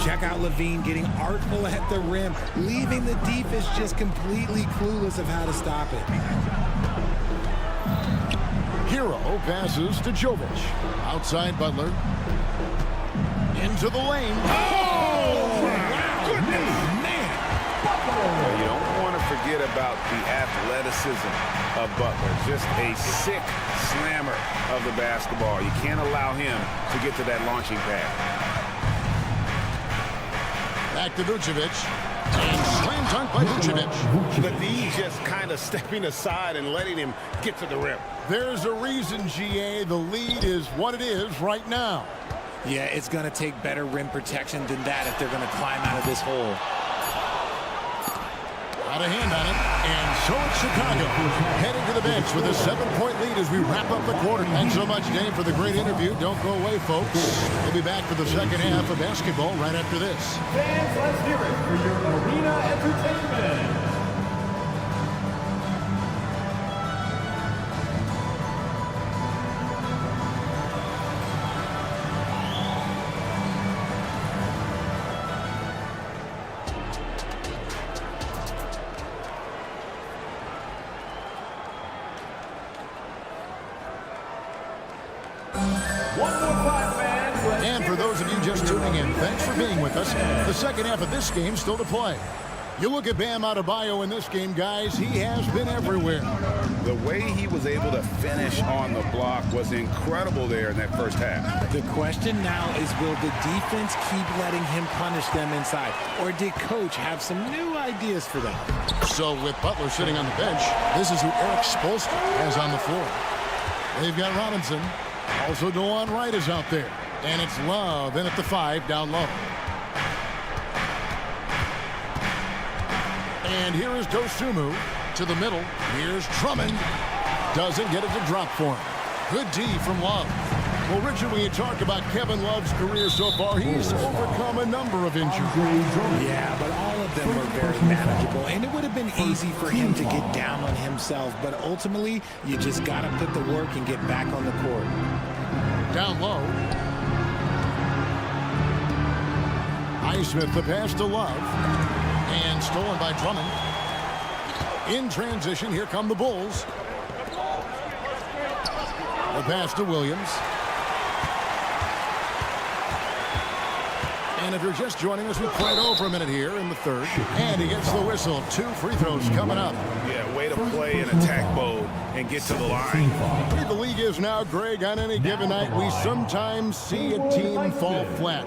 Check out Levine getting artful at the rim, leaving the defense just completely clueless of how to stop it. Hero passes to Jovic. Outside Butler. Into the lane. Oh, my goodness, man. Well, you don't want to forget about the athleticism of Butler. Just a sick slammer of the basketball. You can't allow him to get to that launching pad. Back to Vucevic. And slam dunk by Vucevic. Levine just kind of stepping aside and letting him get to the rim. There's a reason, GA, the lead is what it is right now. Yeah, it's going to take better rim protection than that if they're going to climb out of this hole. Out of hand on it, and so it's Chicago heading to the bench with a 7-point lead as we wrap up the quarter. Thanks so much, Dave, for the great interview. Don't go away, folks. We'll be back for the second half of basketball right after this. Fans, let's hear it for your arena entertainment. And for those of you just tuning in, thanks for being with us. The second half of this game still to play. You look at Bam Adebayo in this game, guys, he has been everywhere. The way he was able to finish on the block was incredible there in that first half. The question now is, will the defense keep letting him punish them inside? Or did Coach have some new ideas for them? So with Butler sitting on the bench, this is who Eric Spoelstra has on the floor. They've got Robinson. Also, DeLon Wright is out there. And it's Love in at the 5 down low. And here is Dosunmu to the middle. Here's Drummond. Doesn't get it to drop for him. Good D from Love. Well, Richard, when you talk about Kevin Love's career so far, he's overcome a number of injuries. Yeah, but all of them were very manageable. And it would have been easy for him to get down on himself. But ultimately, you just got to put the work and get back on the court. Down low. Highsmith, the pass to Love. And stolen by Drummond. In transition, here come the Bulls. The pass to Williams. And if you're just joining us, we played over a minute here in the third. And he gets the whistle. 2 free throws coming up. Yeah, way to play in attack mode and get to the line. The way the league is now, Greg, on any given night, we sometimes see a team fall flat.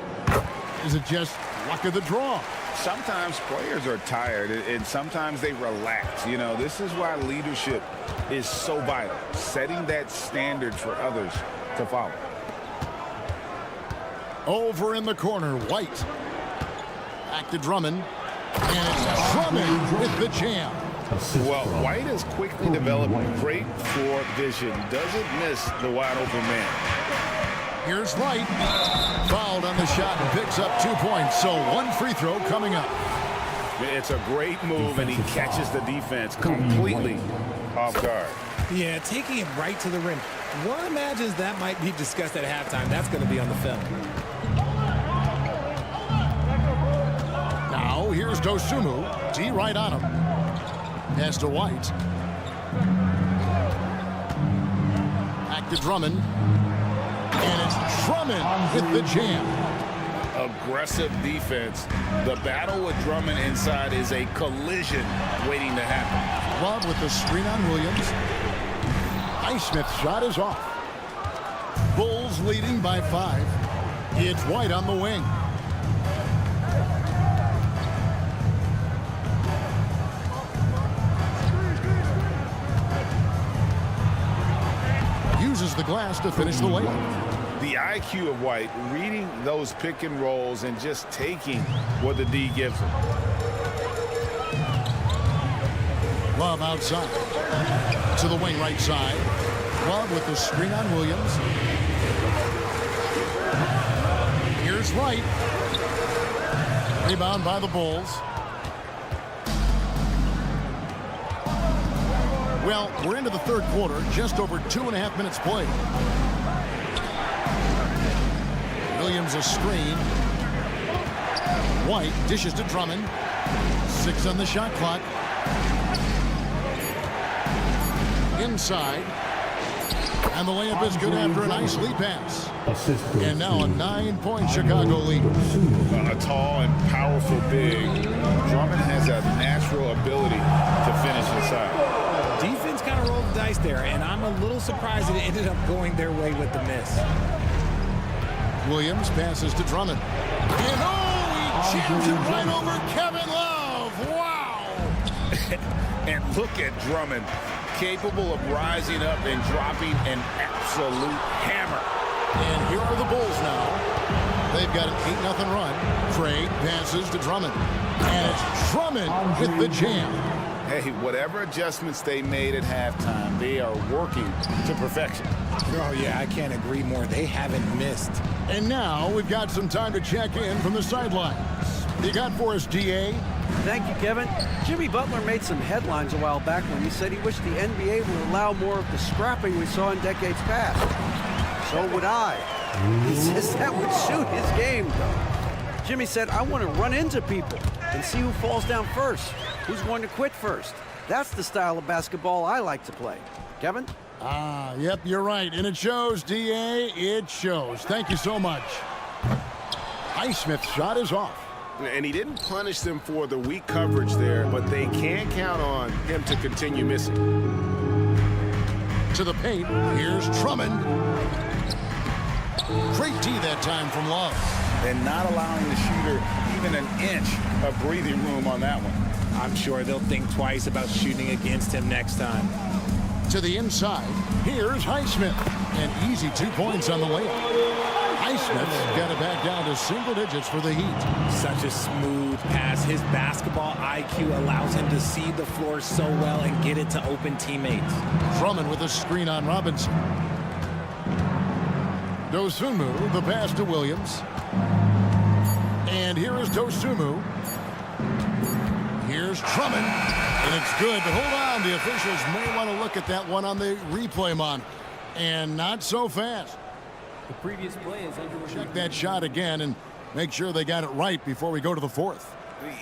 Is it just luck of the draw? Sometimes players are tired and sometimes they relax. You know, this is why leadership is so vital. Setting that standard for others to follow. Over in the corner, White. Back to Drummond. And it's Drummond with the jam. Well, White has quickly developed great floor vision. Doesn't miss the wide open man. Here's Wright. Fouled on the shot and picks up 2 points. So one free throw coming up. It's a great move, and he catches the defense completely off guard. Yeah, taking it right to the rim. One imagines that might be discussed at halftime. That's going to be on the film. Now here's Dosunmu. D right on him. Pass to White. Back to Drummond. And it's Drummond with the jam. Aggressive defense. The battle with Drummond inside is a collision waiting to happen. Love with the screen on Williams. Highsmith's shot is off. Bulls leading by 5. It's White on the wing. Uses the glass to finish the layup. The IQ of White, reading those pick and rolls and just taking what the D gives him. Love outside. To the wing right side. Love with the screen on Williams. Here's Wright. Rebound by the Bulls. Well, we're into the third quarter, just over 2.5 minutes played. Williams a screen. White dishes to Drummond. 6 on the shot clock. Inside. And the layup is good after a nice lead pass. And now a 9-point Chicago lead. A tall and powerful big. Drummond has a natural ability to finish inside. Defense kind of rolled the dice there, and I'm a little surprised it ended up going their way with the miss. Williams passes to Drummond. And he jams it right over Kevin Love. Wow! And look at Drummond, capable of rising up and dropping an absolute hammer. And here are the Bulls now. They've got an 8-0 run. Craig passes to Drummond. And it's Drummond with the jam. Hey, whatever adjustments they made at halftime, they are working to perfection. Oh, yeah, I can't agree more. They haven't missed. And now we've got some time to check in from the sidelines. You got for us, DA? Thank you, Kevin. Jimmy Butler made some headlines a while back when he said he wished the NBA would allow more of the scrapping we saw in decades past. So would I. He says that would suit his game, though. Jimmy said, I want to run into people and see who falls down first, who's going to quit first. That's the style of basketball I like to play. Kevin? Yep, you're right. And it shows, DA. It shows. Thank you so much. Highsmith's shot is off. And he didn't punish them for the weak coverage there, but they can count on him to continue missing. To the paint, here's Drummond. Great D that time from Love. And not allowing the shooter even an inch of breathing room on that one. I'm sure they'll think twice about shooting against him next time. To the inside, here's Highsmith. An easy 2 points on the layup. Highsmith's got it back down to single digits for the Heat. Such a smooth pass. His basketball IQ allows him to see the floor so well and get it to open teammates. Drummond with a screen on Robinson. Dosunmu, the pass to Williams. And here is Dosunmu. Here's Drummond. And it's good, but hold on. The officials may want to look at that one on the replay mon. And not so fast. The previous play is under review. Check that shot again and make sure they got it right before we go to the fourth.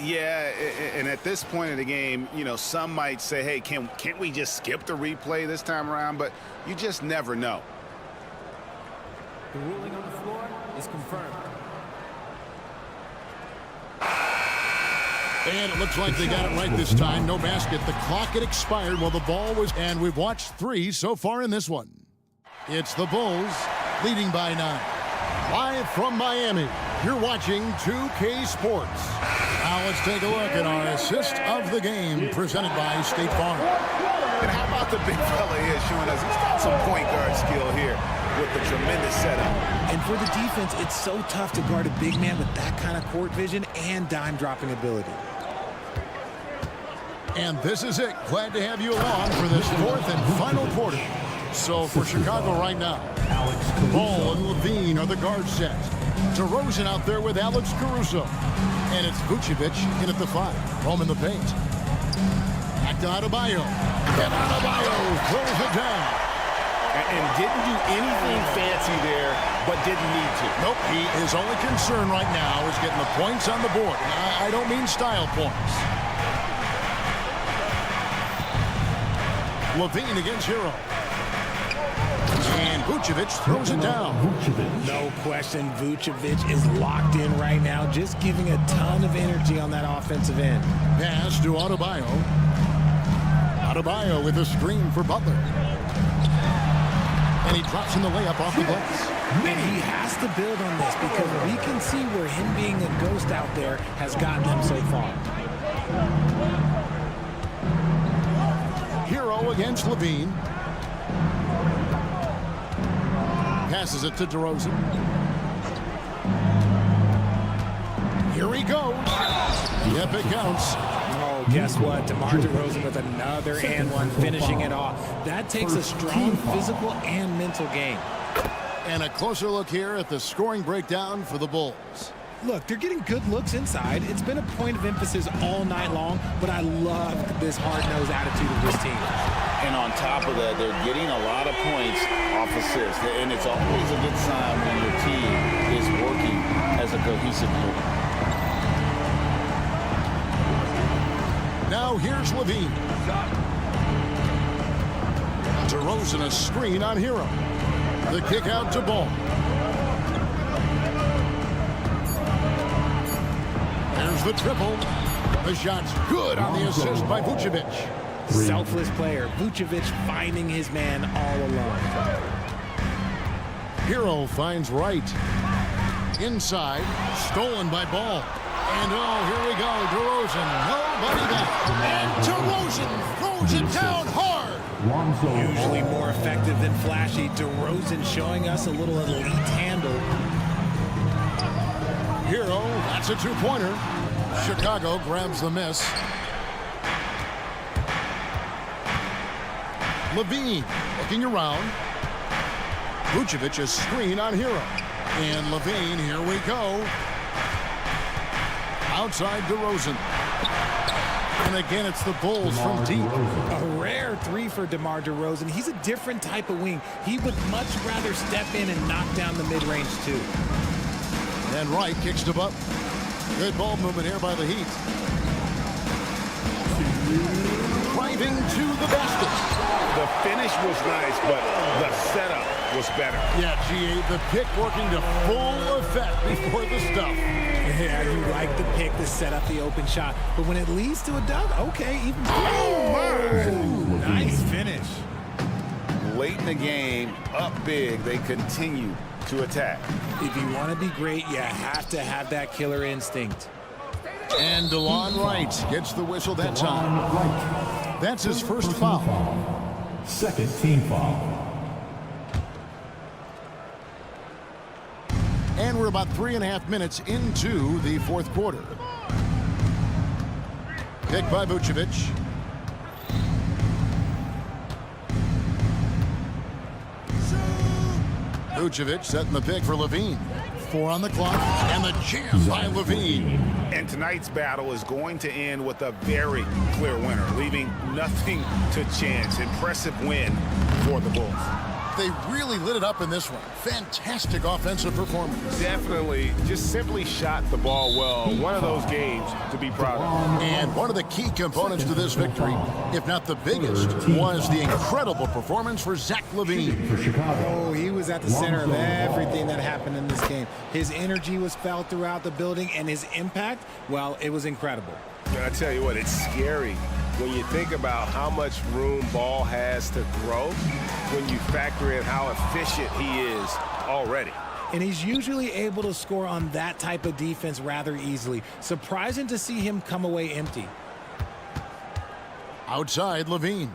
Yeah, and at this point in the game, you know, some might say, hey, can't we just skip the replay this time around? But you just never know. The ruling on the floor is confirmed. And it looks like they got it right this time. No basket. The clock had expired while the ball was... And we've watched 3 so far in this one. It's the Bulls leading by 9. Live from Miami, you're watching 2K Sports. Now let's take a look at our assist of the game presented by State Farm. And how about the big fella here showing us he's got some point guard skill here with the tremendous setup. And for the defense, it's so tough to guard a big man with that kind of court vision and dime dropping ability. And this is it. Glad to have you along for this fourth and final quarter. So for Chicago right now, Ball and Levine are the guard set. DeRozan out there with Alex Caruso. And it's Vucevic in at the 5. Roam in the paint. Back to Adebayo. And Adebayo throws it down. And didn't do anything fancy there, but didn't need to. Nope, his only concern right now is getting the points on the board. I don't mean style points. Levine against Hero. And Vucevic throws it down. No question, Vucevic is locked in right now, just giving a ton of energy on that offensive end. Pass to Adebayo. Adebayo with a screen for Butler. And he drops in the layup off the glass. And he has to build on this because we can see where him being a ghost out there has gotten them so far. Hero against Levine. Passes it to DeRozan. Here he goes. Yep, it counts. Oh, guess what? DeMar DeRozan with another and one, finishing it off. That takes a strong physical and mental game. And a closer look here at the scoring breakdown for the Bulls. Look, they're getting good looks inside. It's been a point of emphasis all night long, but I love this hard-nosed attitude of this team. And on top of that, they're getting a lot of points off assists. And it's always a good sign when your team is working as a cohesive unit. Now here's Levine. DeRozan a screen on Hero. The kick out to Ball. There's the triple. The shot's good on the assist by Vucevic. Selfless player. Vucevic finding his man all alone. Hero finds Wright. Inside. Stolen by Ball. And oh, here we go. DeRozan. Nobody back. And DeRozan throws it down hard. Usually more effective than flashy. DeRozan showing us a little elite handle. Hero, that's a two-pointer. Chicago grabs the miss. Levine looking around. Vucevic a screen on Hero. And Levine, here we go. Outside DeRozan. And again, it's the Bulls from deep. A rare three for DeMar DeRozan. He's a different type of wing. He would much rather step in and knock down the mid-range too. And Wright kicks to Butler. Good ball movement here by the Heat. Driving to the basket. The finish was nice, but the setup was better. Yeah, G8, the pick working to full effect before the stuff. Yeah, you like the pick to set up the open shot, but when it leads to a dunk, okay, even. Oh, my! Ooh, nice finish. Late in the game, up big, they continue to attack. If you want to be great, you have to have that killer instinct. And DeLon Wright gets the whistle that time. That's his first foul. Second team foul. And we're about 3.5 minutes into the fourth quarter. Pick by Vucevic. Vucevic setting the pick for Levine. 4 on the clock, and the jam by Levine. And tonight's battle is going to end with a very clear winner, leaving nothing to chance. Impressive win for the Bulls. They really lit it up in this one. Fantastic offensive performance. Definitely, just simply shot the ball well. One of those games to be proud of. And one of the key components to this victory, if not the biggest, was the incredible performance for Zach LaVine. Oh, he was at the center of everything that happened in this game. His energy was felt throughout the building, and his impact, well, it was incredible. I tell you what, it's scary when you think about how much room Ball has to grow when you factor in how efficient he is already. And he's usually able to score on that type of defense rather easily. Surprising to see him come away empty. Outside, Levine.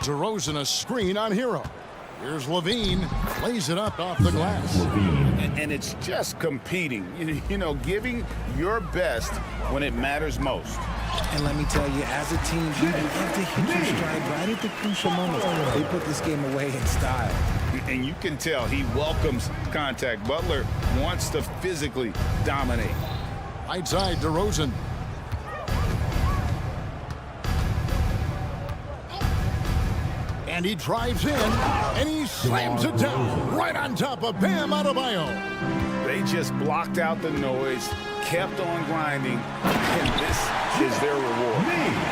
DeRozan a screen on Hero. Here's Levine, lays it up off the glass. And it's just competing, you know, giving your best when it matters most. And let me tell you, as a team, you have to hit your stride right at the crucial moments. They put this game away in style. And you can tell he welcomes contact. Butler wants to physically dominate. Right side, DeRozan. And he drives in, and he slams it down right on top of Bam Adebayo. They just blocked out the noise, kept on grinding, and this is their reward.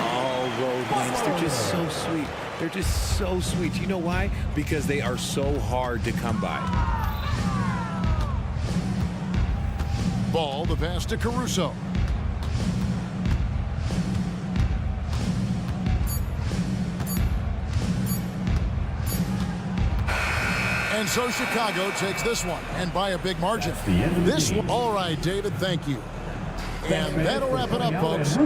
All road wins. They're just so sweet. They're just so sweet. You know why? Because they are so hard to come by. Ball, the pass to Caruso. And so Chicago takes this one, and by a big margin. This one. All right, David, thank you. And that'll wrap it up, folks.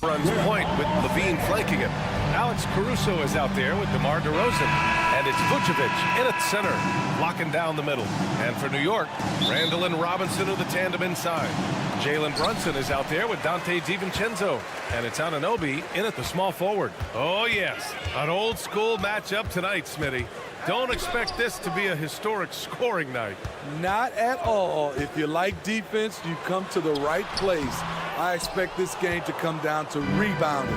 Runs point with Levine flanking him. Alex Caruso is out there with DeMar DeRozan. And it's Vucevic in at center, locking down the middle. And for New York, Randall and Robinson are the tandem inside. Jalen Brunson is out there with Dante DiVincenzo. And it's Anunoby in at the small forward. Oh, yes, an old school matchup tonight, Smitty. Don't expect this to be a historic scoring night. Not at all. If you like defense, you come to the right place. I expect this game to come down to rebounding.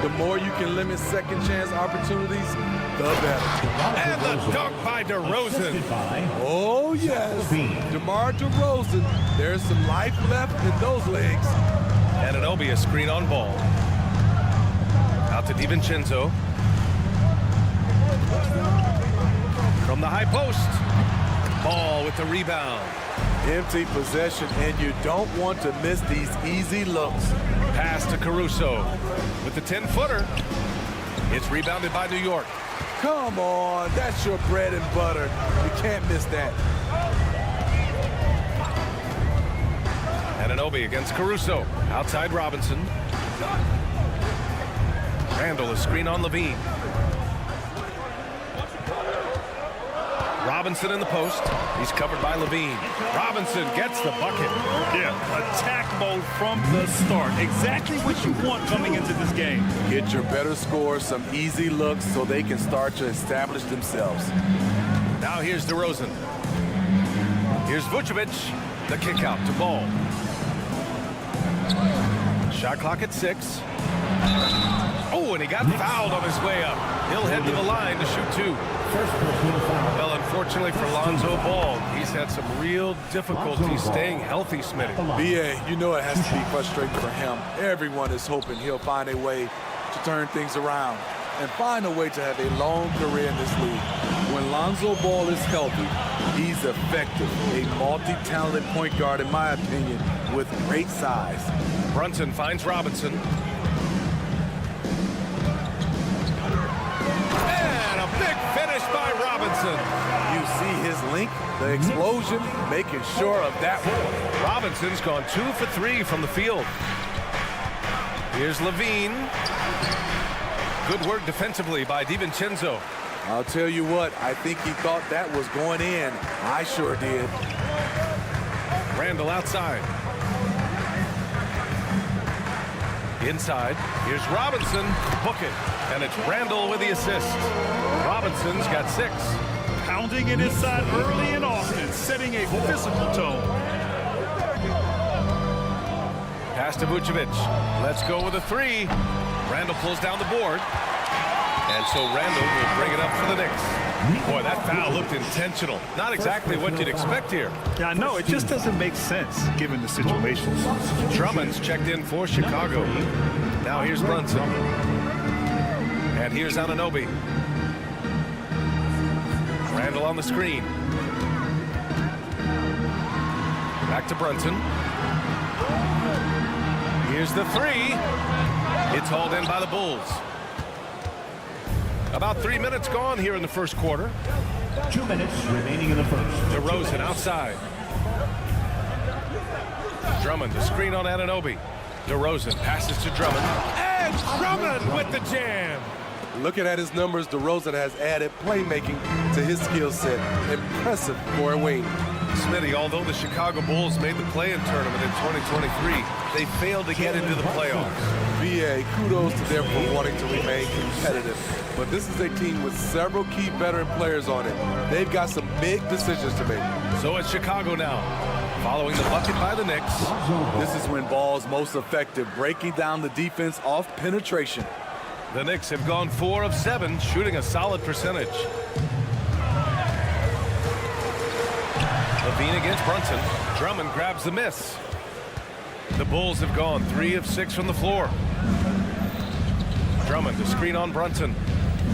The more you can limit second chance opportunities, the better. And the dunk by DeRozan. Oh, yes. DeMar DeRozan. There's some life left in those legs. Anunoby a screen on ball. Out to DiVincenzo. From the high post. Ball with the rebound. Empty possession, and you don't want to miss these easy looks. Pass to Caruso with the 10-footer. It's rebounded by New York. Come on, that's your bread and butter. You can't miss that. Anunoby against Caruso. Outside Robinson. Randall a screen on Levine. Robinson in the post. He's covered by Levine. Robinson gets the bucket. Yeah, attack mode from the start. Exactly what you want coming into this game. Get your better scores some easy looks so they can start to establish themselves. Now here's DeRozan. Here's Vucevic. The kick out to Ball. Shot clock at 6. Oh, and he got fouled on his way up. He'll head to the line to shoot 2. Well, unfortunately for Lonzo Ball, he's had some real difficulty staying healthy, Smitty. BA, you know it has to be frustrating for him. Everyone is hoping he'll find a way to turn things around and find a way to have a long career in this league. When Lonzo Ball is healthy, he's effective. A multi-talented point guard, in my opinion, with great size. Brunson finds Robinson. And a big finish by Robinson. You see his link, the explosion, making sure of that one. Robinson's gone 2 for 3 from the field. Here's Levine. Good work defensively by DiVincenzo. I'll tell you what, I think he thought that was going in. I sure did. Randall outside. Inside, here's Robinson. Book it. And it's Randall with the assist. Robinson's got 6. Pounding it inside early and often, setting a physical tone. Pass to Vucevic. Let's go with a 3. Randall pulls down the board. And so Randall will bring it up for the Knicks. Boy, that foul looked intentional. Not exactly what you'd expect here. Yeah, I know. It just doesn't make sense given the situation. Drummond's checked in for Chicago. Now here's Brunson. And here's Anunoby. Randall on the screen. Back to Brunson. Here's the 3. It's hauled in by the Bulls. About 3 minutes gone here in the first quarter. 2 minutes remaining in the first. DeRozan outside. Drummond, the screen on Anunoby. DeRozan passes to Drummond. And Drummond with the jam. Looking at his numbers, DeRozan has added playmaking to his skill set. Impressive for a wing. Smitty, although the Chicago Bulls made the play-in tournament in 2023, they failed to get into the playoffs. VA, kudos to them for wanting to remain competitive. But this is a team with several key veteran players on it. They've got some big decisions to make. So it's Chicago now, following the bucket by the Knicks. This is when ball's most effective, breaking down the defense off penetration. The Knicks have gone 4 of 7, shooting a solid percentage. Levine against Brunson. Drummond grabs the miss. The Bulls have gone 3 of 6 from the floor. Drummond, the screen on Brunson.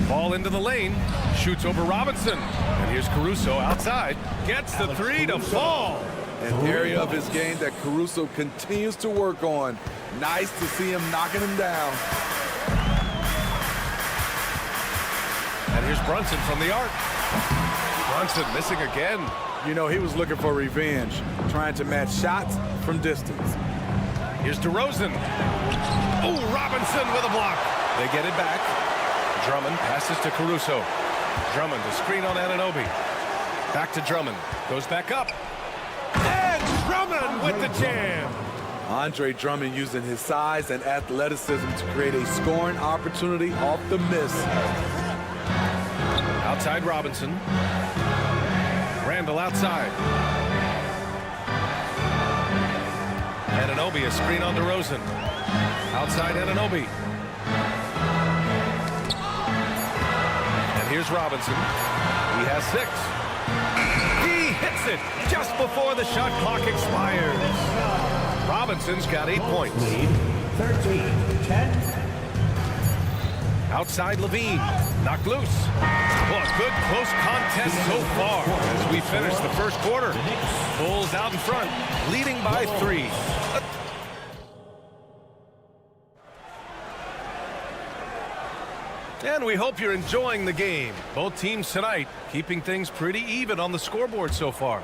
Ball into the lane. Shoots over Robinson. And here's Caruso outside. Gets the 3 to fall. An area of his game that Caruso continues to work on. Nice to see him knocking him down. And here's Brunson from the arc. Brunson missing again. You know, he was looking for revenge, trying to match shots from distance. Here's DeRozan. Oh, Robinson with a block. They get it back. Drummond passes to Caruso. Drummond, a screen on Anunoby. Back to Drummond. Goes back up. And Drummond with the jam. Andre Drummond using his size and athleticism to create a scoring opportunity off the miss. Outside Robinson. Randall outside. Anunoby, a screen on DeRozan. Outside Anunoby. And here's Robinson. He has 6. He hits it just before the shot clock expires. Robinson's got 8 points. Lead 13-10. Outside Levine, knocked loose. Well, a good close contest so far as we finish the first quarter. Bulls out in front, leading by 3. And we hope you're enjoying the game. Both teams tonight keeping things pretty even on the scoreboard so far.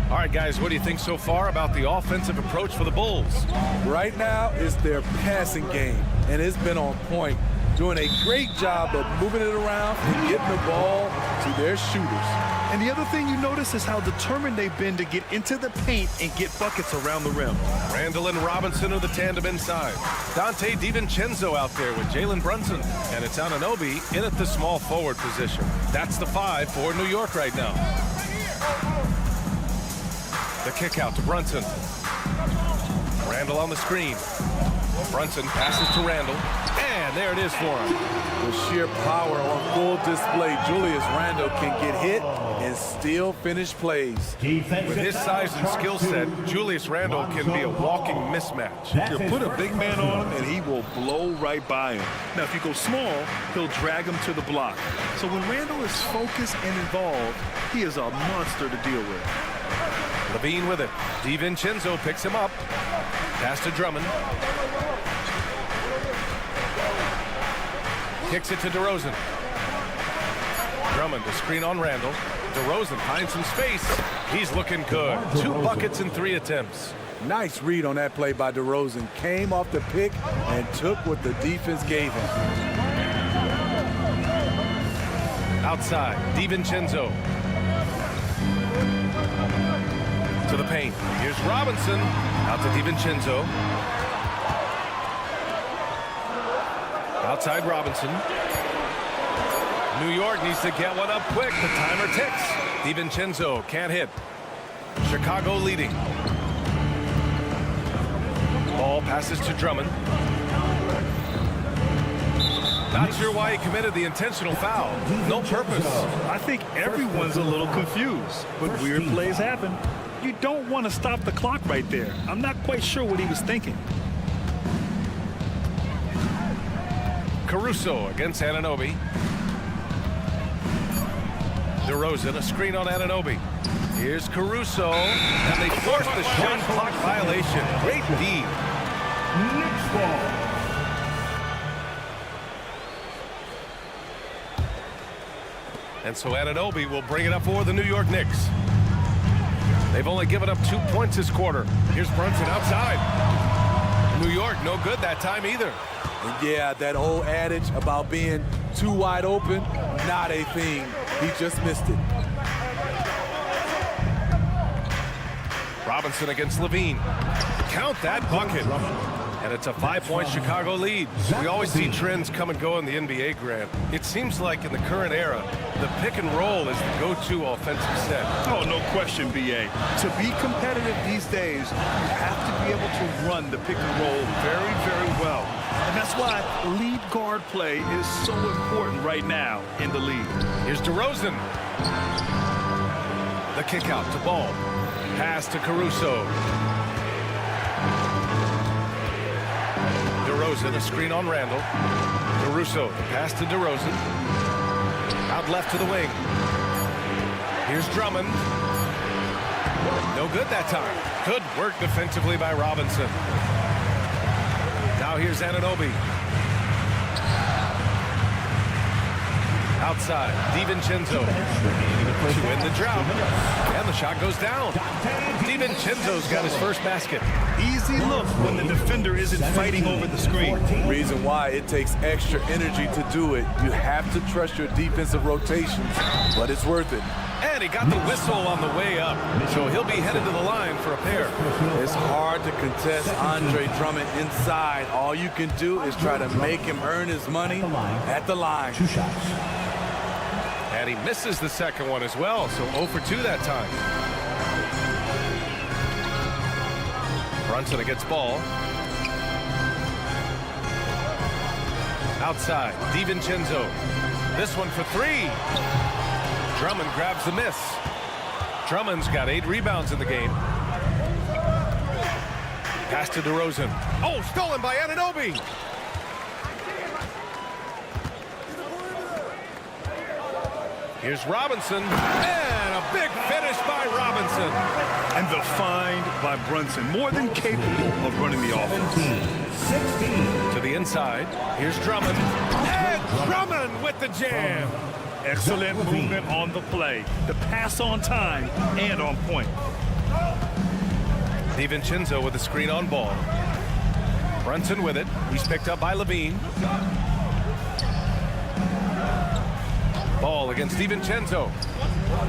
All right, guys, what do you think so far about the offensive approach for the Bulls? Right now, it's their passing game, and it's been on point. Doing a great job of moving it around and getting the ball to their shooters. And the other thing you notice is how determined they've been to get into the paint and get buckets around the rim. Randall and Robinson are the tandem inside. Dante DiVincenzo out there with Jalen Brunson. And it's Anunoby in at the small forward position. That's the 5 for New York right now. The kick out to Brunson. Randall on the screen. Brunson passes to Randall. And there it is for him. With sheer power on full display, Julius Randle can get hit and still finish plays. With his size and skill set, Julius Randle can be a walking mismatch. You put a big man on him and he will blow right by him. Now, if you go small, he'll drag him to the block. So when Randle is focused and involved, he is a monster to deal with. Levine with it. DiVincenzo picks him up. Pass to Drummond. Kicks it to DeRozan. Drummond, a screen on Randall. DeRozan finds some space. He's looking good. 2 buckets in 3 attempts. Nice read on that play by DeRozan. Came off the pick and took what the defense gave him. Outside, DiVincenzo. To the paint. Here's Robinson. Out to DiVincenzo. Outside Robinson. New York needs to get one up quick. The timer ticks. DiVincenzo can't hit. Chicago leading. Ball passes to Drummond. Not sure why he committed the intentional foul. No purpose. I think everyone's a little confused, but weird plays happen. You don't want to stop the clock right there. I'm not quite sure what he was thinking. Caruso against Anunoby. DeRozan, a screen on Anunoby. Here's Caruso, and they force the shot clock violation. Great D. Knicks ball. And so Anunoby will bring it up for the New York Knicks. They've only given up 2 points this quarter. Here's Brunson outside. New York, no good that time either. And yeah, that old adage about being too wide open, not a thing. He just missed it. Robinson against Levine. Count that bucket. And it's a 5-point Chicago lead. We always see trends come and go in the NBA, Grant. It seems like in the current era, the pick and roll is the go-to offensive set. Oh, no question, B.A. To be competitive these days, you have to be able to run the pick and roll very, very well. And that's why lead guard play is so important right now in the league. Here's DeRozan. The kick out to Ball. Pass to Caruso. DeRozan, a screen on Randall. Caruso, the pass to DeRozan. Out left to the wing. Here's Drummond. No good that time. Good work defensively by Robinson. Now here's Anunoby. Outside, DiVincenzo. to win the drought. And the shot goes down. DiVincenzo's got his first basket. Easy look when the defender isn't fighting over the screen. Reason why it takes extra energy to do it. You have to trust your defensive rotations, but it's worth it. And he got the whistle on the way up, so he'll be headed to the line for a pair. It's hard to contest Andre Drummond inside. All you can do is try to make him earn his money at the line. 2 shots. And he misses the second one as well, so 0 for 2 that time. Brunson against ball. Outside, DiVincenzo. This one for 3. Drummond grabs the miss. Drummond's got 8 rebounds in the game. Pass to DeRozan. Oh, stolen by Anunoby. Here's Robinson, and a big finish by Robinson. And the find by Brunson, more than capable of running the offense. 16. To the inside, here's Drummond, and Drummond with the jam. Excellent movement on the play. The pass on time and on point. DiVincenzo with the screen on ball. Brunson with it. He's picked up by Levine. Ball against DiVincenzo.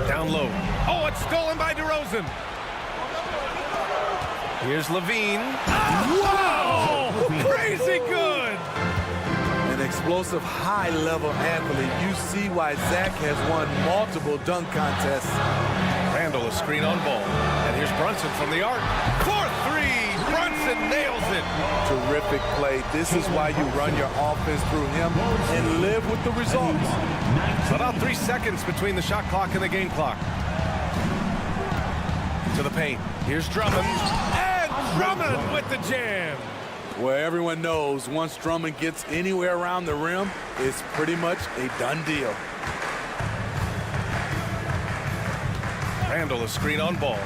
Down low. Oh, it's stolen by DeRozan. Here's Levine. Wow! Crazy good! An explosive, high-level athlete. You see why Zach has won multiple dunk contests. Randall, a screen on ball. And here's Brunson from the arc. 4-3! Brunson nails it! Terrific play. This is why you run your offense through him and live with the results. About 3 seconds between the shot clock and the game clock. To the paint. Here's Drummond. And Drummond with the jam! Where everyone knows once Drummond gets anywhere around the rim, it's pretty much a done deal. Randall, a screen on ball.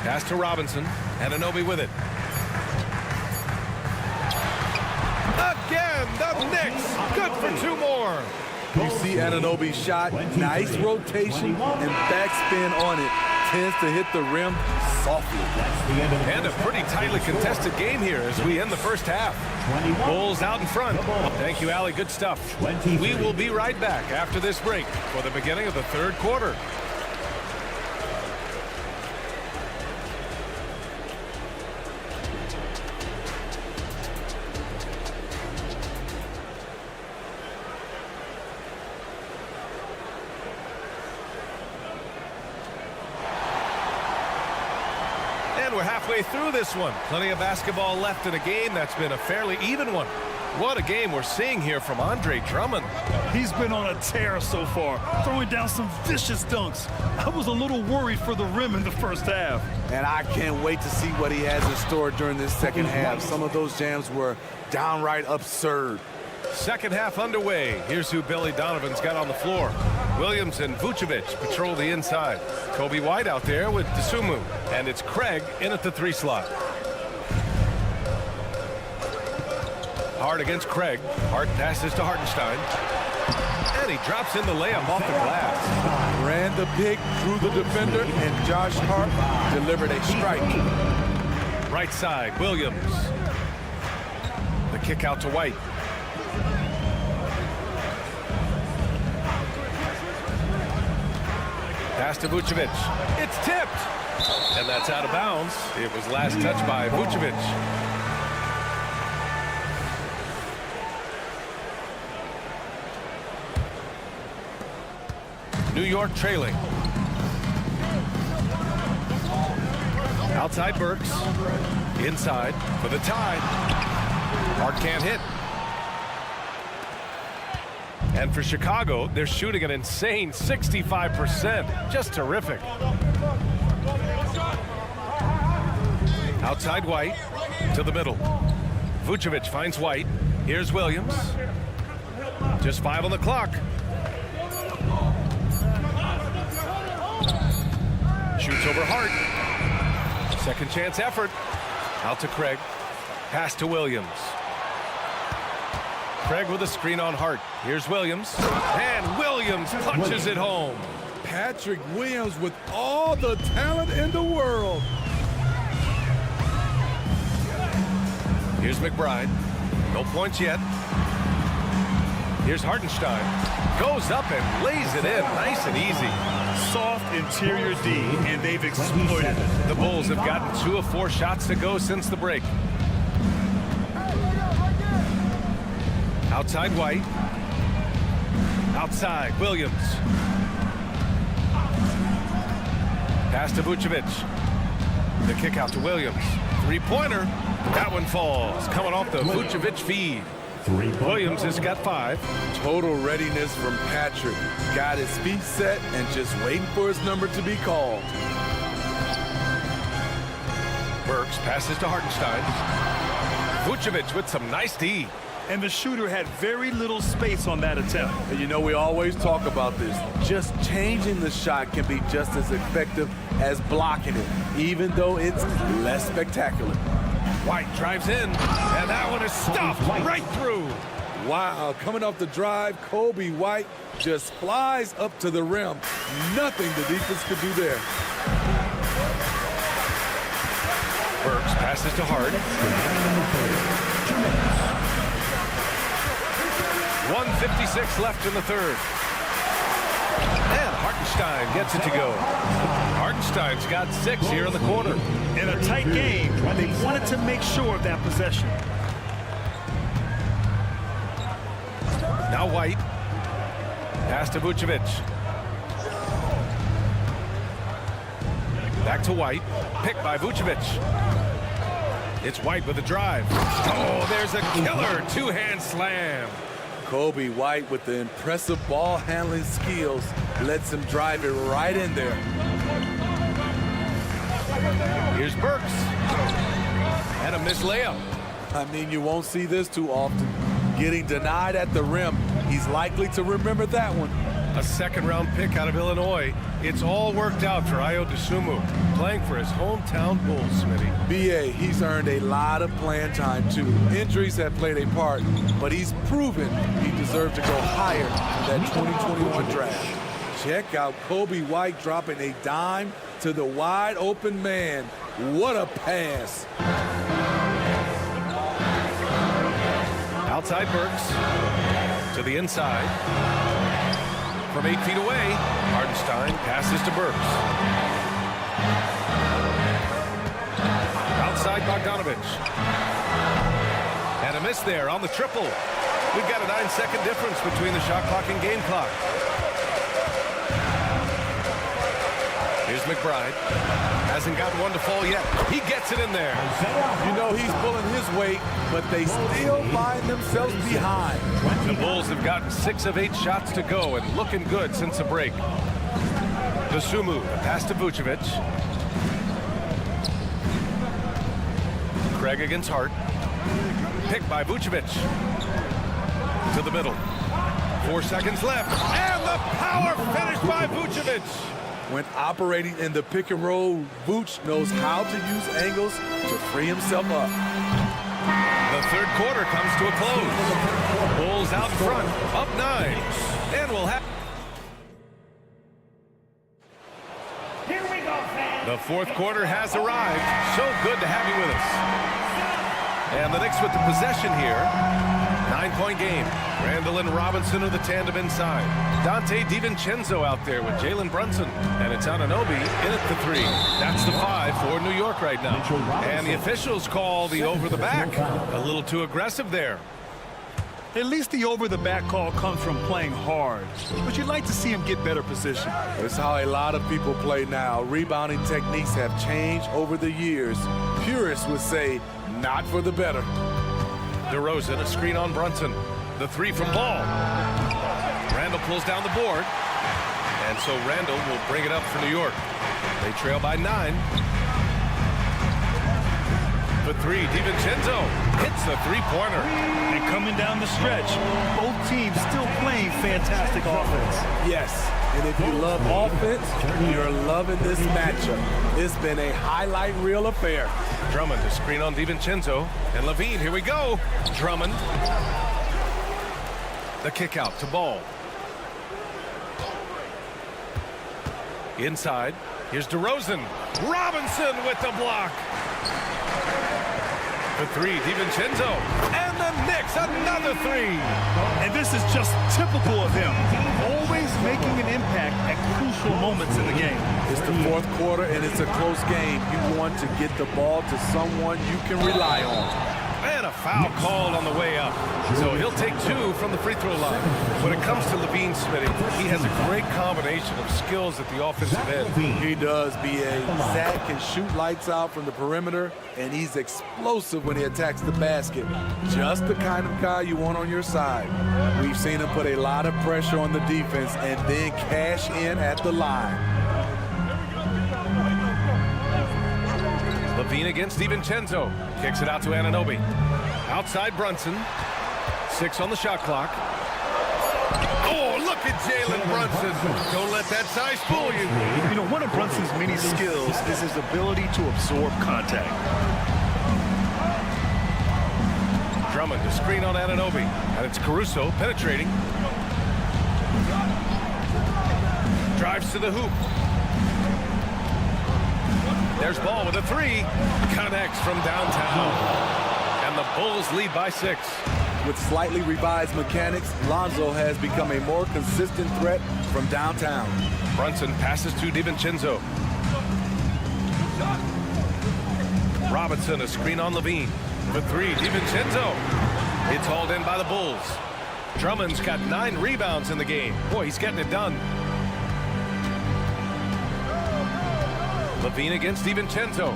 Pass to Robinson. Anunoby with it. Again, the Knicks. Good for 2 more. You see Anunoby's shot. Nice rotation and backspin on it. Tends to hit the rim softly. And a pretty tightly contested game here as we end the first half. Bulls out in front. Thank you, Allie. Good stuff. We will be right back after this break for the beginning of the third quarter. We're halfway through this one. Plenty of basketball left in a game that's been a fairly even one. What a game we're seeing here from Andre Drummond. He's been on a tear so far, throwing down some vicious dunks. I was a little worried for the rim in the first half. And I can't wait to see what he has in store during this second half. Some of those jams were downright absurd. Second half underway. Here's who Billy Donovan's got on the floor. Williams and Vucevic patrol the inside. Kobe White out there with Dosunmu. And it's Craig in at the 3 slot. Hart against Craig. Hart passes to Hartenstein. And he drops in the layup off the glass. Ran the pick through the defender, and Josh Hart delivered a strike. Right side, Williams. The kick out to White. Pass to Vucevic. It's tipped. And that's out of bounds. It was last touched by Vucevic. New York trailing. Outside Burks. Inside for the tie. Hart can't hit. And for Chicago, they're shooting an insane 65%. Just terrific. Outside White to the middle. Vucevic finds White. Here's Williams. Just 5 on the clock. Shoots over Hart. Second chance effort. Out to Craig. Pass to Williams. Craig with a screen on Hart. Here's Williams. And Williams punches it home. Patrick Williams with all the talent in the world. Here's McBride. No points yet. Here's Hartenstein. Goes up and lays it in nice and easy. Soft interior D, and they've exploited it. The Bulls have gotten 2 of 4 shots to go since the break. Outside White. Outside Williams. Pass to Vucevic. The kick out to Williams. 3-pointer. That one falls. Coming off the Vucevic feed. Williams has got 5. Total readiness from Patrick. Got his feet set and just waiting for his number to be called. Burks passes to Hartenstein. Vucevic with some nice D. And the shooter had very little space on that attempt. And you know, we always talk about this. Just changing the shot can be just as effective as blocking it, even though it's less spectacular. White drives in, and that one is stuffed right through. Wow, coming off the drive, Kobe White just flies up to the rim. Nothing the defense could do there. Burks passes to Hart. 1:56 left in the third. And Hartenstein gets it to go. Hartenstein's got 6 here in the quarter. In a tight game, they wanted to make sure of that possession. Now White. Pass to Vucevic. Back to White. Picked by Vucevic. It's White with a drive. Oh, there's a killer 2-hand slam. Kobe White with the impressive ball handling skills lets him drive it right in there. Here's Burks. And a missed layup. I mean, you won't see this too often. Getting denied at the rim. He's likely to remember that one. A second-round pick out of Illinois. It's all worked out for Ayo Dosunmu, playing for his hometown Bulls, Smitty. B.A., he's earned a lot of playing time, too. Injuries have played a part, but he's proven he deserved to go higher in that 2021 draft. Check out Kobe White dropping a dime to the wide-open man. What a pass. Outside Burks to the inside. From 8 feet away, Hartenstein passes to Burks. Outside Bogdanovich. And a miss there on the triple. We've got a 9-second difference between the shot clock and game clock. Here's McBride. Hasn't got one to fall yet. He gets it in there. You know he's pulling his weight, but they still find themselves behind. The Bulls have gotten 6 of 8 shots to go and looking good since the break. Dosunmu, pass to Vucevic. Craig against Hart. Picked by Vucevic. To the middle. 4 seconds left. And the power finish by Vucevic. When operating in the pick and roll, Vooch knows how to use angles to free himself up. The third quarter comes to a close. Bulls out front, up 9. And we'll have... Here we go, fans. The fourth quarter has arrived. So good to have you with us. And the Knicks with the possession here. 9-point game. Randall and Robinson are the tandem inside. Dante DiVincenzo out there with Jalen Brunson. And it's Anunoby in at the 3. That's the 5 for New York right now. And the officials call the over the back. A little too aggressive there. At least the over-the-back call comes from playing hard. But you'd like to see him get better position. It's how a lot of people play now. Rebounding techniques have changed over the years. Purists would say, not for the better. DeRozan, a screen on Brunson. The 3 from Ball. Randall pulls down the board. And so Randall will bring it up for New York. They trail by 9. The 3, DiVincenzo hits the 3-pointer. And coming down the stretch, both teams still playing fantastic offense. Yes, and if you love offense, you're loving this matchup. It's been a highlight reel affair. Drummond, a screen on DiVincenzo. And Levine, here we go. Drummond. The kick out to Ball. Inside, here's DeRozan. Robinson with the block. The three, DiVincenzo. And the Knicks, another three. And this is just typical of him. Always making an impact at crucial moments in the game. It's the fourth quarter, and it's a close game. You want to get the ball to someone you can rely on. And a foul called on the way up. So he'll take two from the free throw line. When it comes to Levine, Smitty, he has a great combination of skills at the offensive end. He does, B.A. Zach can shoot lights out from the perimeter, and he's explosive when he attacks the basket. Just the kind of guy you want on your side. We've seen him put a lot of pressure on the defense and then cash in at the line. Levine against DiVincenzo. Kicks it out to Anunoby. Outside Brunson. 6 on the shot clock. Oh, look at Jalen Brunson. Don't let that size fool you. You know, one of Brunson's many skills is his ability to absorb contact. Drummond to screen on Anunoby. And it's Caruso penetrating. Drives to the hoop. There's Ball with a three. Connects from downtown. And the Bulls lead by 6. With slightly revised mechanics, Lonzo has become a more consistent threat from downtown. Brunson passes to DiVincenzo. Robinson a screen on Levine. The three, DiVincenzo. It's hauled in by the Bulls. Drummond's got 9 rebounds in the game. Boy, he's getting it done. Levine against DiVincenzo.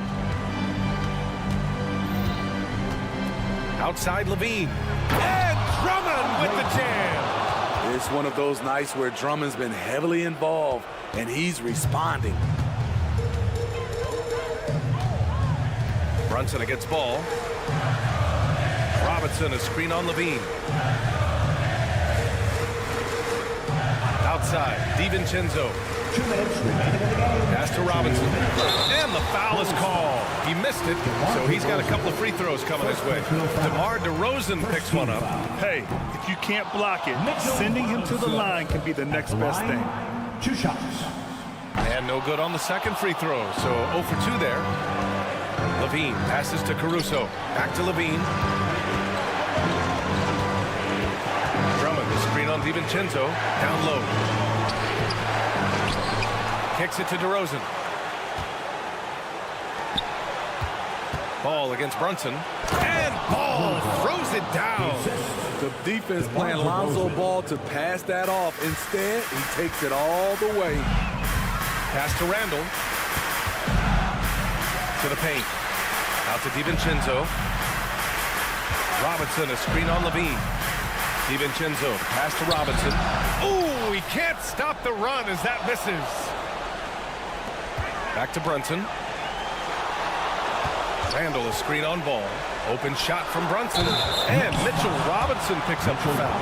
Outside Levine. And Drummond with the jam. It's one of those nights where Drummond's been heavily involved, and he's responding. Brunson against Ball. Robinson a screen on Levine. Outside, DiVincenzo. Pass to Robinson. And the foul is called. He missed it, so he's got a couple of free throws coming his way. DeMar DeRozan picks one up. Hey, if you can't block it, sending him to the line can be the next best thing. 2 shots. And no good on the second free throw, so 0 for 2 there. Levine passes to Caruso. Back to Levine. Drummond, the screen on DiVincenzo. Down low. Kicks it to DeRozan. Ball against Brunson. And Ball throws it down. The defense playing Lonzo Ball to pass that off. Instead, he takes it all the way. Pass to Randall. To the paint. Out to DiVincenzo. Robinson, a screen on Levine. DiVincenzo, pass to Robinson. Ooh, he can't stop the run as that misses. Back to Brunson. Randall, a screen on Ball. Open shot from Brunson. And Mitchell Robinson picks up the foul.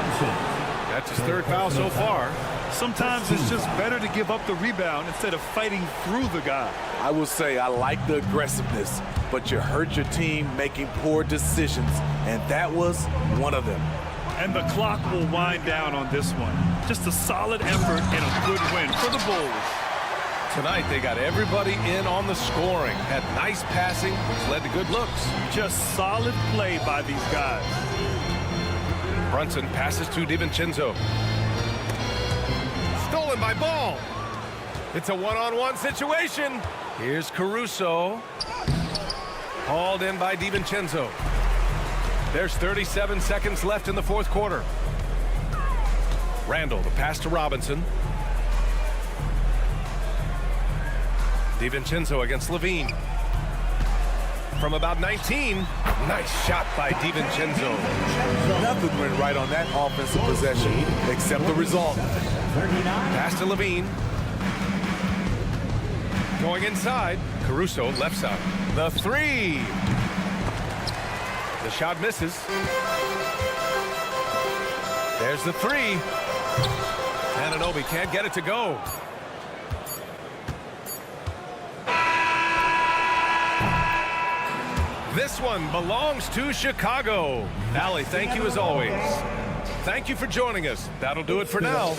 That's his 3rd foul so far. Sometimes it's just better to give up the rebound instead of fighting through the guy. I will say I like the aggressiveness, but you hurt your team making poor decisions, and that was one of them. And the clock will wind down on this one. Just a solid effort and a good win for the Bulls. Tonight, they got everybody in on the scoring. Had nice passing, which led to good looks. Just solid play by these guys. Brunson passes to DiVincenzo. Stolen by Ball. It's a one-on-one situation. Here's Caruso. Hauled in by DiVincenzo. There's 37 seconds left in the 4th quarter. Randall, the pass to Robinson. DiVincenzo against Levine. From about 19. Nice shot by DiVincenzo. Nothing went right on that offensive possession except the result. Pass to Levine. Going inside. Caruso, left side. The three. The shot misses. There's the three. Anunoby can't get it to go. This one belongs to Chicago. Allie, thank you as always. Thank you for joining us. That'll do it for now.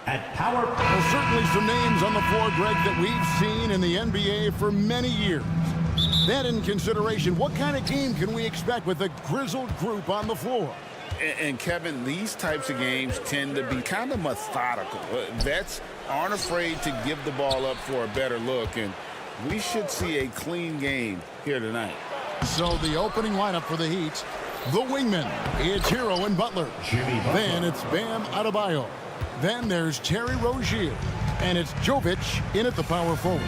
at power. Well, certainly some names on the floor, Greg, that we've seen in the NBA for many years. That in consideration, what kind of game can we expect with a grizzled group on the floor? And Kevin, these types of games tend to be kind of methodical. Vets aren't afraid to give the ball up for a better look, and we should see a clean game here tonight. So the opening lineup for the Heat, the wingmen, it's Hero and Butler. Then it's Bam Adebayo. Then there's Terry Rozier. And it's Jovic in at the power forward.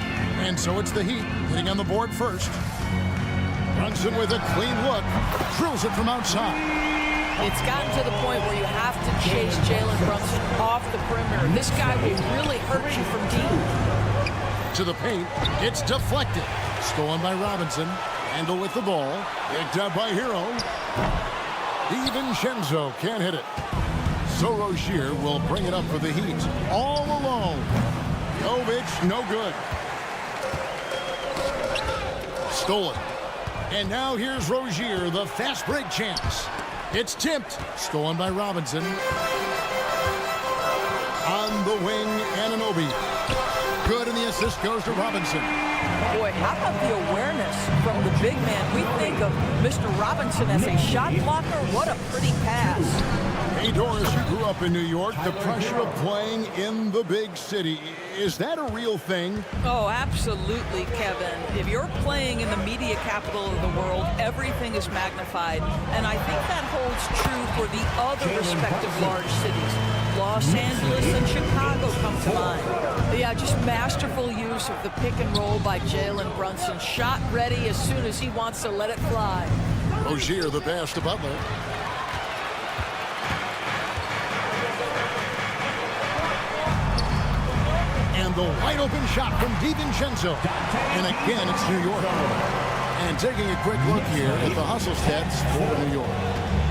And so it's the Heat hitting on the board first. Brunson with a clean look. Drills it from outside. It's gotten to the point where you have to chase Jalen Brunson off the perimeter. This guy will really hurt you from deep. To the paint. It's deflected. Stolen by Robinson. Handle with the ball. Picked up by Hero. DiVincenzo can't hit it. So Rozier will bring it up for the Heat. All alone. Jovic, no good. Stolen. And now here's Rozier, the fast break chance. It's tipped. Stolen by Robinson. On the wing, Anunoby. Good, and the assist goes to Robinson. Boy, how about the awareness from the big man? We think of Mr. Robinson as a shot blocker. What a pretty pass. Hey, Doris, you grew up in New York. The pressure of playing in the big city, is that a real thing? Oh, absolutely, Kevin. If you're playing in the media capital of the world, everything is magnified. And I think that holds true for the other respective large cities. Los Angeles and Chicago come to mind. Yeah, just masterful use of the pick and roll by Jalen Brunson. Shot ready as soon as he wants to let it fly. Rozier, the pass to Butler. And the wide open shot from DiVincenzo. And again, it's New York. And taking a quick look here at the hustle stats for New York.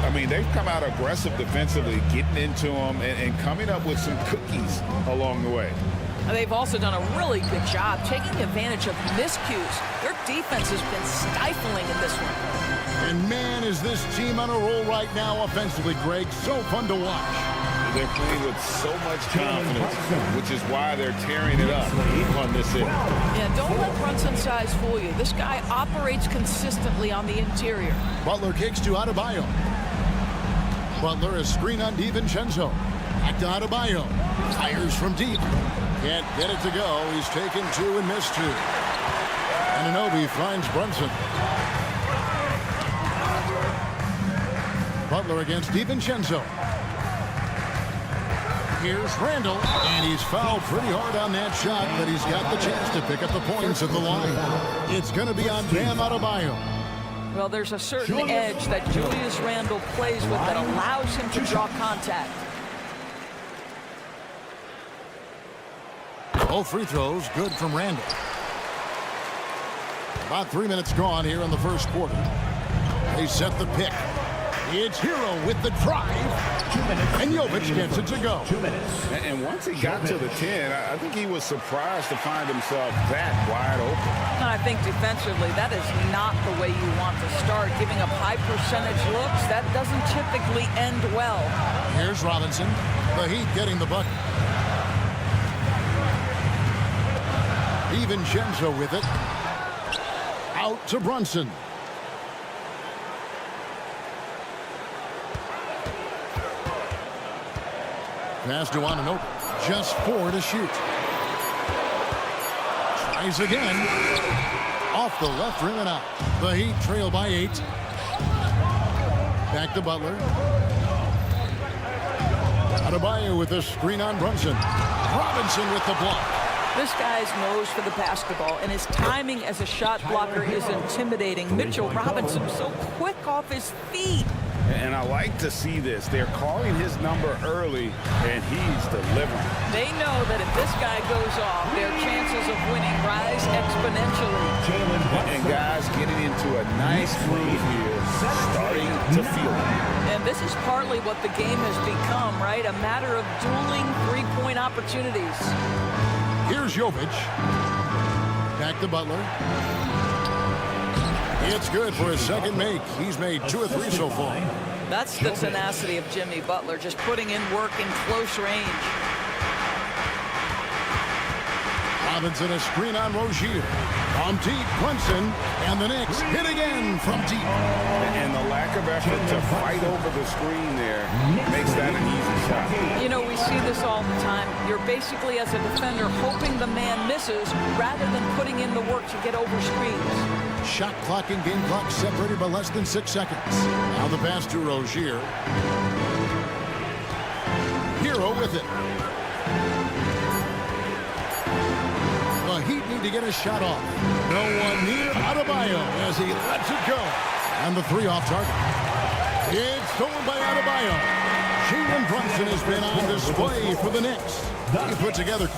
I mean, they've come out aggressive defensively, getting into them and coming up with some cookies along the way. They've also done a really good job taking advantage of miscues. Their defense has been stifling in this one. And man, is this team on a roll right now offensively, Greg. So fun to watch. They're playing with so much confidence, which is why they're tearing it up on this end. Yeah, don't let Brunson's size fool you. This guy operates consistently on the interior. Butler kicks to Adebayo. Butler is screen on DiVincenzo. Back to Adebayo. Fires from deep. Can't get it to go. He's taken two and missed two. Anunoby finds Brunson. Butler against DiVincenzo. Here's Randall, and he's fouled pretty hard on that shot, but he's got the chance to pick up the points at the line. It's going to be on Bam Adebayo. Well, there's a certain edge that Julius Randle plays with that allows him to draw contact. Both free throws good from Randall. About 3 minutes gone here in the first quarter. They set the pick. It's Hero with the drive. And Jovic gets it to go. And once he got to the 10, I think he was surprised to find himself that wide open. And I think defensively, that is not the way you want to start. Giving up high percentage looks, that doesn't typically end well. Here's Robinson. The Heat getting the bucket. DiVincenzo with it. Out to Brunson. Pass to Anunoby. Just 4 to shoot. Tries again. Off the left rim and out. The Heat trail by 8. Back to Butler. Adebayo with a screen on Brunson. Robinson with the block. This guy's nose for the basketball, and his timing as a shot blocker is intimidating. Mitchell Robinson so quick off his feet. And I like to see this. They're calling his number early, and he's delivering. They know that if this guy goes off, their chances of winning rise exponentially. And guys getting into a nice groove here, starting to feel it. And this is partly what the game has become, right? A matter of dueling three-point opportunities. Here's Jovic. Back to Butler. It's good for his second make. He's made 2 or 3 so far. That's the tenacity of Jimmy Butler, just putting in work in close range. Robinson, a screen on Rozier. From deep, Brunson, and the Knicks hit again from deep. And the lack of effort to fight over the screen there makes that an easy shot. You know, we see this all the time. You're basically, as a defender, hoping the man misses rather than putting in the work to get over screens. Shot clock and game clock separated by less than 6 seconds. Now the pass to Rozier. Hero with it. The Heat need to get a shot off. No one near Adebayo as he lets it go. And the three off target. It's stolen by Adebayo. Jalen Brunson has been on display for the Knicks. He put together...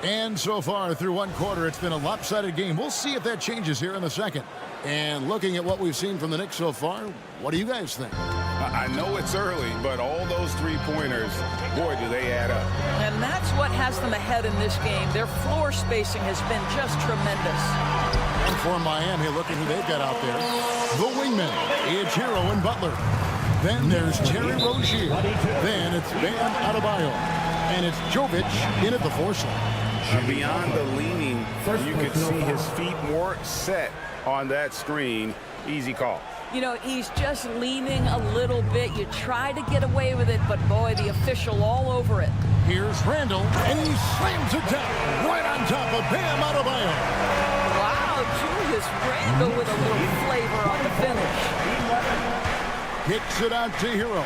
And so far through one quarter, it's been a lopsided game. We'll see if that changes here in the second. And looking at what we've seen from the Knicks so far, what do you guys think? I know it's early, but all those three-pointers, boy, do they add up. And that's what has them ahead in this game. Their floor spacing has been just tremendous. And for Miami, look at who they've got out there. The wingmen, it's Hero and Butler. Then there's Terry Rozier. Then it's Bam Adebayo. And it's Jovic in at the 4 slot. Beyond the leaning, you could see his feet more set on that screen. Easy call. You know, he's just leaning a little bit. You try to get away with it, but boy, the official all over it. Here's Randall, and he slams it down right on top of Bam Adebayo. Wow, Julius Randall with a little flavor on the finish. Kicks it out to Hero.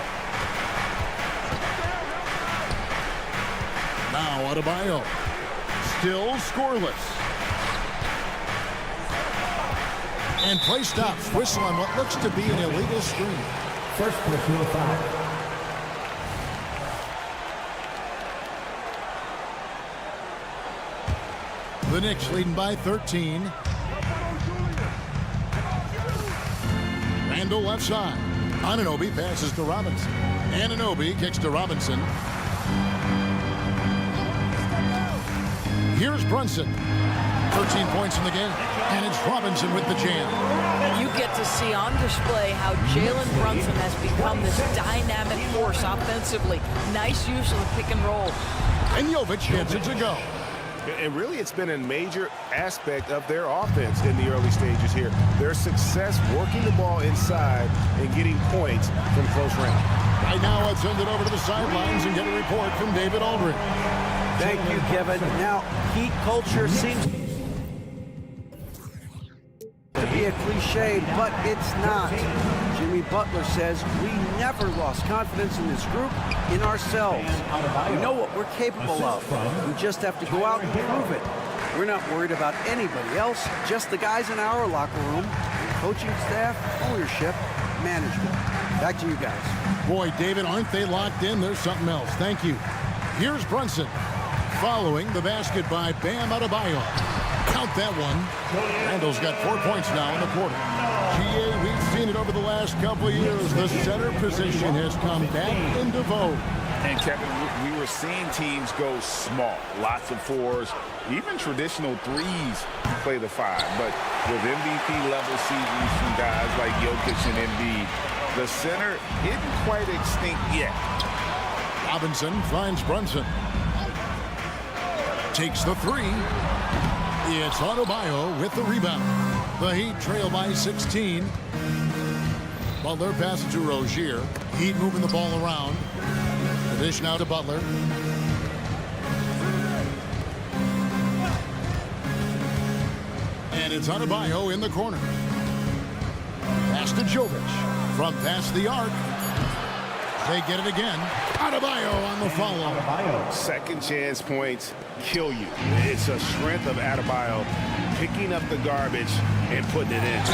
Now Adebayo. Still scoreless. And play stops. Whistle on what looks to be an illegal screen. First personal foul. The Knicks leading by 13. Randall left side. Anunoby passes to Robinson. Anunoby kicks to Robinson. Here's Brunson. 13 points in the game, and it's Robinson with the jam. You get to see on display how Jalen Brunson has become this dynamic force offensively. Nice use of the pick and roll. And Jovic gets it to go. And really, it's been a major aspect of their offense in the early stages here. Their success working the ball inside and getting points from close range. Right now, let's send it over to the sidelines and get a report from David Aldridge. Thank you, Kevin. Now, Heat culture seems to be a cliche, but it's not. Jimmy Butler says we never lost confidence in this group, in ourselves. We know what we're capable of. We just have to go out and prove it. We're not worried about anybody else, just the guys in our locker room, coaching staff, ownership, management. Back to you guys. Boy, David, aren't they locked in? There's something else. Thank you. Here's Brunson. Following the basket by Bam Adebayo. Count that one. Randall's got 4 points now in the quarter. GA, we've seen it over the last couple of years. The center position has come back into vogue. And Kevin, we were seeing teams go small. Lots of 4s, even traditional 3s play the 5. But with MVP level seasons from guys like Jokic and Embiid, the center isn't quite extinct yet. Robinson finds Brunson. Takes the 3. It's Adebayo with the rebound. The Heat trail by 16. Butler passes to Rozier. Heat moving the ball around. The dish now to Butler. And it's Adebayo in the corner. Pass to Jovic. From past the arc. They get it again. Adebayo on the follow. Second chance points kill you. It's a strength of Adebayo picking up the garbage and putting it in.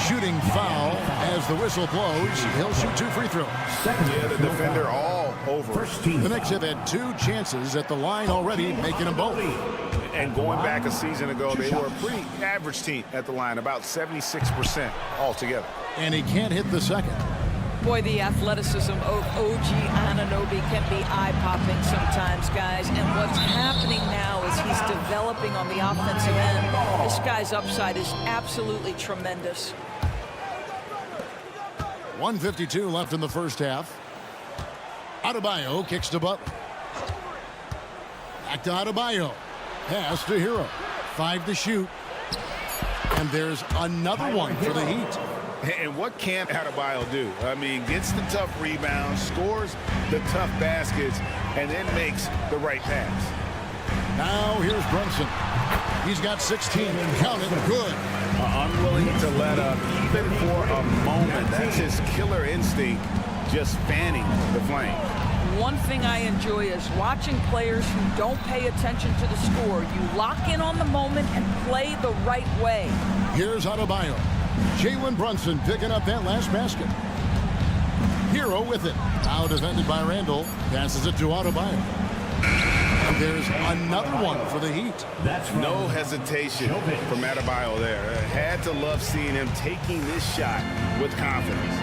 Shooting foul as the whistle blows. He'll shoot 2 free throws. Yeah, the defender all over. The Knicks have had 2 chances at the line already, making them both. And going back a season ago, they were a pretty average team at the line, about 76% altogether. And he can't hit the second. Boy, the athleticism of OG Anunoby can be eye-popping sometimes, guys. And what's happening now is he's developing on the offensive end. This guy's upside is absolutely tremendous. 1:52 left in the first half. Adebayo kicks to Butler. Back to Adebayo. Pass to Hero. 5 to shoot. And there's another one for the Heat. And what can't Adebayo do? I mean, gets the tough rebounds, scores the tough baskets, and then makes the right pass. Now here's Brunson. He's got 16 and count it. Good. Unwilling to let up even for a moment. That's his killer instinct, just fanning the flame. One thing I enjoy is watching players who don't pay attention to the score. You lock in on the moment and play the right way. Here's Adebayo. Jalen Brunson picking up that last basket. Hero with it. Now defended by Randall. Passes it to Adebayo. And there's another one for the Heat. No hesitation from Adebayo there. Had to love seeing him taking this shot with confidence.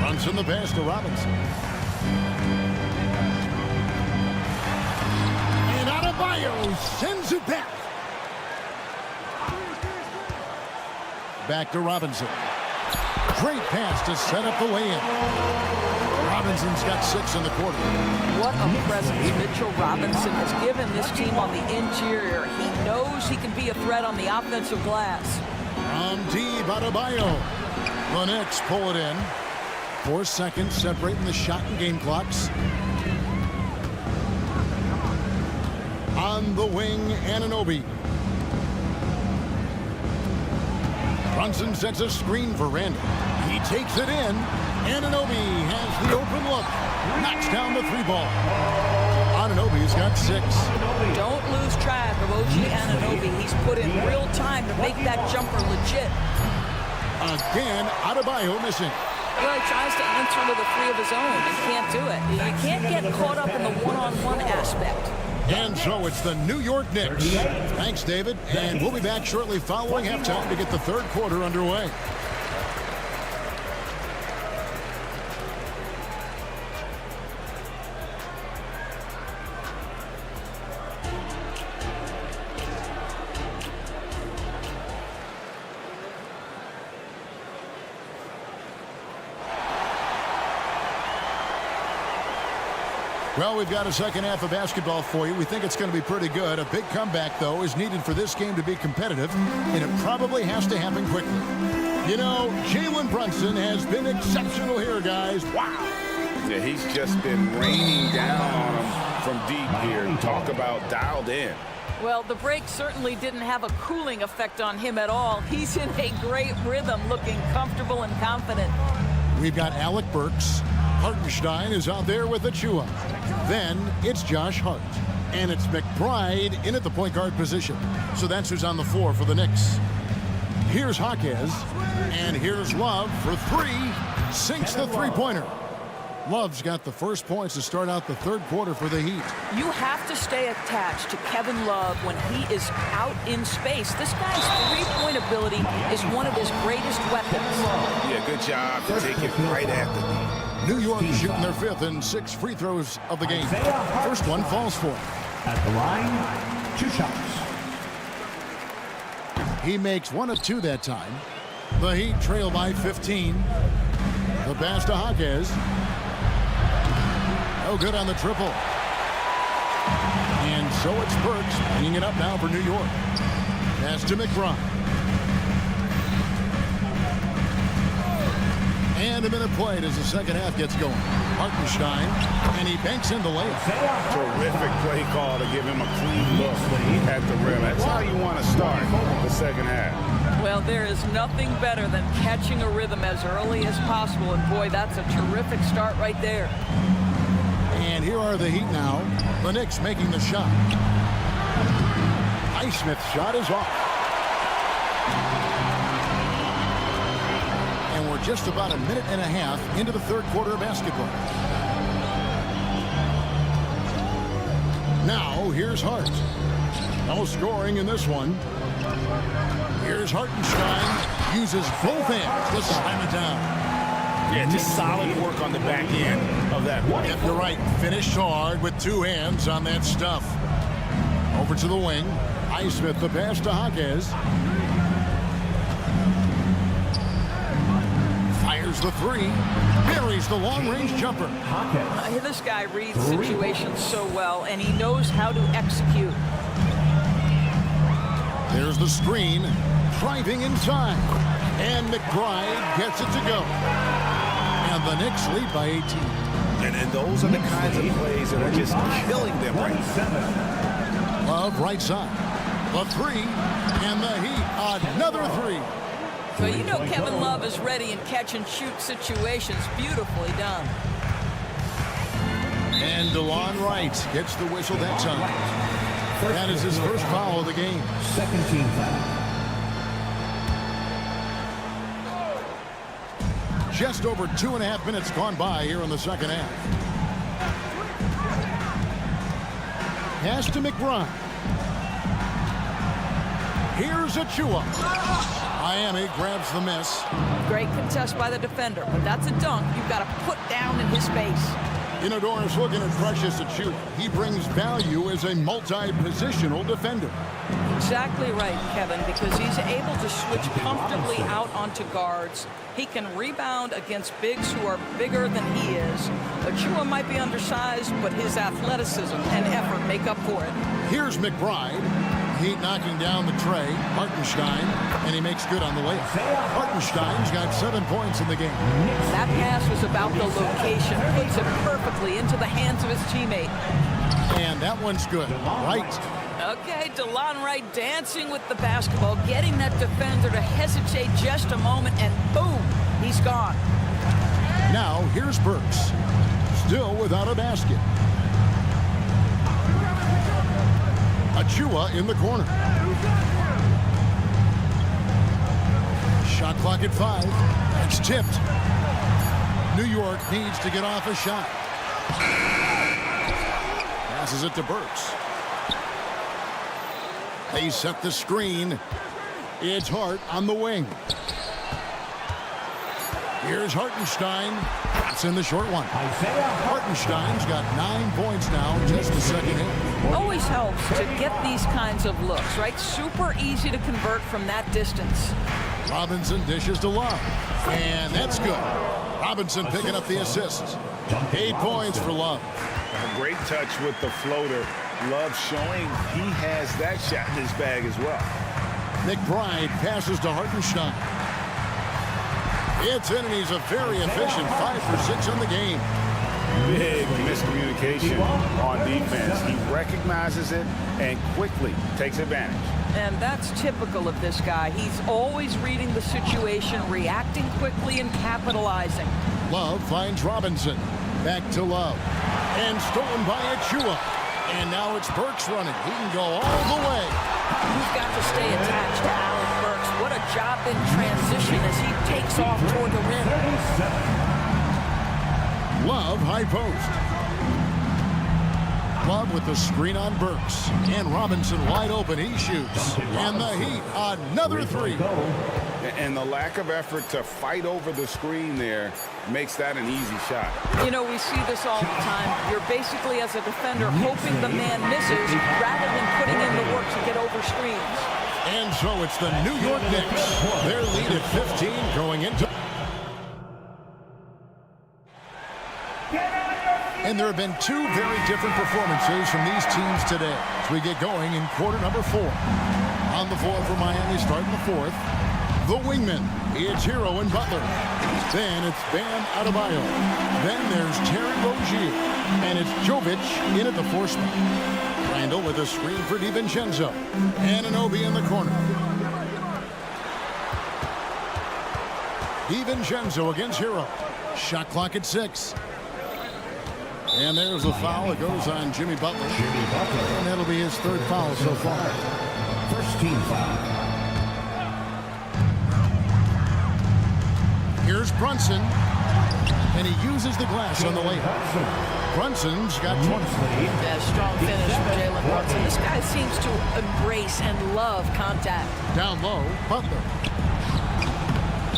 Brunson the pass to Robinson. And Adebayo sends it back. Back to Robinson. Great pass to set up the lay-in. Robinson's got 6 in the quarter. What a presence Mitchell Robinson has given this team on the interior. He knows he can be a threat on the offensive glass. From deep, Adebayo. The Knicks pull it in. 4 seconds separating the shot and game clocks. On the wing, Anunoby. Brunson sets a screen for Randall. He takes it in. Anunoby has the open look. Knocks down the 3-ball. Anunoby's got 6. Don't lose track of OG Anunoby. He's put in real time to make that jumper legit. Again, Adebayo missing. Well, he tries to answer with a 3 of his own and can't do it. You can't get caught up in the one-on-one aspect. And so it's the New York Knicks. Thanks, David. And we'll be back shortly following halftime to get the third quarter underway. Well, we've got a second half of basketball for you. We think it's going to be pretty good. A big comeback, though, is needed for this game to be competitive, and it probably has to happen quickly. You know, Jalen Brunson has been exceptional here, guys. Wow. Yeah, he's just been raining down on him from deep here. Talk about dialed in. Well, the break certainly didn't have a cooling effect on him at all. He's in a great rhythm, looking comfortable and confident. We've got Alec Burks. Hartenstein is out there with Achua. Then it's Josh Hart. And it's McBride in at the point guard position. So that's who's on the floor for the Knicks. Here's Jaquez. And here's Love for 3. Sinks the 3-pointer. Love's got the first points to start out the third quarter for the Heat. You have to stay attached to Kevin Love when he is out in space. This guy's three-point ability is one of his greatest weapons. Yeah, good job to take it right at the knee. New York shooting their 5th and 6th free throws of the game. First one falls for him. At the line, 2 shots. He makes 1 of 2 that time. The Heat trail by 15. The pass to Jaquez. No good on the triple. And so it's Burks bringing it up now for New York. Pass to McBride. And a minute played as the second half gets going. Hartenstein, and he banks in the layup. Terrific play call to give him a clean look at the rim. That's how you want to start the second half. Well, there is nothing better than catching a rhythm as early as possible. And boy, that's a terrific start right there. And here are the Heat now. The Knicks making the shot. Highsmith's shot is off. And we're just about a minute and a half into the third quarter of basketball. Now, here's Hart. No scoring in this one. Here's Hartenstein. Uses both hands to slam it down. Yeah, just solid work on the back end of that one. Yep, you're right. Finished hard with 2 hands on that stuff. Over to the wing. Highsmith the pass to Jaquez. Fires There's the three. Buries the long-range jumper. This guy reads situations so well, and he knows how to execute. There's the screen. Driving inside. And McBride gets it to go. And the Knicks lead by 18. And those are the kinds of plays that are just killing them right now. Love right side. The three. And the Heat. Another three. Well, you know Kevin Love is ready in catch-and-shoot situations. Beautifully done. And DeLon Wright gets the whistle that time. That is his first foul of the game. Second team foul. Just over 2.5 minutes gone by here in the second half. Pass to McBride. Here's Achua. Miami grabs the miss. Great contest by the defender, but that's a dunk you've got to put down in his face. Inodorus looking at Precious Achua. He brings value as a multi-positional defender. Exactly right, Kevin, because he's able to switch comfortably out onto guards. He can rebound against bigs who are bigger than he is. Achua might be undersized, but his athleticism and effort make up for it. Here's McBride. Heat knocking down the tray. Hartenstein, and he makes good on the layup. Hartenstein's got 7 points in the game. That pass was about the location. Puts it perfectly into the hands of his teammate. And that one's good. Right. Okay, DeLon Wright dancing with the basketball, getting that defender to hesitate just a moment, and boom, he's gone. Now, here's Burks. Still without a basket. Achua in the corner. Shot clock at 5. It's tipped. New York needs to get off a shot. Passes it to Burks. They set the screen. It's Hart on the wing. Here's Hartenstein. It's in the short one. Hartenstein's got 9 points now, just the second hit. Always helps to get these kinds of looks, right? Super easy to convert from that distance. Robinson dishes to Love. And that's good. Robinson picking up the assist. 8 points for Love. A great touch with the floater. Love showing he has that shot in his bag as well. McBride passes to Hartenstein. It's in, and he's a very efficient 5 for 6 on the game. Big miscommunication on defense. He recognizes it and quickly takes advantage. And that's typical of this guy. He's always reading the situation, reacting quickly, and capitalizing. Love finds Robinson. Back to Love. And stolen by Achua. And now it's Burks running. He can go all the way. He's got to stay attached to Allen Burks. What a job in transition as he takes off toward the rim. Love high post. Love with the screen on Burks. And Robinson wide open. He shoots. And the Heat, another three. And the lack of effort to fight over the screen there makes that an easy shot. You know, we see this all the time. You're basically, as a defender, hoping the man misses rather than putting in the work to get over screens. And so it's the New York Knicks. Their lead at 15 going into... And there have been 2 very different performances from these teams today as we get going in quarter number 4. On the floor for Miami starting the 4th. The wingman, it's Hero and Butler. Then it's Bam Adebayo. Then there's Terry Rozier. And it's Jovic in at the 4th spot. Randall with a screen for DiVincenzo. And Anunoby in the corner. DiVincenzo against Hero. Shot clock at 6. And there's the foul. It goes on Jimmy Butler. And that'll be his 3rd foul so far. First team foul. Here's Brunson, and he uses the glass on the layup. Brunson's got 20. Yeah, strong finish from Jalen Brunson. This guy seems to embrace and love contact. Down low, Butler.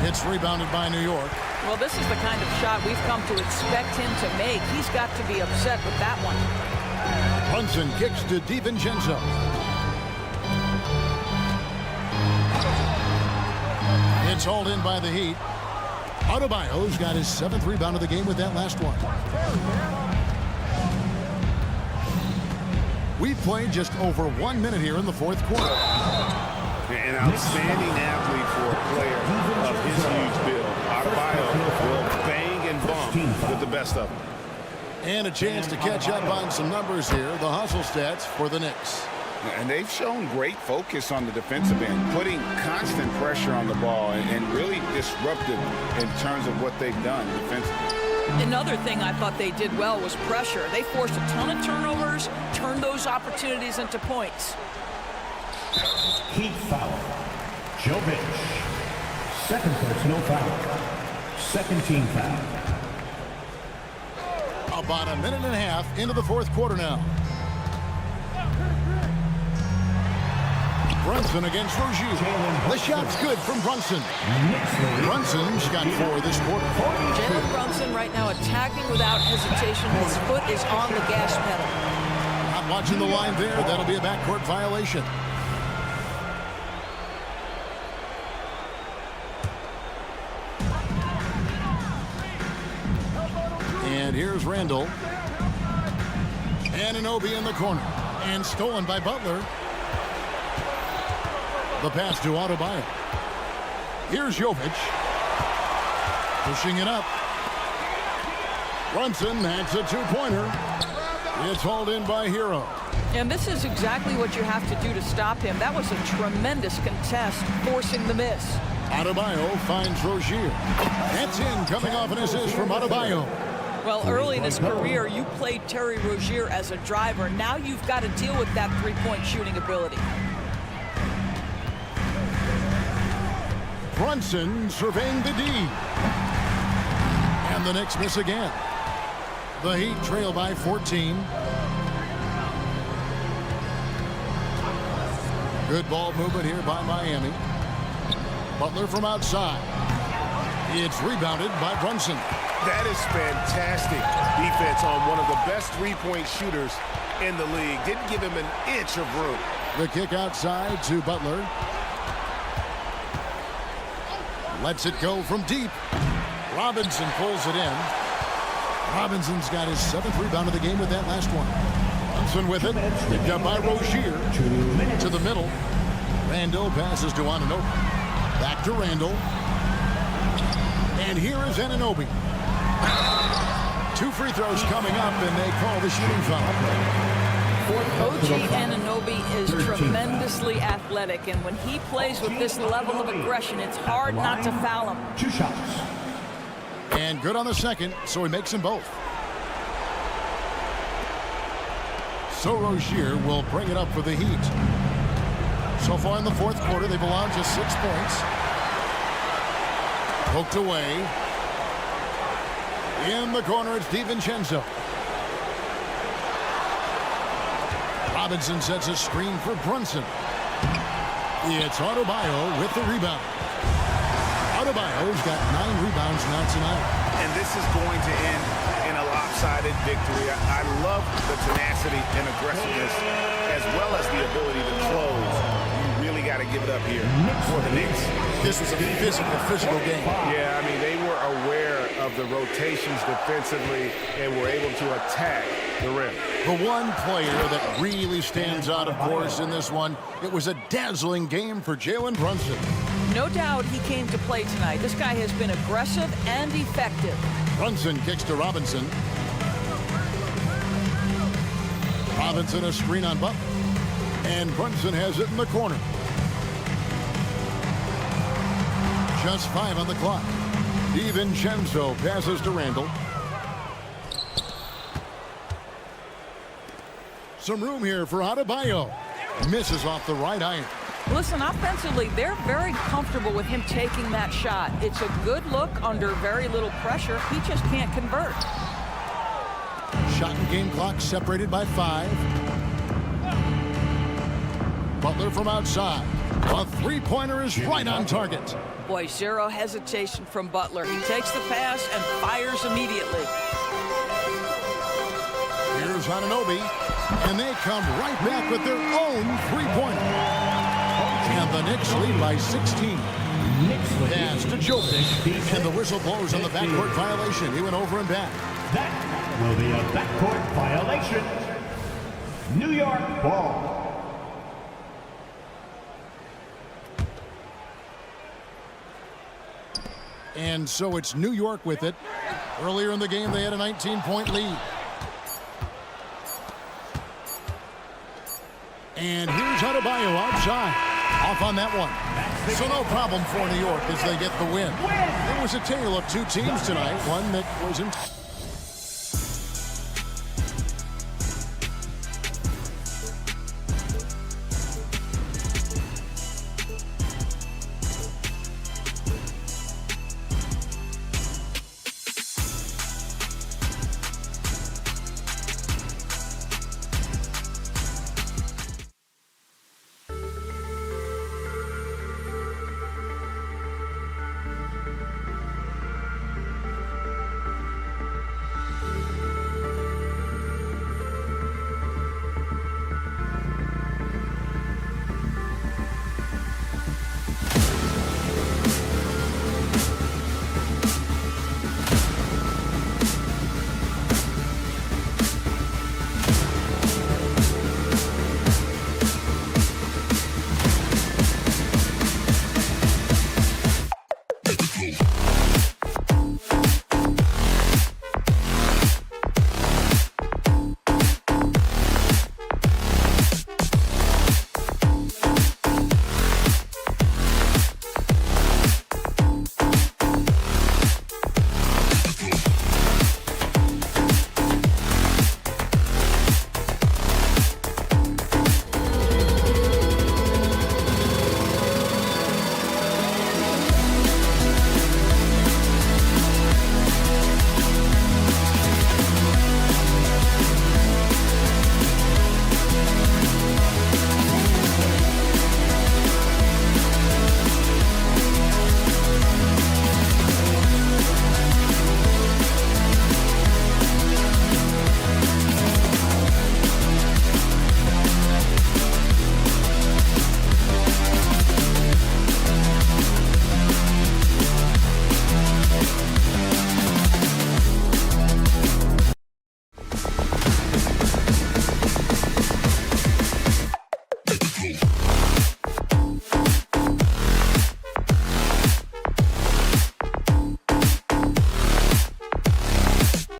It's rebounded by New York. Well, this is the kind of shot we've come to expect him to make. He's got to be upset with that one. Brunson kicks to DiVincenzo. It's hauled in by the Heat. Adebayo's got his 7th rebound of the game with that last one. We've played just over 1 minute here in the 4th quarter. An outstanding athlete for a player of his huge build. Adebayo will bang and bump with the best of them. And a chance to catch up on some numbers here. The hustle stats for the Knicks. And they've shown great focus on the defensive end, putting constant pressure on the ball and really disruptive in terms of what they've done defensively. Another thing I thought they did well was pressure. They forced a ton of turnovers, turned those opportunities into points. Heat foul. Jovic. Second personal foul. Second team foul. About a minute and a half into the 4th quarter now. Brunson against Rozier. The shot's good from Brunson. Brunson's got 4 this quarter. Jalen Brunson right now attacking without hesitation. His foot is on the gas pedal. Not watching the line there. That'll be a backcourt violation. And here's Randall. Anunoby in the corner. And stolen by Butler. The pass to Adebayo. Here's Jovic. Pushing it up. Brunson hacks a 2-pointer. It's hauled in by Hero. And this is exactly what you have to do to stop him. That was a tremendous contest, forcing the miss. Adebayo finds Rozier. That's in, coming off an assist from Adebayo. Well, early in his career, you played Terry Rozier as a driver. Now you've got to deal with that three-point shooting ability. Brunson surveying the D. And the Knicks miss again. The Heat trail by 14. Good ball movement here by Miami. Butler from outside. It's rebounded by Brunson. That is fantastic defense on one of the best three-point shooters in the league. Didn't give him an inch of room. The kick outside to Butler. Lets it go from deep. Robinson pulls it in. Robinson's got his 7th rebound of the game with that last one. Brunson with it. Picked up by Rozier. To the middle. Randall passes to Anunoby. Back to Randall. And here is Anunoby. 2 free throws coming up, and they call the shooting foul. OG Anunoby is tremendously athletic, and when he plays with this level of aggression, it's hard not to foul him. 2 shots. And good on the second, so he makes them both. So Rozier will bring it up for the Heat. So far in the 4th quarter, they've allowed just 6 points. Poked away. In the corner, it's DiVincenzo. Robinson sets a screen for Brunson. It's Adebayo with the rebound. Adebayo's got 9 rebounds now tonight. And this is going to end in a lopsided victory. I love the tenacity and aggressiveness as well as the ability to close. You really got to give it up here for the Knicks. This was a physical game. Yeah, I mean, they were aware of the rotations defensively and were able to attack the rim. The one player that really stands out, of course, in this one, it was a dazzling game for Jalen Brunson. No doubt he came to play tonight. This guy has been aggressive and effective. Brunson kicks to Robinson. Robinson a screen on Butler. And Brunson has it in the corner. Just 5 on the clock. DiVincenzo passes to Randall. Some room here for Adebayo. Misses off the right iron. Listen, offensively, they're very comfortable with him taking that shot. It's a good look under very little pressure. He just can't convert. Shot and game clock separated by 5. Butler from outside. A 3-pointer is right on target. Boy, zero hesitation from Butler. He takes the pass and fires immediately. Here's Anunoby, and they come right back with their own 3-pointer. And the Knicks lead by 16. Pass to Jovic. And the whistle blows on the backcourt violation. He went over and back. That will be a backcourt violation. New York ball. And so it's New York with it. Earlier in the game, they had a 19-point lead. And here's Adebayo outside. Off on that one. So no problem for New York as they get the win. It was a tale of two teams tonight. One that wasn't...